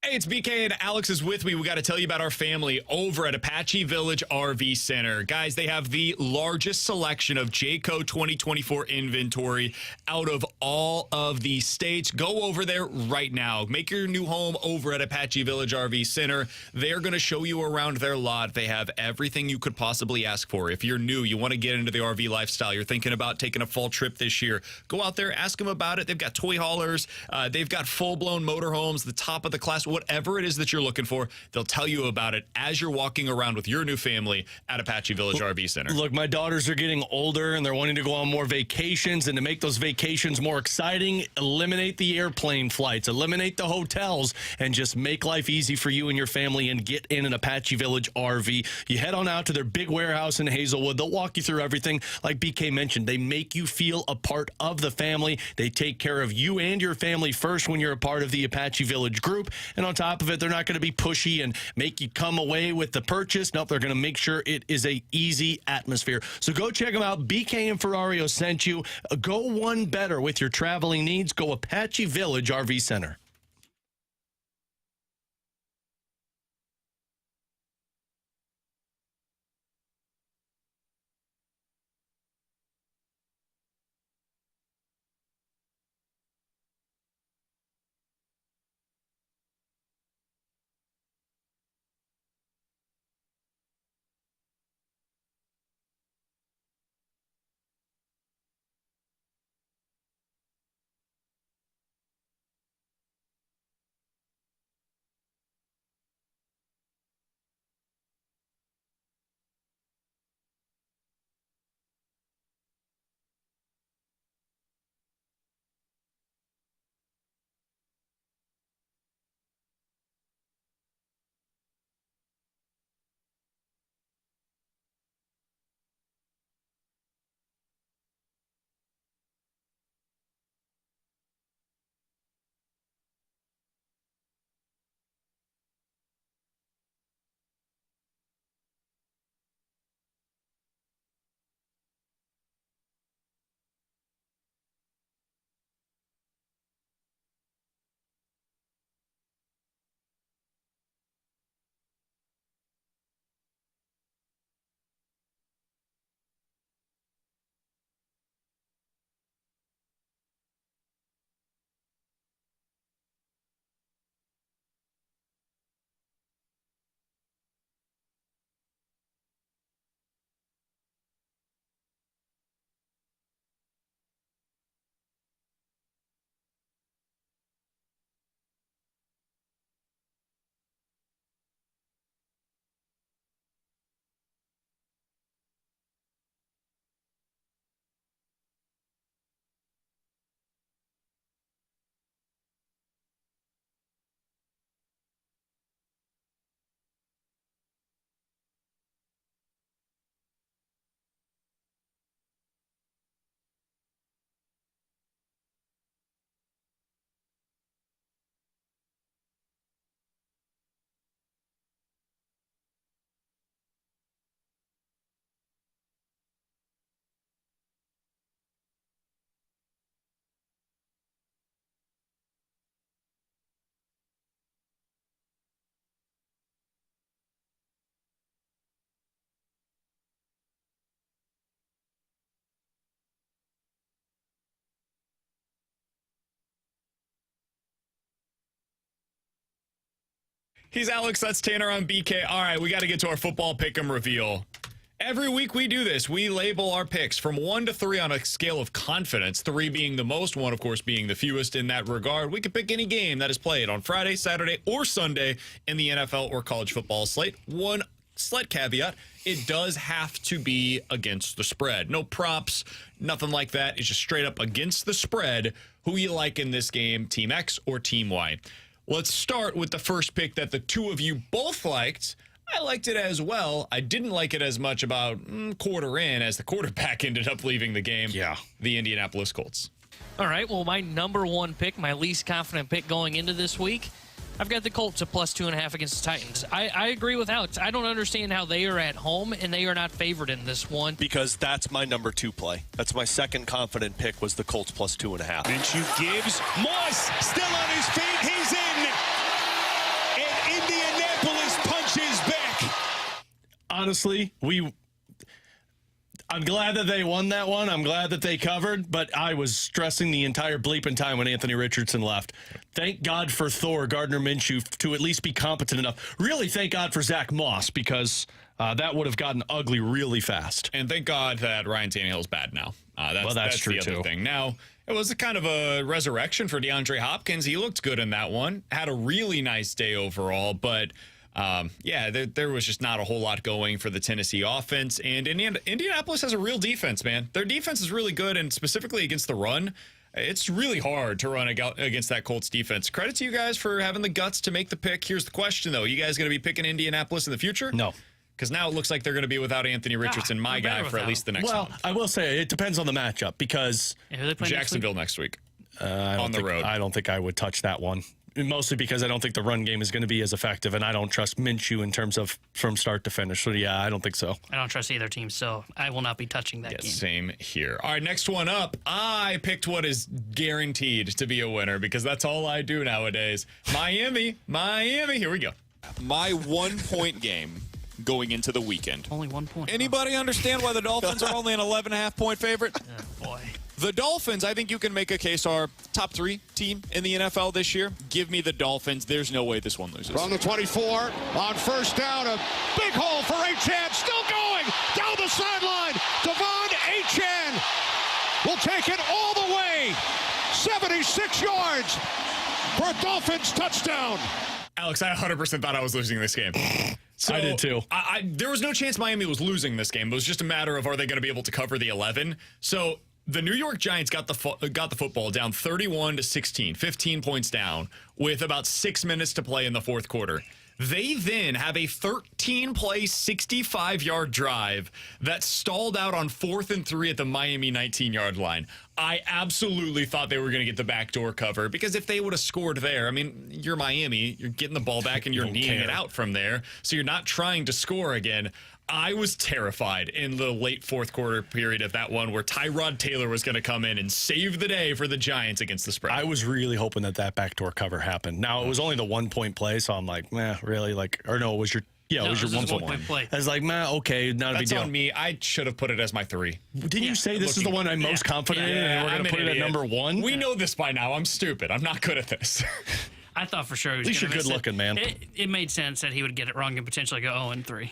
Hey, it's BK and Alex is with me. We got to tell you about our family over at Apache Village RV Center. Guys, they have the largest selection of Jayco 2024 inventory out of all of the states. Go over there right now. Make your new home over at Apache Village RV Center. They're going to show you around their lot. They have everything you could possibly ask for. If you're new, you want to get into the RV lifestyle, you're thinking about taking a fall trip this year, go out there, ask them about it. They've got toy haulers. They've got full-blown motorhomes, the top of the class. Whatever it is that you're looking for, they'll tell you about it as you're walking around with your new family at Apache Village RV Center. Look, my daughters are getting older and they're wanting to go on more vacations, and to make those vacations more exciting, eliminate the airplane flights, eliminate the hotels, and just make life easy for you and your family and get in an Apache Village RV. You head on out to their big warehouse in Hazelwood. They'll walk you through everything. Like BK mentioned, they make you feel a part of the family. They take care of you and your family first when you're a part of the Apache Village group. And on top of it, they're not going to be pushy and make you come away with the purchase. Nope, they're going to make sure it is a easy atmosphere. So go check them out. BK and Ferrario sent you. Go one better with your traveling needs. Go Apache Village RV Center. He's Alex, that's Tanner on BK. All right, we got to get to our football pick'em reveal. Every week we do this. We label our picks from 1 to 3 on a scale of confidence, 3 being the most, 1, of course, being the fewest in that regard. We can pick any game that is played on Friday, Saturday, or Sunday in the NFL or college football slate. One slight caveat, it does have to be against the spread. No props, nothing like that. It's just straight up against the spread. Who you like in this game, Team X or Team Y? Let's start with the first pick that the two of you both liked. I liked it as well. I didn't like it as much about quarter in as the quarterback ended up leaving the game. Yeah. The Indianapolis Colts. All right, well, my number one pick, my least confident pick going into this week, I've got the Colts at plus 2.5 against the Titans. I agree with Alex. I don't understand how they are at home and they are not favored in this one. Because that's my number 2 play. That's my second confident pick was the Colts plus 2.5. Minshew gives. Moss still on his feet. He's in. And Indianapolis punches back. Honestly, I'm glad that they won that one. I'm glad that they covered, but I was stressing the entire bleeping time when Anthony Richardson left. Thank God for Thor, Gardner Minshew, to at least be competent enough. Really thank God for Zach Moss, because that would have gotten ugly really fast. And thank God that Ryan Tannehill's bad now. That's true, the other too. thing. Now, it was a kind of a resurrection for DeAndre Hopkins. He looked good in that one. Had a really nice day overall, but there was just not a whole lot going for the Tennessee offense. And Indianapolis has a real defense, man. Their defense is really good, and specifically against the run, it's really hard to run against that Colts defense. Credit to you guys for having the guts to make the pick. Here's the question, though. You guys going to be picking Indianapolis in the future? No. Because now it looks like they're going to be without Anthony Richardson, my guy, for at least the next month. I will say it depends on the matchup, because Jacksonville next week on the road. I don't think I would touch that one. Mostly because I don't think the run game is going to be as effective, and I don't trust Minshew in terms of from start to finish. So, yeah, I don't think so. I don't trust either team, so I will not be touching that game. Same here. All right, next one up. I picked what is guaranteed to be a winner because that's all I do nowadays. Miami. Here we go. My 1-point game going into the weekend. Only 1 point. Anybody understand why the Dolphins are only an 11.5-point favorite? Oh, boy. The Dolphins, I think you can make a case, are top 3 team in the NFL this year. Give me the Dolphins. There's no way this one loses. From the 24 on first down, a big hole for Achane. Still going down the sideline. Devon Achane will take it all the way. 76 yards for a Dolphins touchdown. Alex, I 100% thought I was losing this game. I did too. There was no chance Miami was losing this game. It was just a matter of, are they going to be able to cover the 11? So the New York Giants got the football down 31-16, 15 points down with about 6 minutes to play in the fourth quarter. They then have a 13-play, 65-yard drive that stalled out on 4th and 3 at the Miami 19-yard line. I absolutely thought they were going to get the backdoor cover, because if they would have scored there, I mean, you're Miami, you're getting the ball back and you're kneeing it out from there, so you're not trying to score again. I was terrified in the late fourth quarter period of that one where Tyrod Taylor was going to come in and save the day for the Giants against the spread. I was really hoping that backdoor cover happened. Now, it was only the 1-point play, so I'm like, really? Or no, it was your... Yeah, it was your 1-point play. I was like, okay, not a big deal. That's on me. I should have put it as my 3. Didn't you say this is the one I'm most confident in, and we're going to put it at number 1? We know this by now. I'm stupid. I'm not good at this. I thought for sure he was At least you're good looking, man. It made sense that he would get it wrong and potentially go 0-3.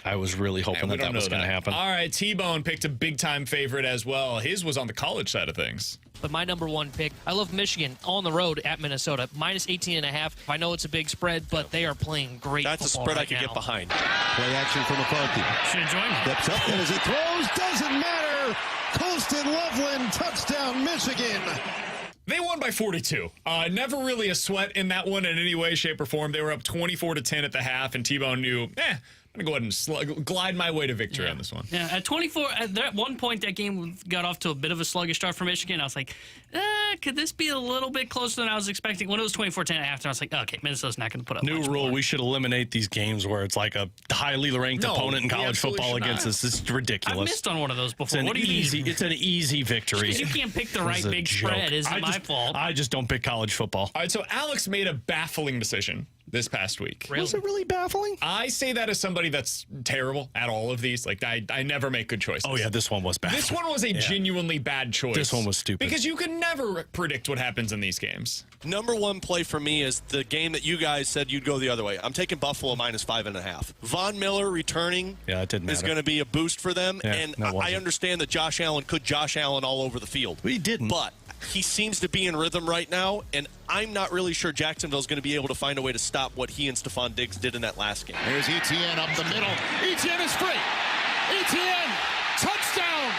I was really hoping that was going to happen. All right, T-Bone picked a big-time favorite as well. His was on the college side of things. But my number one pick, I love Michigan on the road at Minnesota, minus 18.5. I know it's a big spread, but they are playing great That's a football spread right I could now. get behind. Play action for McCarthy. Should have joined him. Steps up, and as he throws, doesn't matter. Colston Loveland, touchdown, Michigan. They won by 42. Never really a sweat in that one in any way, shape, or form. They were up 24-10 at the half, and T-Bone knew, I'm going to go ahead and glide my way to victory on this one. Yeah, at 24, at one point, that game got off to a bit of a sluggish start for Michigan. I was like, could this be a little bit closer than I was expecting? When it was 24-10 after, I was like, okay, Minnesota's not going to put up New much rule, more. we should eliminate these games where it's like a highly ranked opponent in college football against us. It's ridiculous. I've missed on one of those before. What do you mean? It's an easy victory. Because you can't pick the right big spread isn't my fault. I just don't pick college football. All right, so Alex made a baffling decision this past week. Really? Was it really baffling? I say that as somebody that's terrible at all of these. Like, I never make good choices. Oh, yeah, this one was baffling. This one was a genuinely bad choice. This one was stupid. Because you can never predict what happens in these games. Number 1 play for me is the game that you guys said you'd go the other way. I'm taking Buffalo minus 5.5. Von Miller returning it didn't is matter. going to be a boost for them. Yeah, and no, it I wasn't. understand that Josh Allen could Josh Allen all over the field. He didn't. But he seems to be in rhythm right now, and I'm not really sure Jacksonville's going to be able to find a way to stop what he and Stephon Diggs did in that last game. Here's Etienne up the middle. Etienne is free. Etienne, touchdown.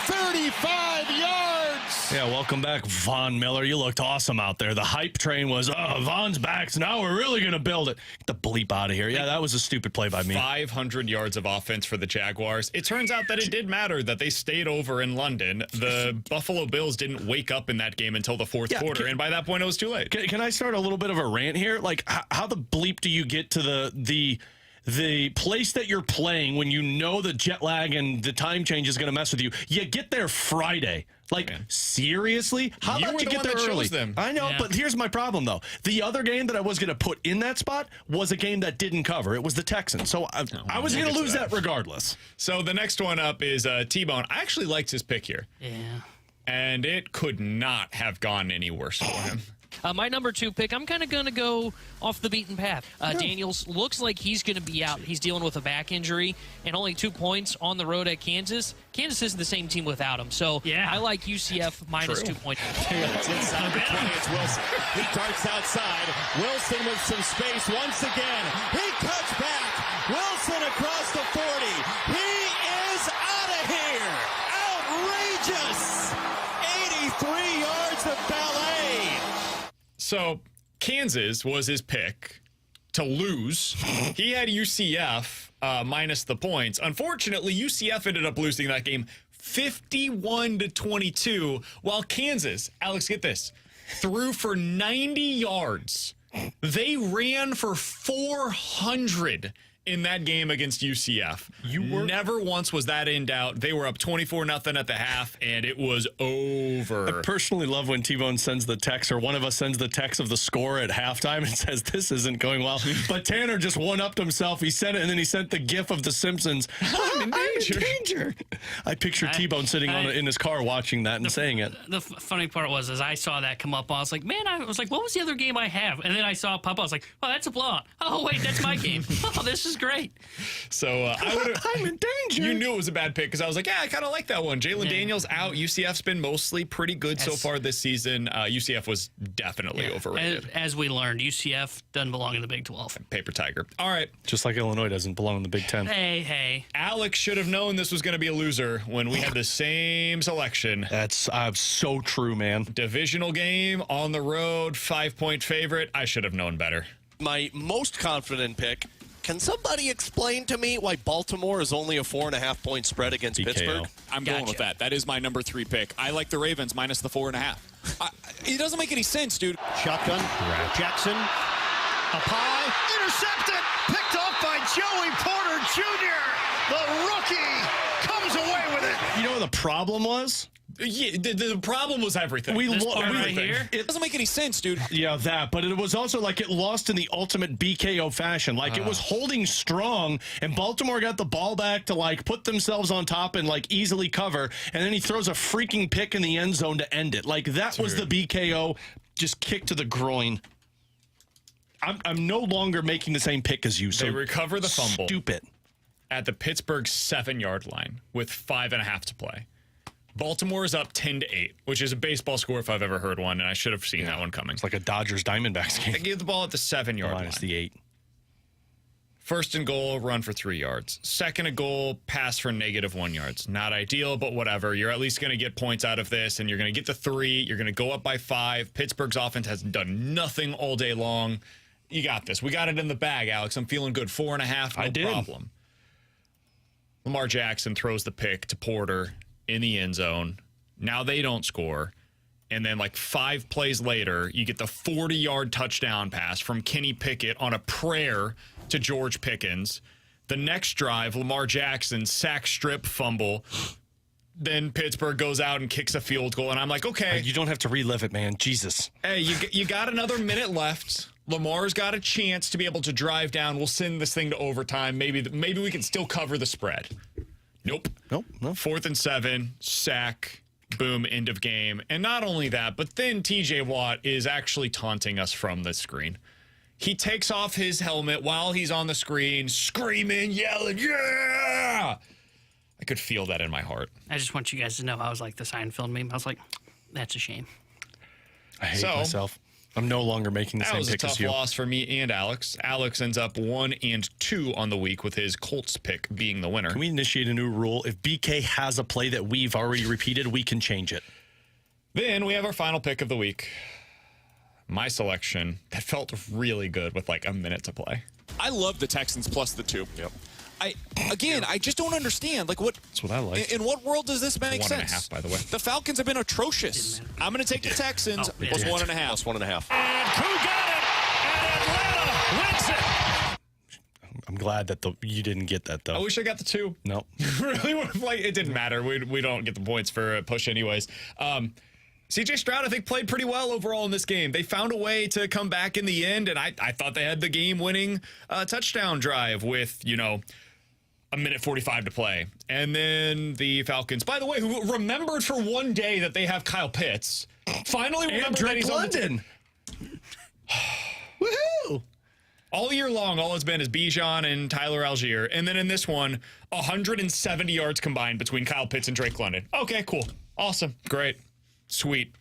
35 yards. Yeah, welcome back, Von Miller. You looked awesome out there. The hype train was, Von's back, so now we're really going to build it. Get the bleep out of here. Yeah, that was a stupid play by me. 500 yards of offense for the Jaguars. It turns out that it did matter that they stayed over in London. The Buffalo Bills didn't wake up in that game until the fourth quarter, and by that point, it was too late. Can I start a little bit of a rant here? Like, how the bleep do you get to the place that you're playing when you know the jet lag and the time change is going to mess with you? You get there Friday. Like, seriously? How about you get there early? I know, but here's my problem, though. The other game that I was going to put in that spot was a game that didn't cover. It was the Texans. So I was going to lose that regardless. So the next one up is T-Bone. I actually liked his pick here. Yeah. And it could not have gone any worse for him. My number 2 pick, I'm kind of going to go off the beaten path. Daniels looks like he's going to be out. He's dealing with a back injury and only 2 points on the road at Kansas. Kansas isn't the same team without him. So I like UCF minus 2 points. It's inside the 20. It's Wilson. He darts outside. Wilson with some space once again. He cuts back. Wilson across the 40. He is out of here. Outrageous. 83 yards of ballet. So Kansas was his pick to lose. He had UCF minus the points. Unfortunately, UCF ended up losing that game 51-22, while Kansas, Alex, get this, threw for 90 yards. They ran for 400 in that game against UCF. Never once was that in doubt. They were up 24-0 at the half, and it was over. I personally love when T-Bone sends the text, or one of us sends the text of the score at halftime and says, this isn't going well. But Tanner just one-upped himself. He sent it, and then he sent the gif of The Simpsons. I'm in danger. I picture T-Bone sitting in his car watching that and saying it. The funny part was, as I saw that come up, I was like, man, what was the other game I have? And then I saw it pop up. I was like, oh, that's a blowout. Oh, wait, that's my game. Oh, this is great. So I'm in danger. You knew it was a bad pick because I was like, yeah, I kind of like that one. Jalen Daniels out. UCF's been mostly pretty good so far this season. UCF was definitely overrated. As we learned, UCF doesn't belong in the Big 12. Paper tiger. All right. Just like Illinois doesn't belong in the Big 10. Hey. Alex should have known this was going to be a loser when we had the same selection. That's so true, man. Divisional game on the road, 5-point favorite. I should have known better. My most confident pick. Can somebody explain to me why Baltimore is only a 4.5-point spread against Pittsburgh? I'm going with that. That is my number 3 pick. I like the Ravens minus the 4.5. It doesn't make any sense, dude. Shotgun. Jackson. Up high. Intercepted. Picked off by Joey Porter Jr. The rookie comes away with it. You know what the problem was? Yeah, the problem was everything. It doesn't make any sense, dude. Yeah, but it was also like it lost in the ultimate BKO fashion. Like it was holding strong, and Baltimore got the ball back to like put themselves on top and like easily cover, and then he throws a freaking pick in the end zone to end it. Like that was the BKO, just kick to the groin. I'm no longer making the same pick as you. So they recover the fumble. Stupid. At the Pittsburgh 7-yard line with 5.5 to play. Baltimore is up 10-8, which is a baseball score if I've ever heard one, and I should have seen that one coming. It's like a Dodgers-Diamondbacks game. They gave the ball at the 7-yard line. Minus the 8. First and goal, run for 3 yards. Second and goal, pass for -1 yards. Not ideal, but whatever. You're at least going to get points out of this, and you're going to get the 3. You're going to go up by 5. Pittsburgh's offense has done nothing all day long. You got this. We got it in the bag, Alex. I'm feeling good. 4.5, no problem. Lamar Jackson throws the pick to Porter in the end zone. Now they don't score. And then like 5 plays later, you get the 40-yard touchdown pass from Kenny Pickett on a prayer to George Pickens. The next drive, Lamar Jackson, sack, strip, fumble. Then Pittsburgh goes out and kicks a field goal. And I'm like, okay. You don't have to relive it, man. Jesus. Hey, you got another minute left. Lamar's got a chance to be able to drive down. We'll send this thing to overtime. Maybe we can still cover the spread. Nope. No. 4th and 7, sack, boom, end of game. And not only that, but then TJ Watt is actually taunting us from the screen. He takes off his helmet while he's on the screen, screaming, yelling, yeah! I could feel that in my heart. I just want you guys to know I was like the Seinfeld meme. I was like, that's a shame. I hate myself. I'm no longer making the That same was a pick as tough you. loss for me and Alex. Alex ends up 1-2 on the week with his Colts pick being the winner. Can we initiate a new rule? If BK has a play that we've already repeated, we can change it. Then we have our final pick of the week. My selection that felt really good with like a minute to play. I love the Texans plus the 2. Yep. I just don't understand. Like, what? That's what I like. In what world does this make 1.5, sense? by the way. The Falcons have been atrocious. I'm going to take the Texans Oh, plus yeah. 1.5. Plus 1.5. And who got it? And Atlanta wins it. I'm glad that you didn't get that, though. I wish I got the 2. No. Really, like it didn't matter. We don't get the points for a push anyways. CJ Stroud, I think, played pretty well overall in this game. They found a way to come back in the end, and I thought they had the game-winning touchdown drive with, a minute 45 to play. And then the Falcons, by the way, who remembered for one day that they have Kyle Pitts, finally remembered that he's on the team. Woohoo! All year long, all it's been is Bijan and Tyler Algier. And then in this one, 170 yards combined between Kyle Pitts and Drake London. Okay, cool. Awesome. Great. Sweet.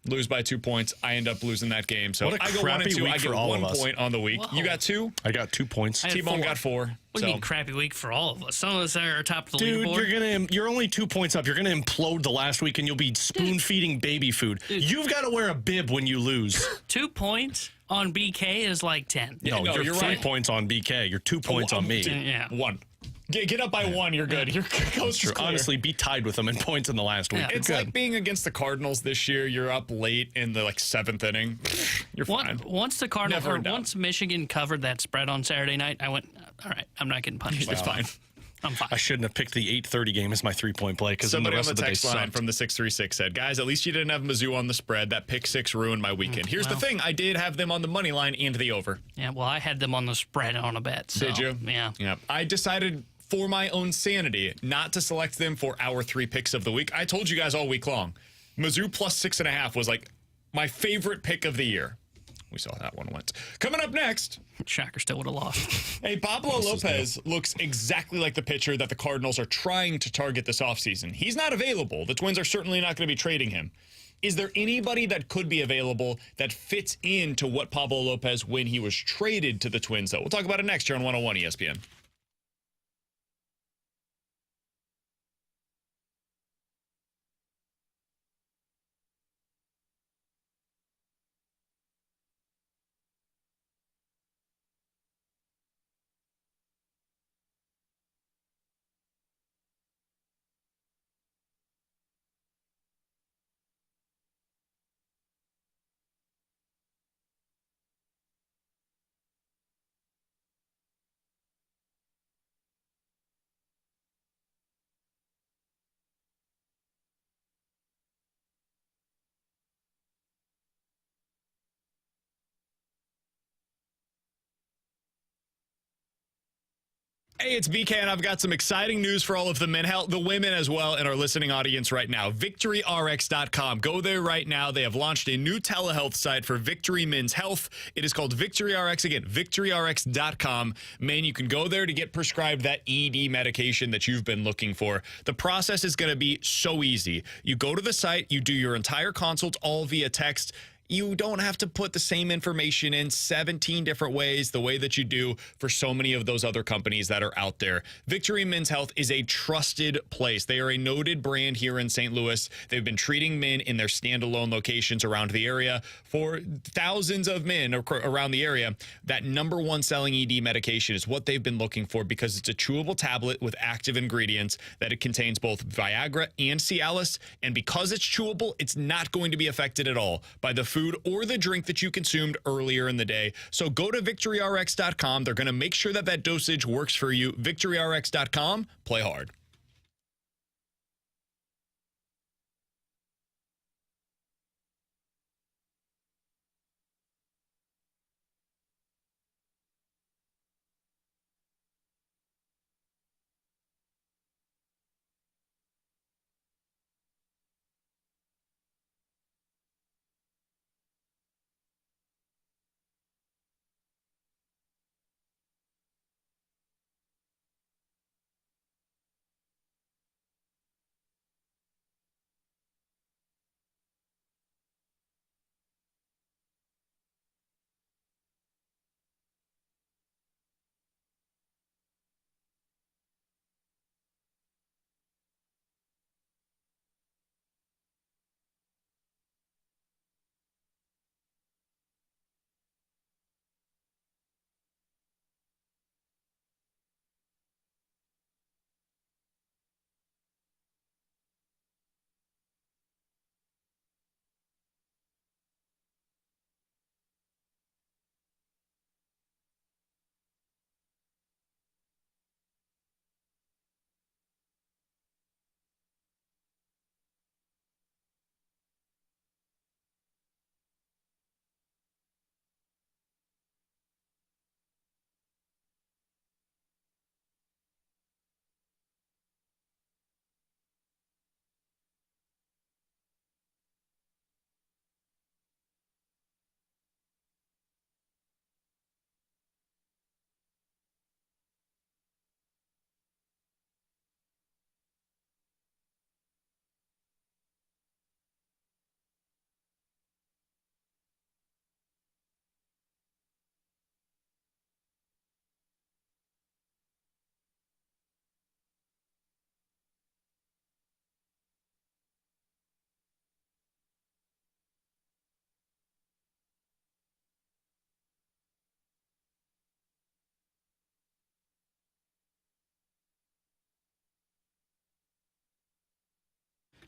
Lose by 2 points. I end up losing that game. So What a I go crappy 1-2. week I for get all 1 of us. point on the week. Whoa. You got 2? I got 2 points. I had T-Bone 4. got 4. What do you mean crappy week for all of us? Some of us are top of the Dude, leaderboard. you're only 2 points up. You're gonna implode the last week, and you'll be spoon feeding baby food. You've got to wear a bib when you lose. 2 points on BK is like 10. Yeah, no, you're you're 3 right. points on BK. You're 2 points on me. Yeah. 1. Get up by 1. You're good. Your coast is clear. Honestly, be tied with them in points in the last week. Yeah. You're It's good. like being against the Cardinals this year. You're up late in the 7th inning. You're fine. Once the Cardinals, Never or in doubt. once Michigan covered that spread on Saturday night, I went, all right, I'm not getting punished. It's fine. I'm fine. I shouldn't have picked the 8:30 game as my 3-point play because the Somebody on rest the of the day text line sucked. from the 636 said, guys, at least you didn't have Mizzou on the spread. That pick 6 ruined my weekend. Here's the thing. I did have them on the money line and the over. Yeah, well, I had them on the spread on a bet. So, Did you? Yeah. Yeah. I decided for my own sanity not to select them for our 3 picks of the week. I told you guys all week long. Mizzou plus 6.5 was like my favorite pick of the year. We saw that one once. Coming up next, Shocker still would have lost. hey, Pablo Lopez looks exactly like the pitcher that the Cardinals are trying to target this offseason. He's not available. The Twins are certainly not going to be trading him. Is there anybody that could be available that fits into what Pablo Lopez when he was traded to the Twins, though? We'll talk about it next here on 101 ESPN. Hey, it's BK, and I've got some exciting news for all of the men, the women as well, and our listening audience right now. VictoryRx.com. Go there right now. They have launched a new telehealth site for Victory Men's Health. It is called VictoryRx. Again, VictoryRx.com. Man, you can go there to get prescribed that ED medication that you've been looking for. The process is going to be so easy. You go to the site, you do your entire consult all via text. You don't have to put the same information in 17 different ways, the way that you do for so many of those other companies that are out there. Victory Men's Health is a trusted place. They are a noted brand here in St. Louis. They've been treating men in their standalone locations around the area for thousands of men around the area. That number one selling ED medication is what they've been looking for because it's a chewable tablet with active ingredients that it contains both Viagra and Cialis. And because it's chewable, it's not going to be affected at all by the food or the drink that you consumed earlier in the day. So go to VictoryRx.com. They're going to make sure that that dosage works for you. VictoryRx.com. Play hard.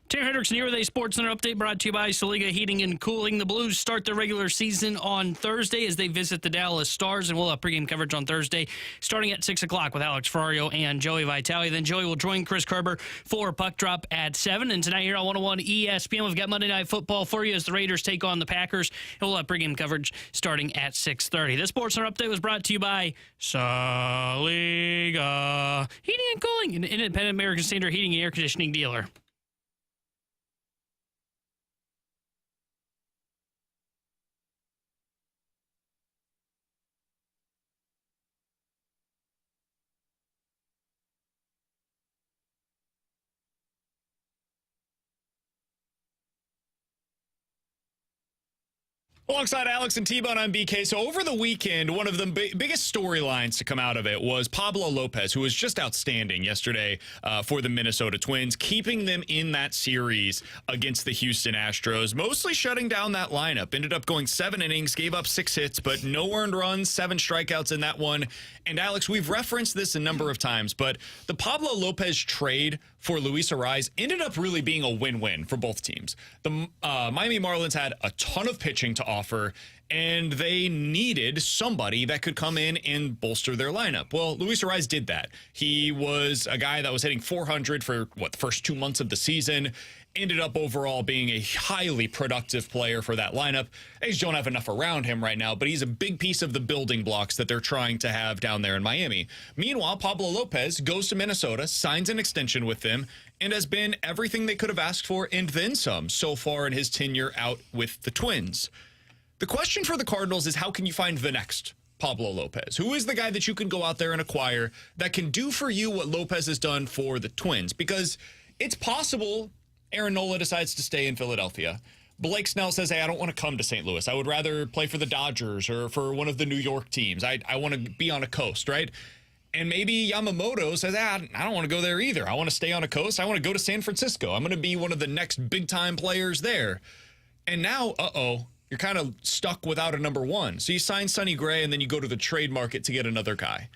Terry Hendrickson here with a SportsCenter update brought to you by Soliga Heating and Cooling. The Blues start their regular season on Thursday as they visit the Dallas Stars, and we'll have pregame coverage on Thursday starting at 6 o'clock with Alex Ferrario and Joey Vitale. Then Joey will join Chris Kerber for Puck Drop at 7. And tonight here on 101 ESPN, we've got Monday Night Football for you as the Raiders take on the Packers, and we'll have pregame coverage starting at 6:30. This SportsCenter update was brought to you by Soliga Heating and Cooling, an independent American Standard heating and air conditioning dealer. Alongside Alex and T-Bone on BK. So over the weekend, one of the biggest storylines to come out of it was Pablo Lopez, who was just outstanding yesterday for the Minnesota Twins, keeping them in that series against the Houston Astros, mostly shutting down that lineup. Ended up going 7 innings, gave up 6 hits, but no earned runs, 7 strikeouts in that one. And Alex, we've referenced this a number of times, but the Pablo Lopez trade for Luis Arraez ended up really being a win-win for both teams. The Miami Marlins had a ton of pitching to offer, and they needed somebody that could come in and bolster their lineup. Well, Luis Arraez did that. He was a guy that was hitting 400 for, the first 2 months of the season. Ended up overall being a highly productive player for that lineup. They just don't have enough around him right now, but he's a big piece of the building blocks that they're trying to have down there in Miami. Meanwhile, Pablo Lopez goes to Minnesota, signs an extension with them, and has been everything they could have asked for and then some so far in his tenure out with the Twins. The question for the Cardinals is, how can you find the next Pablo Lopez? Who is the guy that you can go out there and acquire that can do for you what Lopez has done for the Twins? Because it's possible Aaron Nola decides to stay in Philadelphia. Blake Snell says, hey, I don't want to come to St. Louis. I would rather play for the Dodgers or for one of the New York teams. I want to be on a coast, right? And maybe Yamamoto says, I don't want to go there either. I want to stay on a coast. I want to go to San Francisco. I'm going to be one of the next big-time players there. And now, you're kind of stuck without a number one. So you sign Sonny Gray, and then you go to the trade market to get another guy.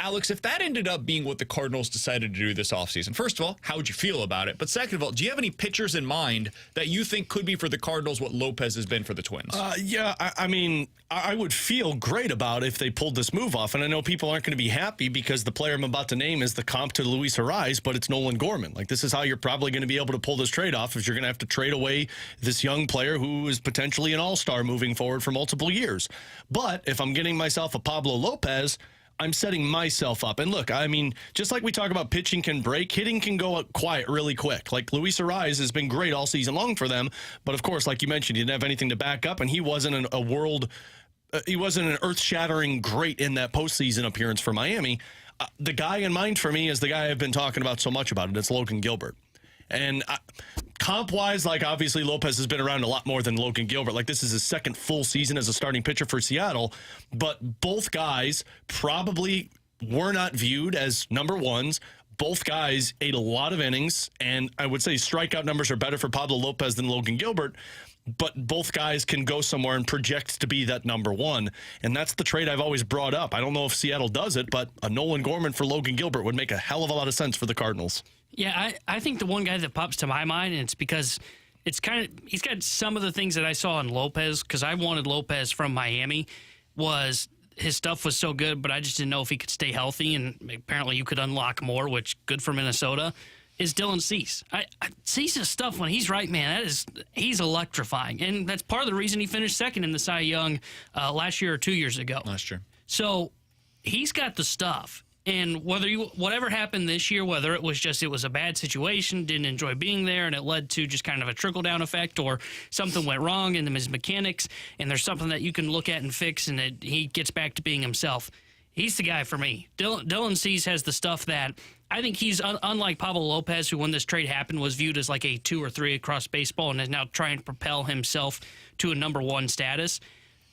Alex, if that ended up being what the Cardinals decided to do this offseason, first of all, how would you feel about it? But second of all, do you have any pitchers in mind that you think could be for the Cardinals what Lopez has been for the Twins? I mean, I would feel great about if they pulled this move off. And I know people aren't going to be happy because the player I'm about to name is the comp to Luis Arraez, but it's Nolan Gorman. Like, this is how you're probably going to be able to pull this trade off, is you're going to have to trade away this young player who is potentially an all-star moving forward for multiple years. But if I'm getting myself a Pablo Lopez, I'm setting myself up. And look, I mean, just like we talk about pitching can break, hitting can go quiet really quick. Like, Luis Arraez has been great all season long for them. But, of course, like you mentioned, he didn't have anything to back up, and he wasn't an earth-shattering great in that postseason appearance for Miami. The guy in mind for me is the guy I've been talking about so much about, and it's Logan Gilbert. And comp-wise, like, obviously Lopez has been around a lot more than Logan Gilbert. Like, this is his second full season as a starting pitcher for Seattle. But both guys probably were not viewed as number ones. Both guys ate a lot of innings, and I would say strikeout numbers are better for Pablo Lopez than Logan Gilbert. But both guys can go somewhere and project to be that number one. And that's the trade I've always brought up. I don't know if Seattle does it, but a Nolan Gorman for Logan Gilbert would make a hell of a lot of sense for the Cardinals. Yeah, I think the one guy that pops to my mind, and it's because he's got some of the things that I saw in Lopez, because I wanted Lopez from Miami, was his stuff was so good, but I just didn't know if he could stay healthy, and apparently you could unlock more, which good for Minnesota, is Dylan Cease. Cease's stuff, when he's right, man, he's electrifying, and that's part of the reason he finished second in the Cy Young last year or 2 years ago. That's true. So he's got the stuff. And whatever happened this year, whether it was a bad situation, didn't enjoy being there, and it led to just kind of a trickle-down effect, or something went wrong in his mechanics, and there's something that you can look at and fix, and he gets back to being himself. He's the guy for me. Dylan Cease has the stuff that I think he's, unlike Pablo Lopez, who when this trade happened was viewed as like a 2 or 3 across baseball and is now trying to propel himself to a number one status.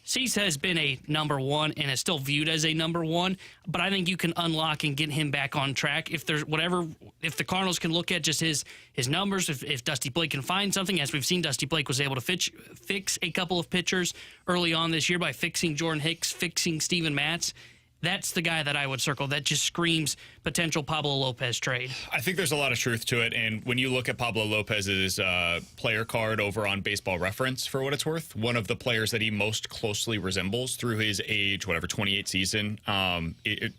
Cease has been a number one and is still viewed as a number one, but I think you can unlock and get him back on track if the Cardinals can look at just his numbers, if Dusty Blake can find something, as we've seen Dusty Blake was able to fix a couple of pitchers early on this year by fixing Jordan Hicks, fixing Steven Matz. That's the guy that I would circle. That just screams potential Pablo Lopez trade. I think there's a lot of truth to it. And when you look at Pablo Lopez's player card over on Baseball Reference, for what it's worth, one of the players that he most closely resembles through his age, 28 season,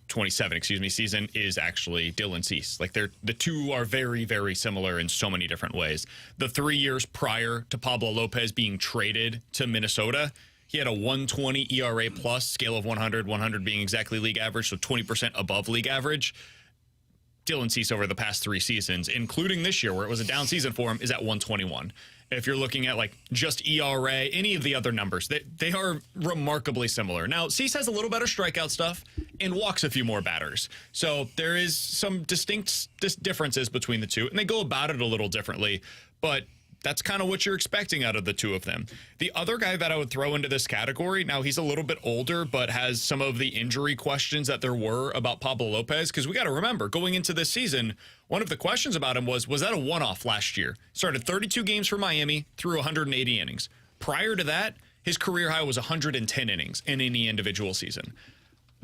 27, season, is actually Dylan Cease. Like the two are very, very similar in so many different ways. The 3 years prior to Pablo Lopez being traded to Minnesota, he had a 120 ERA plus, scale of 100, 100 being exactly league average, so 20% above league average. Dylan Cease over the past 3 seasons, including this year where it was a down season for him, is at 121. If you're looking at like just ERA, any of the other numbers, they are remarkably similar. Now, Cease has a little better strikeout stuff and walks a few more batters. So there is some distinct differences between the two, and they go about it a little differently, but that's kind of what you're expecting out of the two of them. The other guy that I would throw into this category, now he's a little bit older, but has some of the injury questions that there were about Pablo Lopez, because we got to remember, going into this season, one of the questions about him was that a one-off last year? Started 32 games for Miami, threw 180 innings. Prior to that, his career high was 110 innings in any individual season.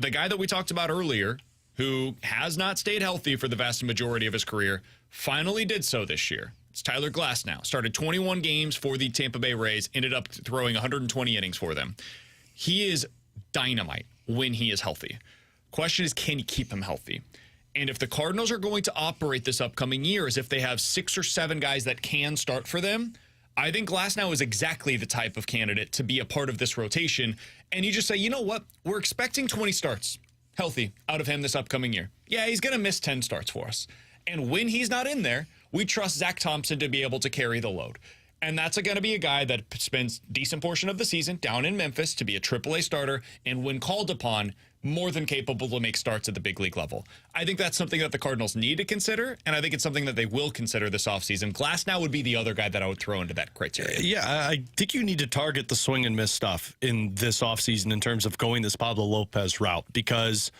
The guy that we talked about earlier, who has not stayed healthy for the vast majority of his career, finally did so this year. It's Tyler Glasnow. Started 21 games for the Tampa Bay Rays, ended up throwing 120 innings for them. He is dynamite when he is healthy. Question is, can you keep him healthy? And if the Cardinals are going to operate this upcoming year as if they have 6 or 7 guys that can start for them, I think Glasnow is exactly the type of candidate to be a part of this rotation. And you just say, you know what? We're expecting 20 starts healthy out of him this upcoming year. Yeah, he's going to miss 10 starts for us. And when he's not in there, we trust Zach Thompson to be able to carry the load. And that's going to be a guy that spends a decent portion of the season down in Memphis to be a AAA starter, and when called upon, more than capable to make starts at the big league level. I think that's something that the Cardinals need to consider, and I think it's something that they will consider this offseason. Glasnow would be the other guy that I would throw into that criteria. Yeah, I think you need to target the swing and miss stuff in this offseason in terms of going this Pablo Lopez route, because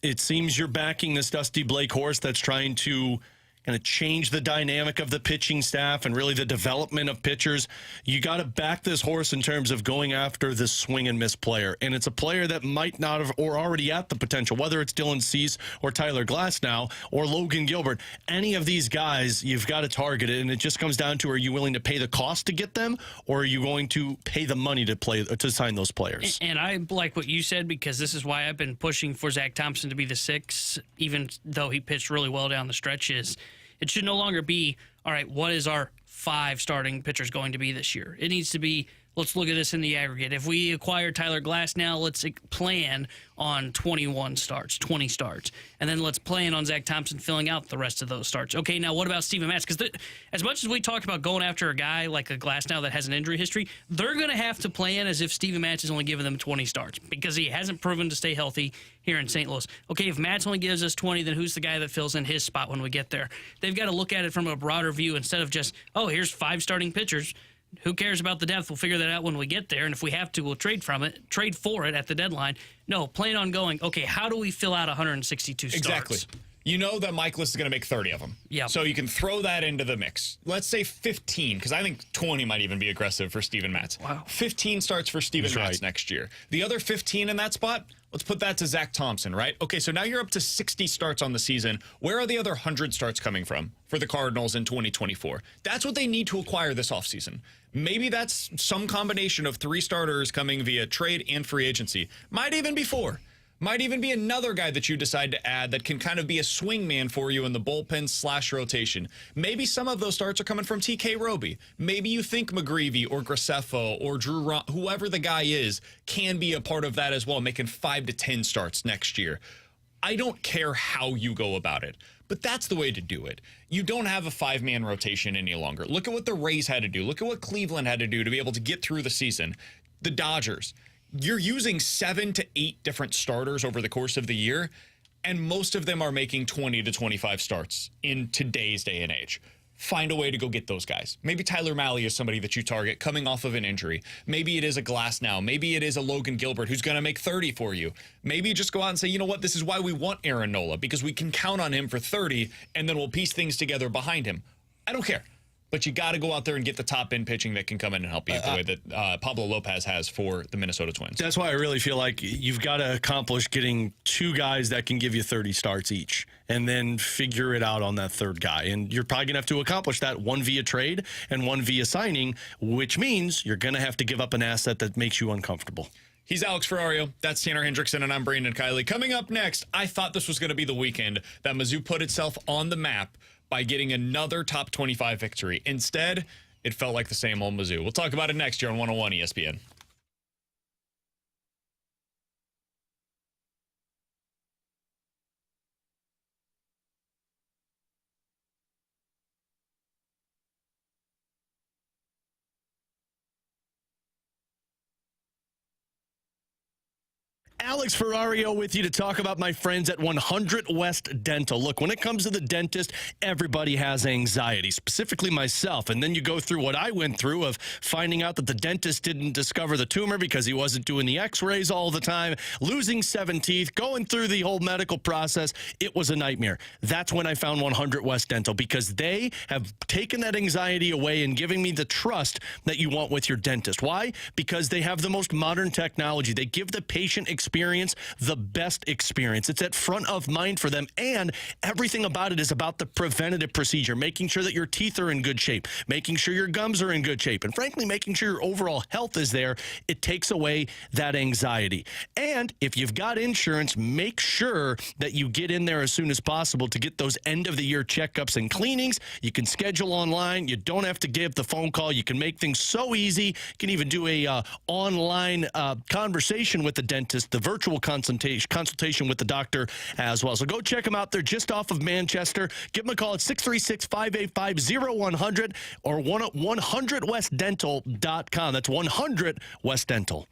it seems you're backing this Dusty Blake horse that's trying to kind of change the dynamic of the pitching staff and really the development of pitchers. You got to back this horse in terms of going after this swing and miss player. And it's a player that might not have, or already at the potential, whether it's Dylan Cease or Tyler Glasnow or Logan Gilbert, any of these guys, you've got to target it. And it just comes down to, are you willing to pay the cost to get them, or are you going to pay the money to sign those players? And I like what you said, because this is why I've been pushing for Zach Thompson to be the 6, even though he pitched really well down the stretches. It should no longer be, all right, what is our 5 starting pitchers going to be this year? It needs to be, let's look at this in the aggregate. If we acquire Tyler Glasnow, let's plan on 21 starts, 20 starts. And then let's plan on Zach Thompson filling out the rest of those starts. Okay, now what about Steven Matz? Because as much as we talked about going after a guy like a Glasnow that has an injury history, they're going to have to plan as if Steven Matz is only giving them 20 starts, because he hasn't proven to stay healthy here in St. Louis. Okay, if Matz only gives us 20, then who's the guy that fills in his spot when we get there? They've got to look at it from a broader view instead of just, oh, here's 5 starting pitchers. Who cares about the depth? We'll figure that out when we get there. And if we have to, we'll trade for it at the deadline. No, plan on going, okay, how do we fill out 162 starts? Exactly. You know that Michaelis is going to make 30 of them. Yeah. So you can throw that into the mix. Let's say 15, because I think 20 might even be aggressive for Steven Matz. Wow. 15 starts for Steven Matz next year. The other 15 in that spot, let's put that to Zach Thompson, right? Okay, so now you're up to 60 starts on the season. Where are the other 100 starts coming from for the Cardinals in 2024? That's what they need to acquire this offseason. Maybe that's some combination of 3 starters coming via trade and free agency. Might even be 4. Might even be another guy that you decide to add that can kind of be a swing man for you in the bullpen / rotation. Maybe some of those starts are coming from TK Roby. Maybe you think McGreevy or Graceffo or Drew Ron, whoever the guy is, can be a part of that as well, making 5 to 10 starts next year. I don't care how you go about it, but that's the way to do it. You don't have a 5-man rotation any longer. Look at what the Rays had to do. Look at what Cleveland had to do to be able to get through the season. The Dodgers. You're using 7 to 8 different starters over the course of the year, and most of them are making 20 to 25 starts in today's day and age. Find a way to go get those guys. Maybe Tyler Mahle is somebody that you target coming off of an injury. Maybe it is a Glasnow. Maybe it is a Logan Gilbert who's going to make 30 for you. Maybe you just go out and say, you know what, this is why we want Aaron Nola, because we can count on him for 30, and then we'll piece things together behind him. I don't care. But you got to go out there and get the top end pitching that can come in and help you the way that Pablo Lopez has for the Minnesota Twins. That's why I really feel like you've got to accomplish getting two guys that can give you 30 starts each and then figure it out on that third guy. And you're probably going to have to accomplish that, one via trade and one via signing, which means you're going to have to give up an asset that makes you uncomfortable. He's Alex Ferrario. That's Tanner Hendrickson, and I'm Brandon Kiley. Coming up next, I thought this was going to be the weekend that Mizzou put itself on the map by getting another top 25 victory. Instead, it felt like the same old Mizzou. We'll talk about it next year on 101 ESPN. Alex Ferrario with you to talk about my friends at 100 West Dental. Look, when it comes to the dentist, everybody has anxiety, specifically myself. And then you go through what I went through of finding out that the dentist didn't discover the tumor because he wasn't doing the x-rays all the time, losing 7 teeth, going through the whole medical process. It was a nightmare. That's when I found 100 West Dental, because they have taken that anxiety away and giving me the trust that you want with your dentist. Why? Because they have the most modern technology. They give the patient experience the best experience. It's at front of mind for them, and everything about it is about the preventative procedure, making sure that your teeth are in good shape, making sure your gums are in good shape, and frankly, making sure your overall health is there. It takes away that anxiety. And if you've got insurance, make sure that you get in there as soon as possible to get those end-of-the-year checkups and cleanings. You can schedule online. You don't have to give the phone call. You can make things so easy. You can even do a online conversation with the dentist, the virtual consultation with the doctor as well. So go check them out. They're just off of Manchester. Give them a call at 636-585-0100 or 100westdental.com. That's 100 West Dental.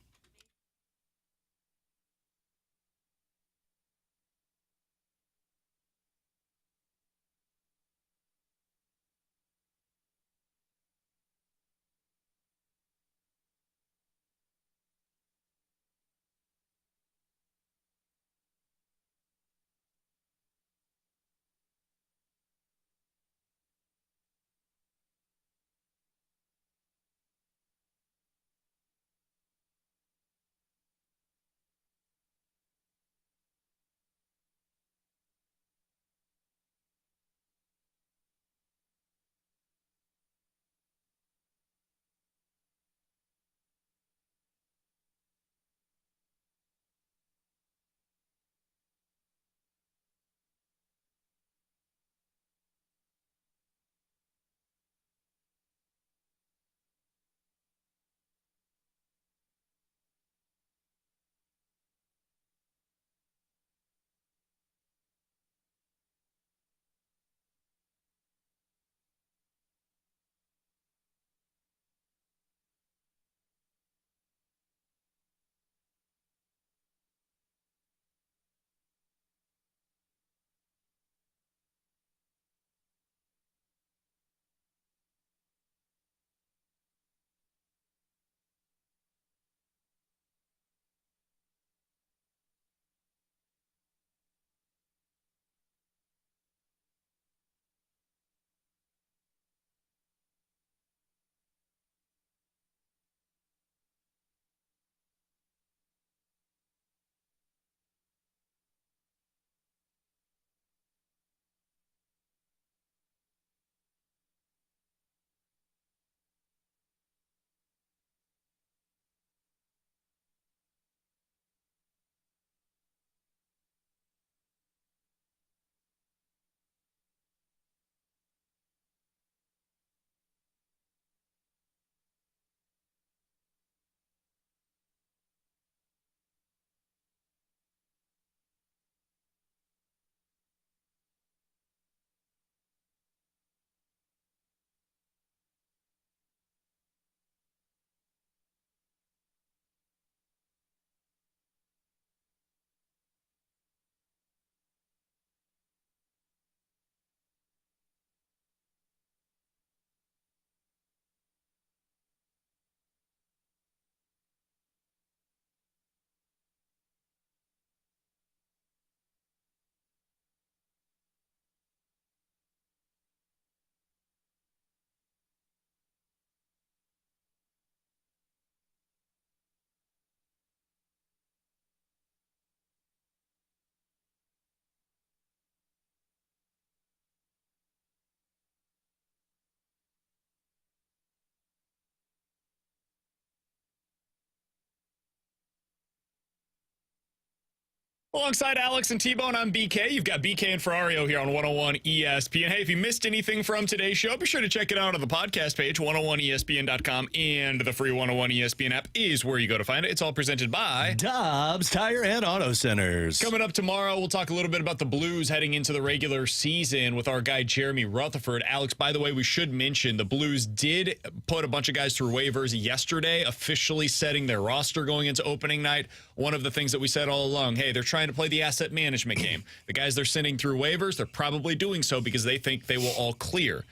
Alongside Alex and T-Bone, I'm BK. You've got BK and Ferrario here on 101 ESPN. Hey, if you missed anything from today's show, be sure to check it out on the podcast page, 101ESPN.com, and the free 101 ESPN app is where you go to find it. It's all presented by Dobbs Tire and Auto Centers. Coming up tomorrow, we'll talk a little bit about the Blues heading into the regular season with our guy Jeremy Rutherford. Alex, by the way, we should mention the Blues did put a bunch of guys through waivers yesterday, officially setting their roster going into opening night. One of the things that we said all along, hey, they're trying to play the asset management game. The guys they're sending through waivers, they're probably doing so because they think they will all clear.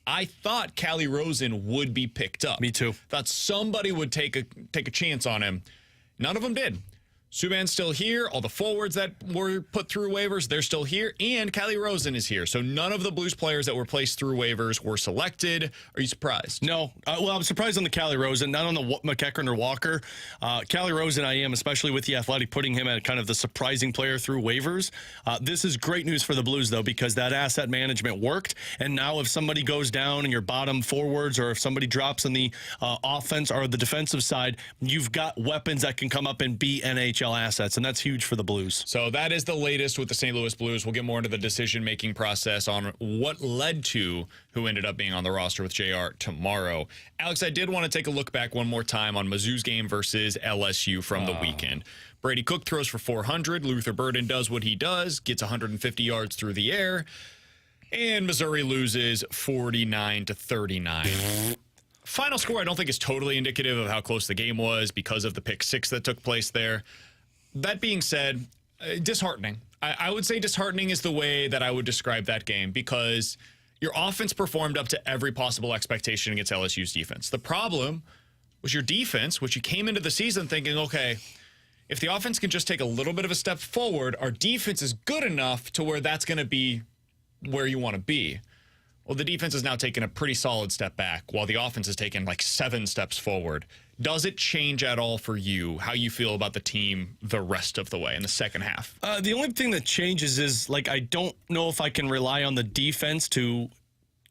I thought Callie Rosen would be picked up. Me too. Thought somebody would take a chance on him. None of them did. Subban's still here. All the forwards that were put through waivers, they're still here. And Callie Rosen is here. So none of the Blues players that were placed through waivers were selected. Are you surprised? No. Well, I'm surprised on the Callie Rosen, not on the McEachern or Walker. Callie Rosen, I am, especially with the Athletic putting him at kind of the surprising player through waivers. This is great news for the Blues, though, because that asset management worked. And now if somebody goes down in your bottom forwards or if somebody drops in the offense or the defensive side, you've got weapons that can come up and be NHL assets, and that's huge for the Blues. So that is the latest with the St. Louis Blues. We'll get more into the decision-making process on what led to who ended up being on the roster with JR tomorrow. Alex, I did want to take a look back one more time on Mizzou's game versus LSU from the weekend. Brady Cook throws for 400. Luther Burden does what he does, gets 150 yards through the air, and Missouri loses 49-39. Final score I don't think is totally indicative of how close the game was because of the pick six that took place there. That being said, disheartening. I would say disheartening is the way that I would describe that game because your offense performed up to every possible expectation against LSU's defense. The problem was your defense, which you came into the season thinking, okay, if the offense can just take a little bit of a step forward, our defense is good enough to where that's going to be where you want to be. Well, the defense has now taken a pretty solid step back while the offense has taken like 7 steps forward. Does it change at all for you how you feel about the team the rest of the way in the second half? The only thing that changes is, like, I don't know if I can rely on the defense to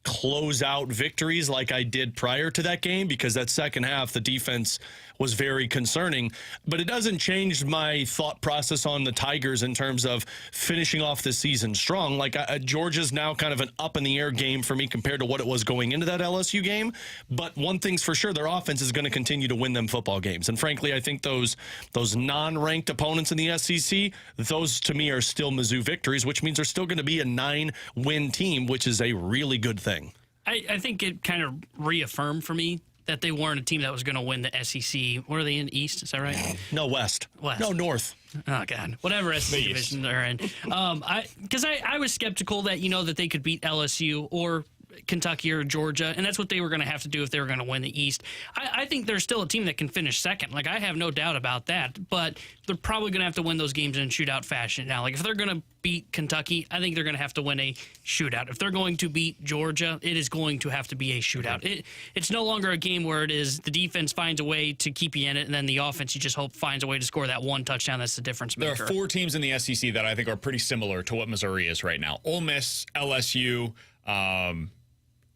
close out victories like I did prior to that game because that second half, the defense was very concerning. But it doesn't change my thought process on the Tigers in terms of finishing off the season strong. Like, Georgia's now kind of an up-in-the-air game for me compared to what it was going into that LSU game. But one thing's for sure, their offense is going to continue to win them football games. And frankly, I think those non-ranked opponents in the SEC, those to me are still Mizzou victories, which means they're still going to be a 9-win team, which is a really good thing. I think it kind of reaffirmed for me that they weren't a team that was going to win the SEC. What are they in? East? Is that right? No, West. West. No, North. Oh, God. Whatever SEC division they're in. Because I was skeptical that, that they could beat LSU or Kentucky or Georgia, and that's what they were going to have to do if they were going to win the East. I think they're still a team that can finish second. Like, I have no doubt about that, but they're probably going to have to win those games in shootout fashion. Now, like, if they're going to beat Kentucky, I think they're going to have to win a shootout. If they're going to beat Georgia, it is going to have to be a shootout. It's no longer a game where it is the defense finds a way to keep you in it, and then the offense, you just hope finds a way to score that one touchdown. That's the difference maker. There are 4 teams in the SEC that I think are pretty similar to what Missouri is right now. Ole Miss, LSU,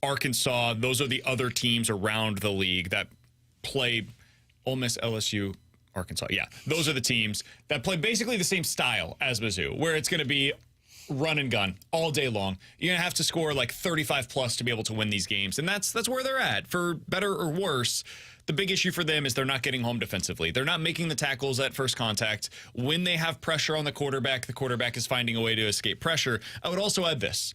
Arkansas, those are the other teams around the league that play. Ole Miss, LSU, Arkansas. Yeah, those are the teams that play basically the same style as Mizzou, where it's going to be run and gun all day long. You're going to have to score like 35 plus to be able to win these games, and that's where they're at. For better or worse, the big issue for them is they're not getting home defensively. They're not making the tackles at first contact. When they have pressure on the quarterback is finding a way to escape pressure. I would also add this.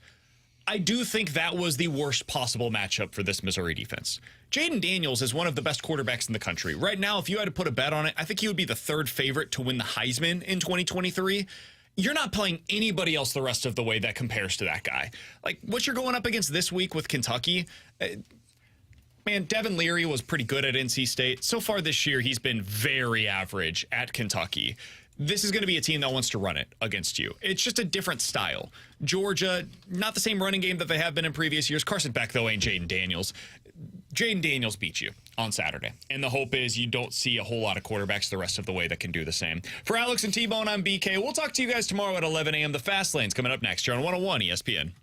I do think that was the worst possible matchup for this Missouri defense. Jaden Daniels is one of the best quarterbacks in the country. Right now, if you had to put a bet on it, I think he would be the 3rd favorite to win the Heisman in 2023. You're not playing anybody else the rest of the way that compares to that guy. Like, what you're going up against this week with Kentucky, man, Devin Leary was pretty good at NC State. So far this year, he's been very average at Kentucky. This is going to be a team that wants to run it against you. It's just a different style. Georgia, not the same running game that they have been in previous years. Carson Beck, though, ain't Jaden Daniels. Jaden Daniels beat you on Saturday. And the hope is you don't see a whole lot of quarterbacks the rest of the way that can do the same. For Alex and T-Bone, I'm BK. We'll talk to you guys tomorrow at 11 a.m. The Fast Lane's coming up next here on 101 ESPN.